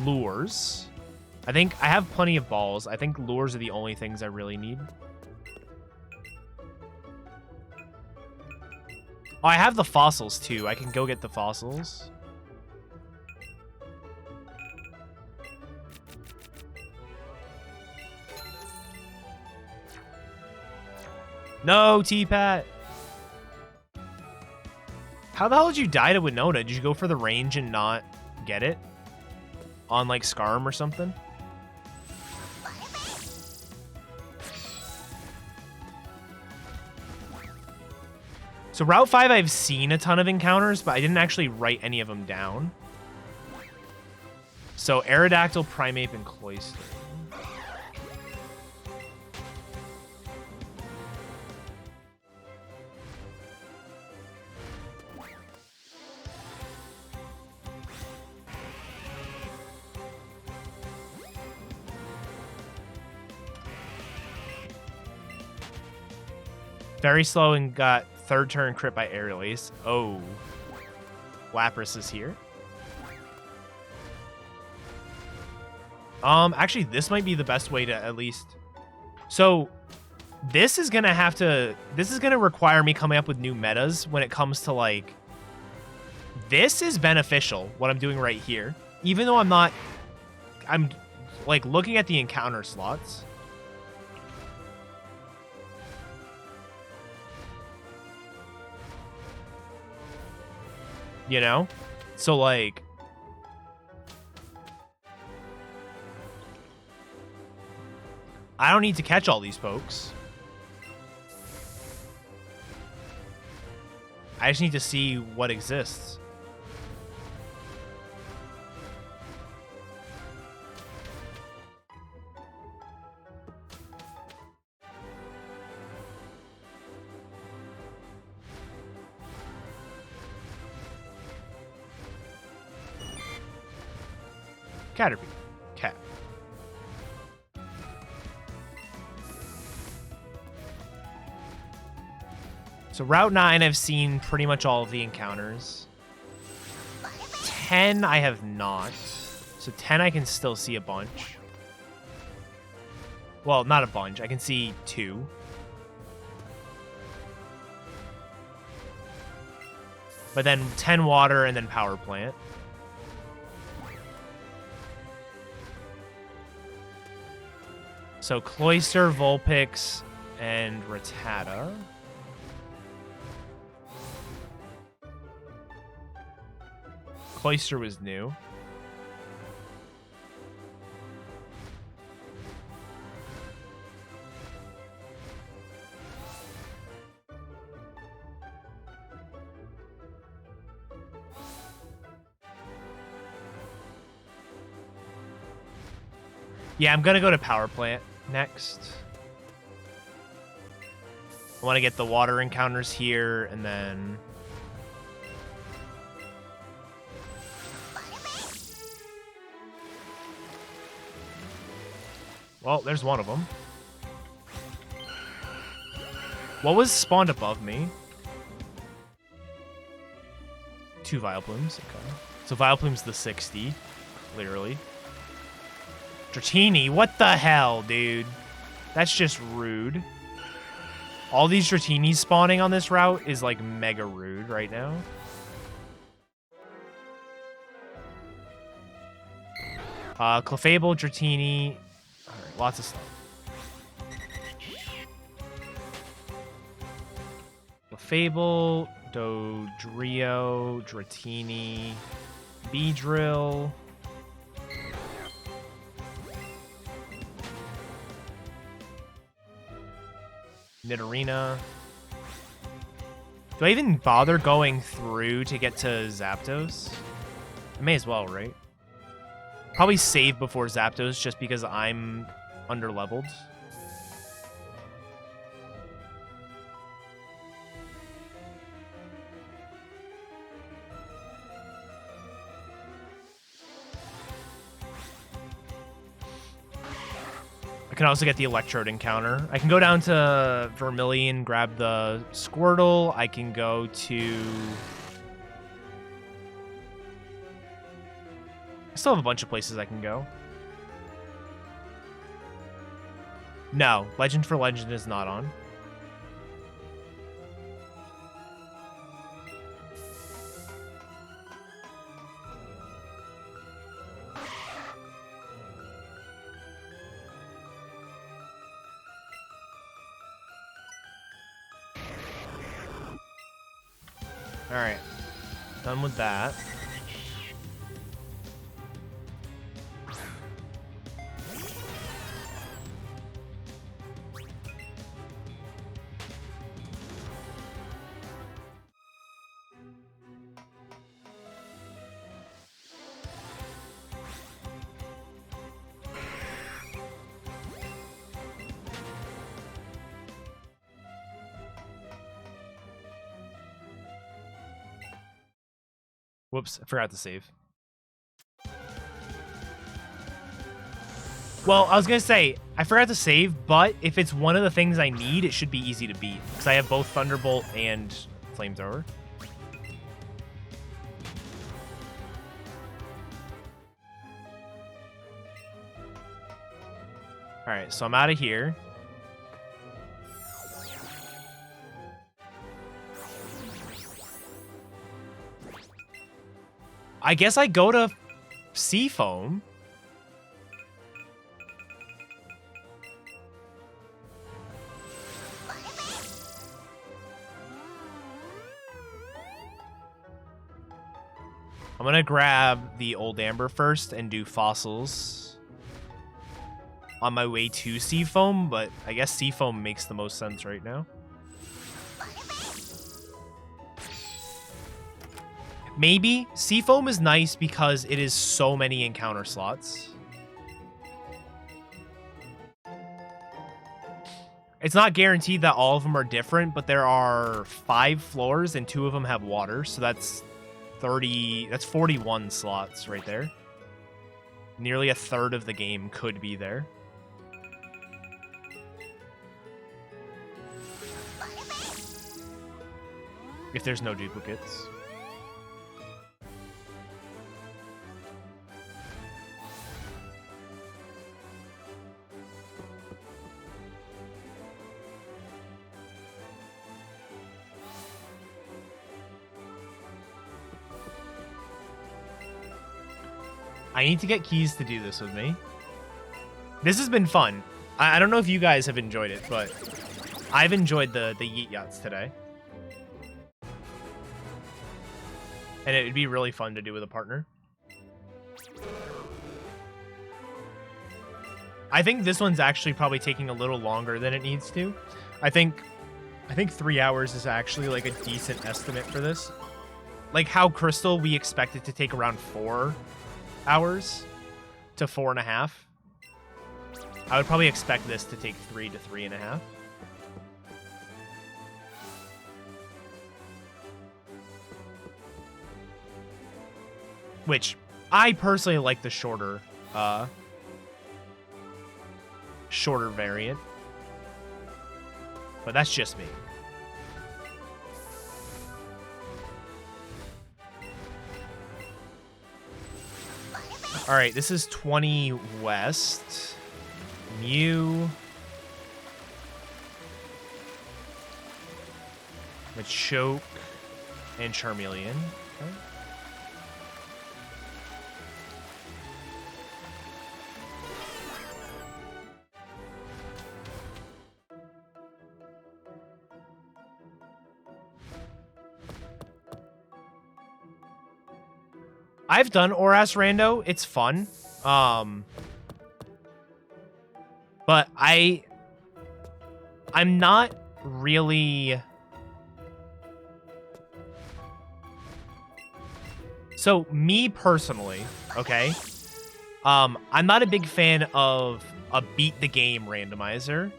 Speaker 1: lures. I think I have plenty of balls. I think lures are the only things I really need. Oh, I have the fossils too. I can go get the fossils. No, T-Pat. How the hell did you die to Winona? Did you go for the range and not get it? On, like, Scarm or something? So Route 5, I've seen a ton of encounters, but I didn't actually write any of them down. So Aerodactyl, Primeape, and Cloyster. Very slow and got third turn crit by Aerial Ace. Oh. Lapras is here. Actually, this might be the best way to at least... So, this is gonna require me coming up with new metas when it comes to, like... This is beneficial, what I'm doing right here. Even though I'm, like, looking at the encounter slots. You know? So, like... I don't need to catch all these folks. I just need to see what exists. Caterpie. Cat. So Route 9, I've seen pretty much all of the encounters. 10, I have not. So 10, I can still see a bunch. Well, not a bunch. I can see 2. But then 10 water and then power plant. So Cloyster, Vulpix, and Rattata. Cloyster was new. Yeah, I'm gonna go to power plant next. I want to get the water encounters here, and then... Well, there's one of them. What was spawned above me? 2 Vileplumes, okay. So Vileplume's the 60, clearly. Dratini, what the hell, dude? That's just rude. All these Dratinis spawning on this route is, like, mega rude right now. Clefable, Dratini... Alright, lots of stuff. Clefable, Dodrio, Dratini, Beedrill... Nidorina. Do I even bother going through to get to Zapdos? I may as well, right? Probably save before Zapdos just because I'm underleveled. I can also get the Electrode encounter. I can go down to Vermilion, grab the Squirtle. I can go to... I still have a bunch of places I can go. No, Legend for Legend is not on. Alright. Done with that. Whoops, I forgot to save. Well, I was going to say, I forgot to save, but if it's one of the things I need, it should be easy to beat. Because I have both Thunderbolt and Flamethrower. Alright, so I'm out of here. I guess I go to Seafoam. I'm gonna grab the Old Amber first and do Fossils on my way to Seafoam, but I guess Seafoam makes the most sense right now. Maybe Seafoam is nice because it is so many encounter slots. It's not guaranteed that all of them are different, but there are 5 floors and 2 of them have water, so that's 41 slots right there. Nearly a third of the game could be there. If there's no duplicates. I need to get keys to do this with me. This has been fun. I don't know if you guys have enjoyed it, but I've enjoyed the Yeet Yachts today. And it would be really fun to do with a partner. I think this one's actually probably taking a little longer than it needs to. I think 3 hours is actually like a decent estimate for this. Like how Crystal, we expect it to take around 4 hours to 4.5. I would probably expect this to take 3 to 3.5. Which I personally like the shorter variant. But that's just me. All right, this is 20 West. Mew. Machoke. And Charmeleon. Okay. I've done Oras Rando. It's fun. But I'm not really... So, me personally, okay? I'm not a big fan of a beat the game randomizer.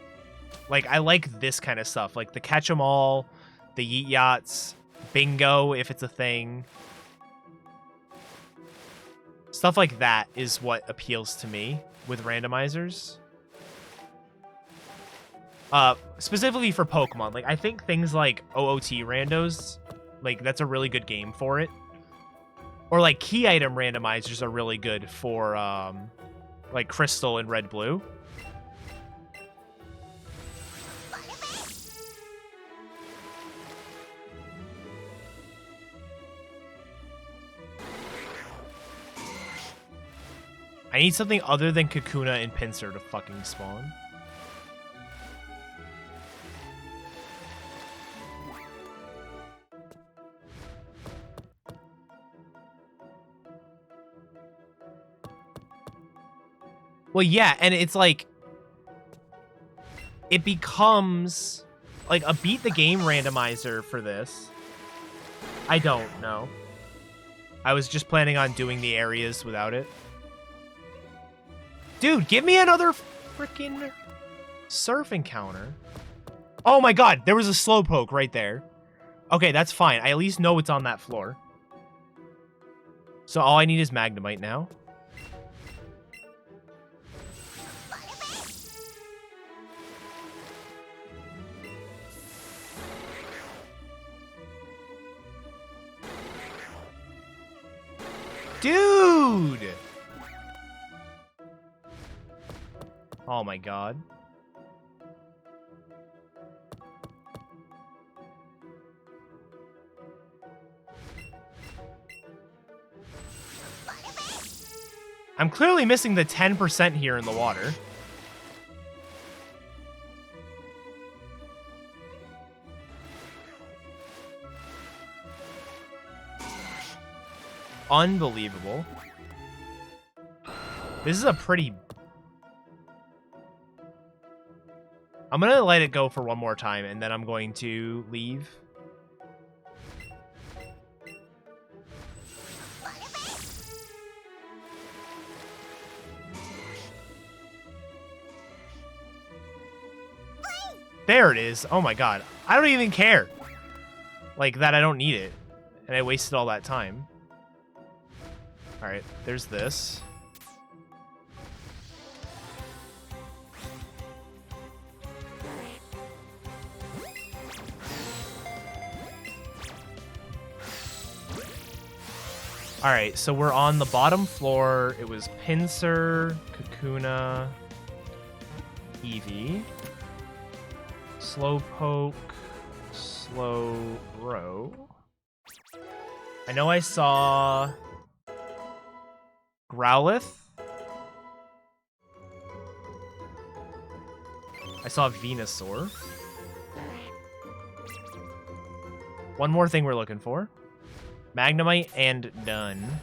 Speaker 1: Like, I like this kind of stuff. Like the Catch 'em All, the Yeet Yachts, Bingo, if it's a thing. Stuff like that is what appeals to me with randomizers. Specifically for Pokemon. Like, I think things like OOT randos, like, that's a really good game for it. Or, like, key item randomizers are really good for, like, Crystal and Red Blue. I need something other than Kakuna and Pinsir to fucking spawn. Well, yeah, and it's like... It becomes... Like, a beat the game randomizer for this. I don't know. I was just planning on doing the areas without it. Dude, give me another freaking surf encounter. Oh my god, there was a Slowpoke right there. Okay, that's fine. I at least know it's on that floor. So all I need is Magnemite now. Dude! Oh my god. I'm clearly missing the 10% here in the water. Unbelievable. This is a pretty... I'm going to let it go for one more time, and then I'm going to leave. There it is. Oh my god. I don't even care. Like, that I don't need it. And I wasted all that time. Alright, there's this. Alright, so we're on the bottom floor. It was Pinsir, Kakuna, Eevee, Slowpoke, Slowbro. I know I saw Growlithe. I saw Venusaur. One more thing we're looking for. Magnemite and done.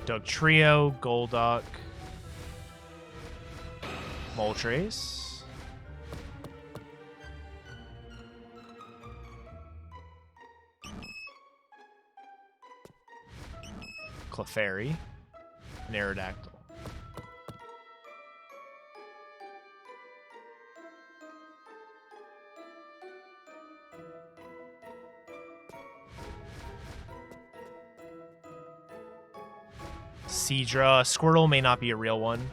Speaker 1: Dugtrio, Golduck, Moltres, Clefairy, and Aerodactyl. Seadra. Squirtle may not be a real one.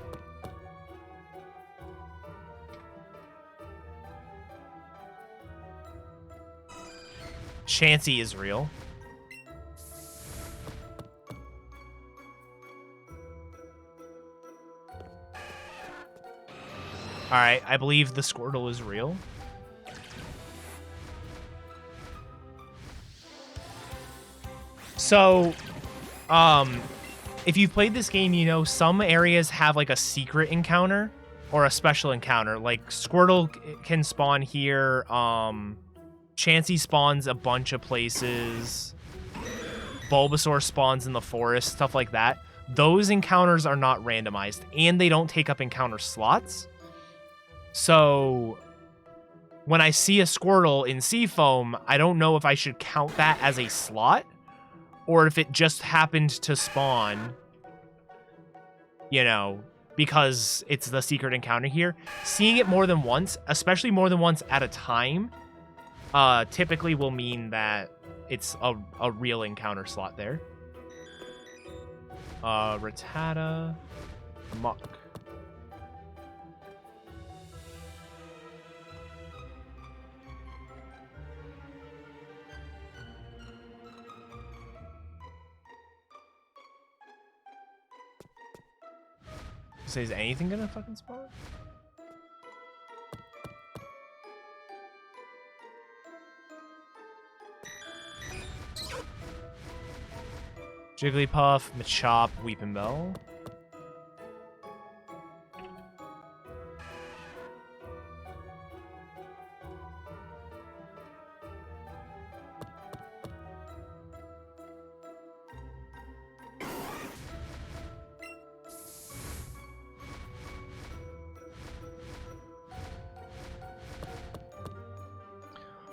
Speaker 1: Chansey is real. Alright, I believe the Squirtle is real. So, if you've played this game, you know some areas have like a secret encounter or a special encounter. Like Squirtle can spawn here. Chansey spawns a bunch of places. Bulbasaur spawns in the forest, stuff like that. Those encounters are not randomized, and they don't take up encounter slots. So when I see a Squirtle in Seafoam, I don't know if I should count that as a slot, or if it just happened to spawn, you know, because it's the secret encounter here. Seeing it more than once, especially more than once at a time, typically will mean that it's a real encounter slot there. Rattata, Muck. So is anything gonna fucking spawn? Jigglypuff, Machop, Weepinbell.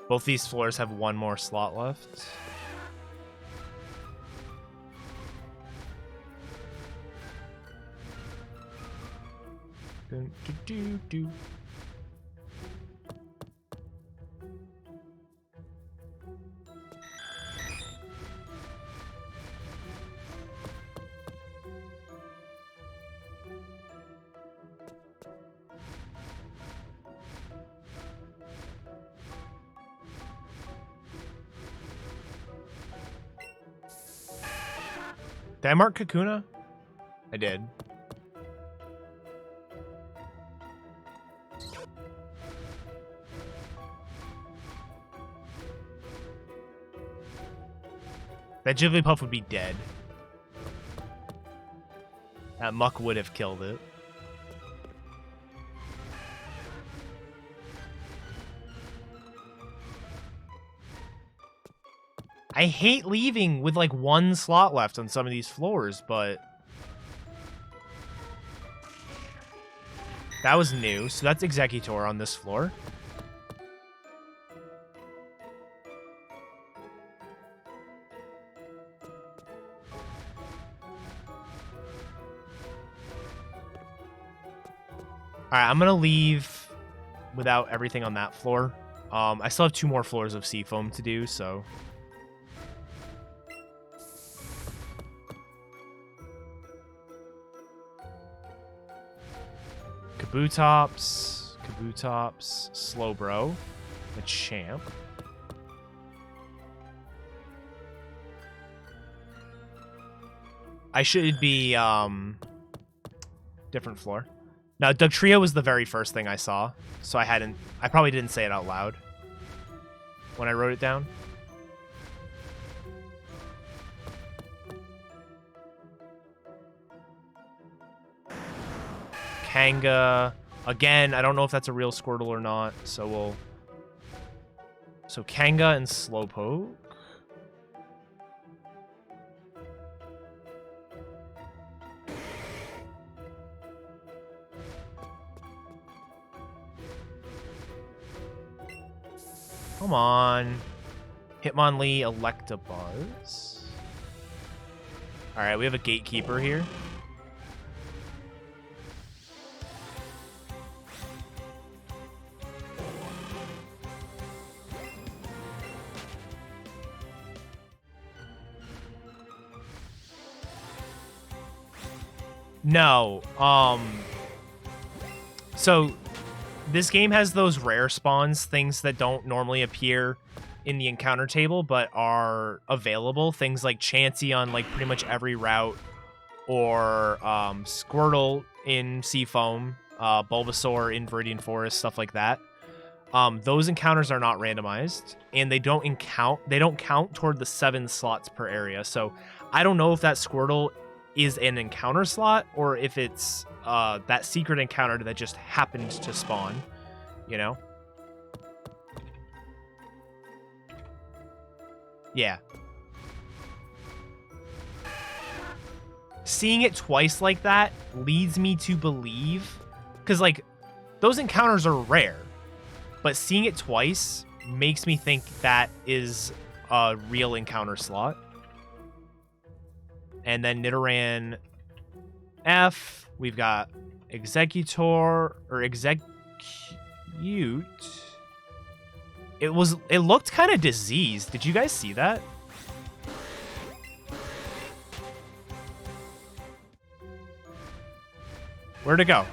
Speaker 1: Both these floors have one more slot left. Do. Did I mark Kakuna? I did. That Jigglypuff would be dead. That Muck would have killed it. I hate leaving with like one slot left on some of these floors, but that was new. So that's Executor on this floor. All right, I'm going to leave without everything on that floor. I still have 2 more floors of Seafoam to do, so... Kabutops, Slowbro, the champ. I should be, different floor. Now, Dugtrio was the very first thing I saw, so I probably didn't say it out loud when I wrote it down. Kanga. Again, I don't know if that's a real Squirtle or not, so we'll... So Kanga and Slowpoke. Come on. Hitmonlee, Electabuzz. Alright, we have a Gatekeeper here. No. So this game has those rare spawns, things that don't normally appear in the encounter table but are available. Things like Chansey on like pretty much every route, or Squirtle in Seafoam, Bulbasaur in Viridian Forest, stuff like that. Those encounters are not randomized, and they don't count toward the 7 slots per area. So I don't know if that Squirtle is an encounter slot or if it's that secret encounter that just happened to spawn, you know? Yeah. Seeing it twice like that leads me to believe, because like those encounters are rare, but seeing it twice makes me think that is a real encounter slot. And then Nidoran F, we've got Executor, or Execute. It looked kind of diseased. Did you guys see that? Where'd it go?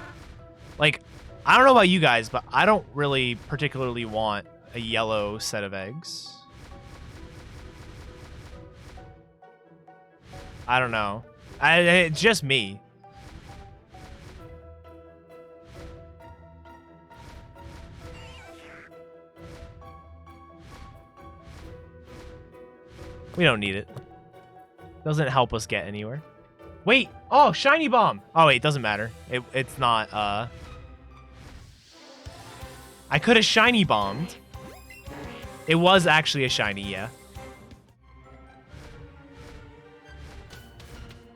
Speaker 1: Like, I don't know about you guys, but I don't really particularly want a yellow set of eggs. I don't know. It's just me. We don't need it. Doesn't help us get anywhere. Wait! Oh, Shiny Bomb! Oh, wait, doesn't matter. It's not, I could have Shiny Bombed. It was actually a Shiny, yeah.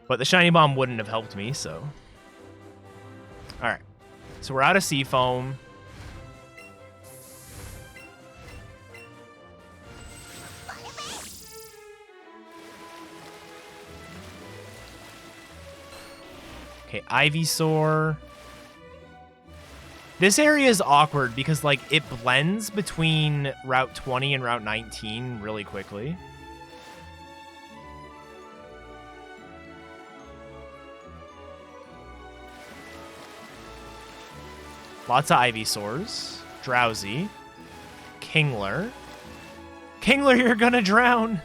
Speaker 1: But the Shiny Bomb wouldn't have helped me, so... Alright. So we're out of Seafoam. Okay, Ivysaur. This area is awkward because, like, it blends between Route 20 and Route 19 really quickly. Lots of Ivysaurs. Drowsy. Kingler. Kingler, you're gonna drown!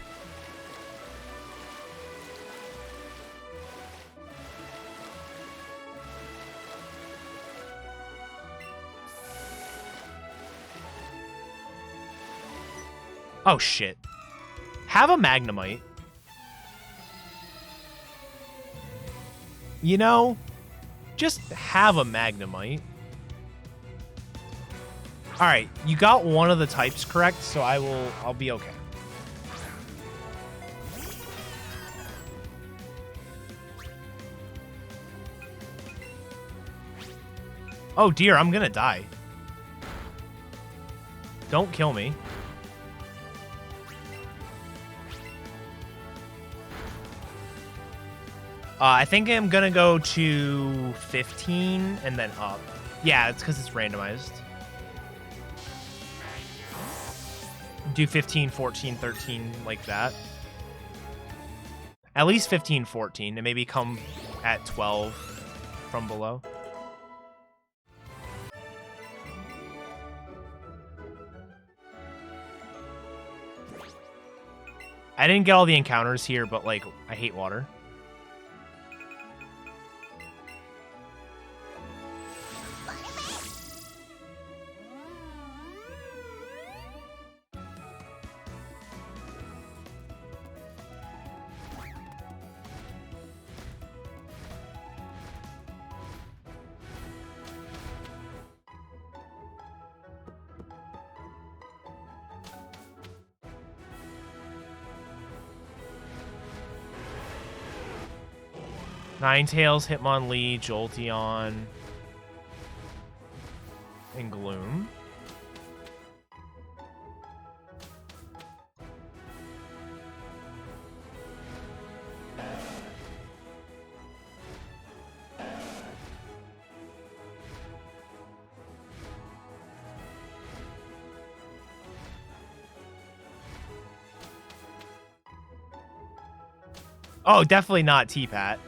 Speaker 1: Oh, shit. Have a Magnemite. You know, just have a Magnemite. Alright, you got one of the types correct, so I'll be okay. Oh dear, I'm gonna die. Don't kill me. I think I'm gonna go to 15 and then up. Yeah, it's because it's randomized. Do 15, 14, 13, like that. At least 15, 14, and maybe come at 12 from below. I didn't get all the encounters here, but, like, I hate water. Ninetales, Hitmonlee, Jolteon, and Gloom. Oh, definitely not T-Pat.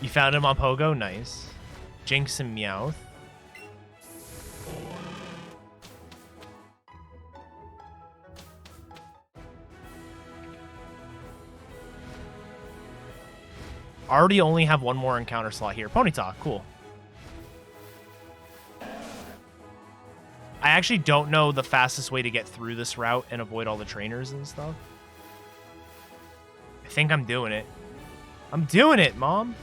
Speaker 1: You found him on Pogo? Nice. Jinx and Meowth. Already only have one more encounter slot here. Ponyta, cool. I actually don't know the fastest way to get through this route and avoid all the trainers and stuff. I think I'm doing it. I'm doing it, Mom.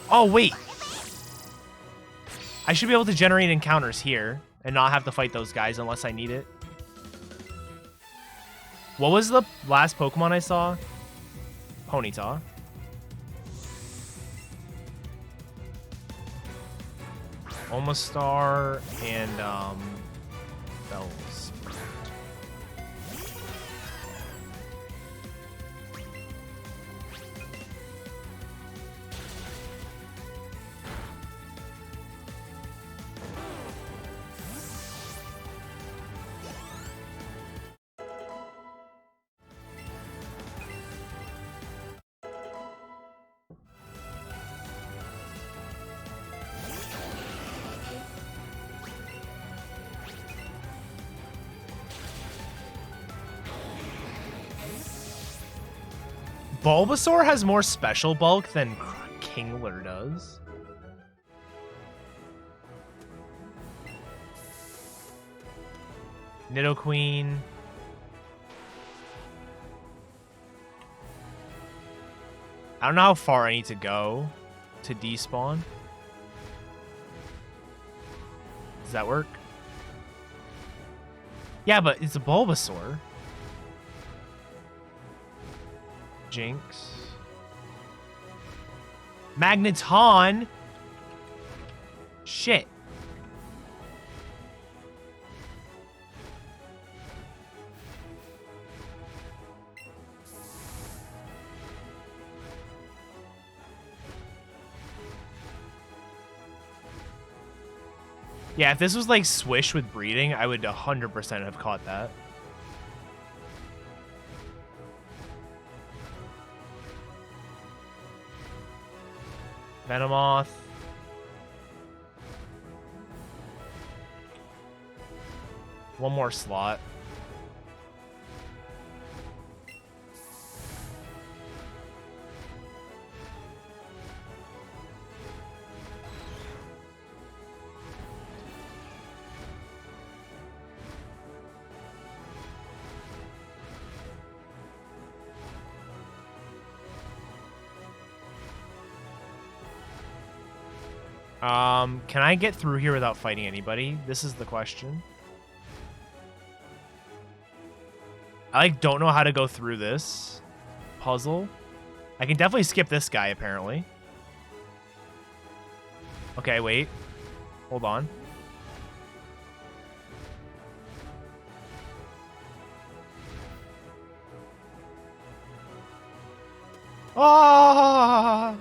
Speaker 1: Oh, wait. I should be able to generate encounters here and not have to fight those guys unless I need it. What was the last Pokemon I saw? Ponyta. Omastar and Bells. Bulbasaur has more special bulk than Kingler does. Nidoqueen. I don't know how far I need to go to despawn. Does that work? Yeah, but it's a Bulbasaur. Jinx. Magneton. Shit. Yeah, if this was like Swish with breeding, I would 100% have caught that. Venomoth. One more slot. Can I get through here without fighting anybody? This is the question. I like don't know how to go through this puzzle. I can definitely skip this guy apparently. Okay, wait. Hold on. Ah!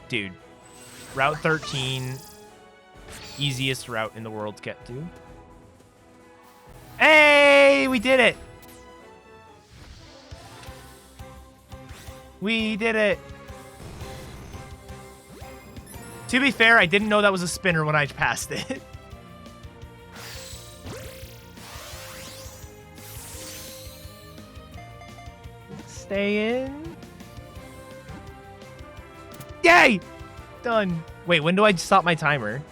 Speaker 1: Dude, Route 13, easiest route in the world to get to. Hey, we did it! We did it! To be fair, I didn't know that was a spinner when I passed it. Stay in. Yay! Done. Wait, when do I stop my timer?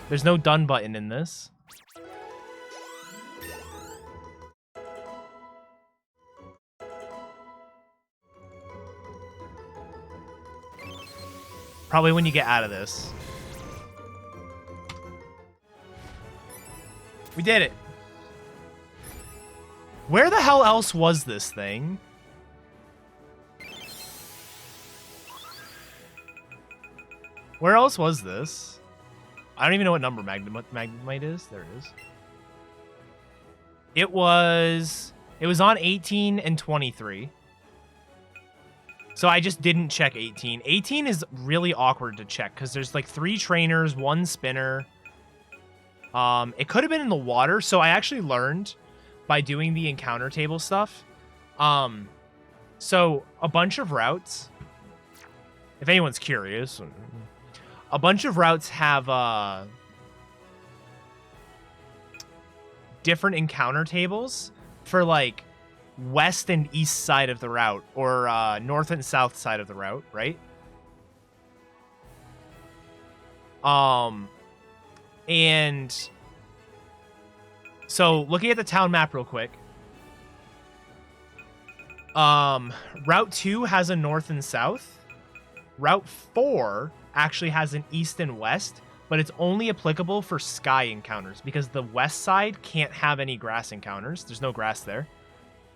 Speaker 1: There's no done button in this. Probably when you get out of this. We did it. Where the hell else was this thing? Where else was this? I don't even know what number Magnemite is. There it is. It was on 18 and 23. So I just didn't check 18. 18 is really awkward to check because there's like 3 trainers, 1 spinner. It could have been in the water. So I actually learned by doing the encounter table stuff. So a bunch of routes, if anyone's curious, a bunch of routes have different encounter tables for like west and east side of the route, or north and south side of the route, right? And so looking at the town map real quick, Route 2 has a north and south. Route 4 actually has an east and west, but it's only applicable for sky encounters because the west side can't have any grass encounters. There's no grass there.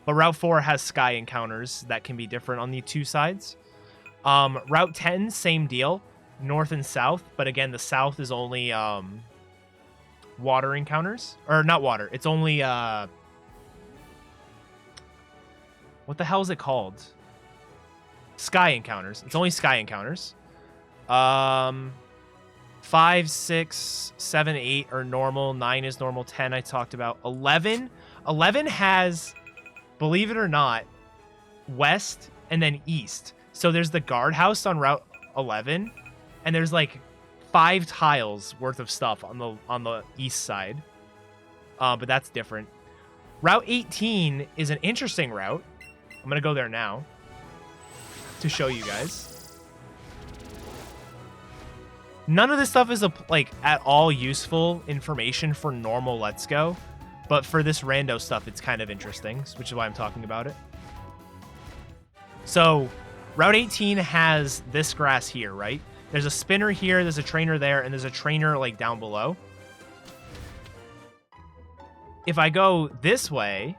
Speaker 1: But Route 4 has sky encounters that can be different on the 2 sides. Route 10, same deal. North and south, but again, the south is only water encounters. Or not water, it's only... what the hell is it called? Sky encounters. It's only sky encounters. 5, 6, 7, 8 are normal. 9 is normal. 10 I talked about. 11 has, believe it or not, west and then east. So there's the guardhouse on Route 11, and there's like 5 tiles worth of stuff on the east side. But that's different. Route 18 is an interesting route. I'm gonna go there now to show you guys. None of this stuff is like at all useful information for normal Let's Go, but for this rando stuff, it's kind of interesting, which is why I'm talking about it. So Route 18 has this grass here, right? There's a spinner here, there's a trainer there, and there's a trainer like down below. If I go this way,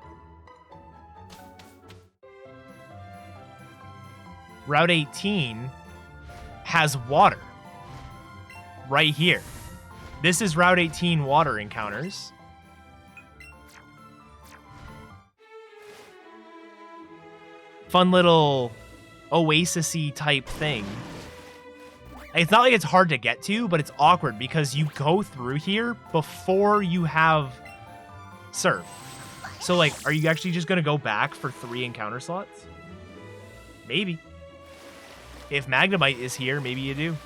Speaker 1: Route 18 has water right here. This is Route 18 water encounters. Fun little oasis-y type thing. It's not like it's hard to get to, but it's awkward because you go through here before you have surf. So like, are you actually just gonna go back for 3 encounter slots? Maybe. If Magnemite is here, maybe you do.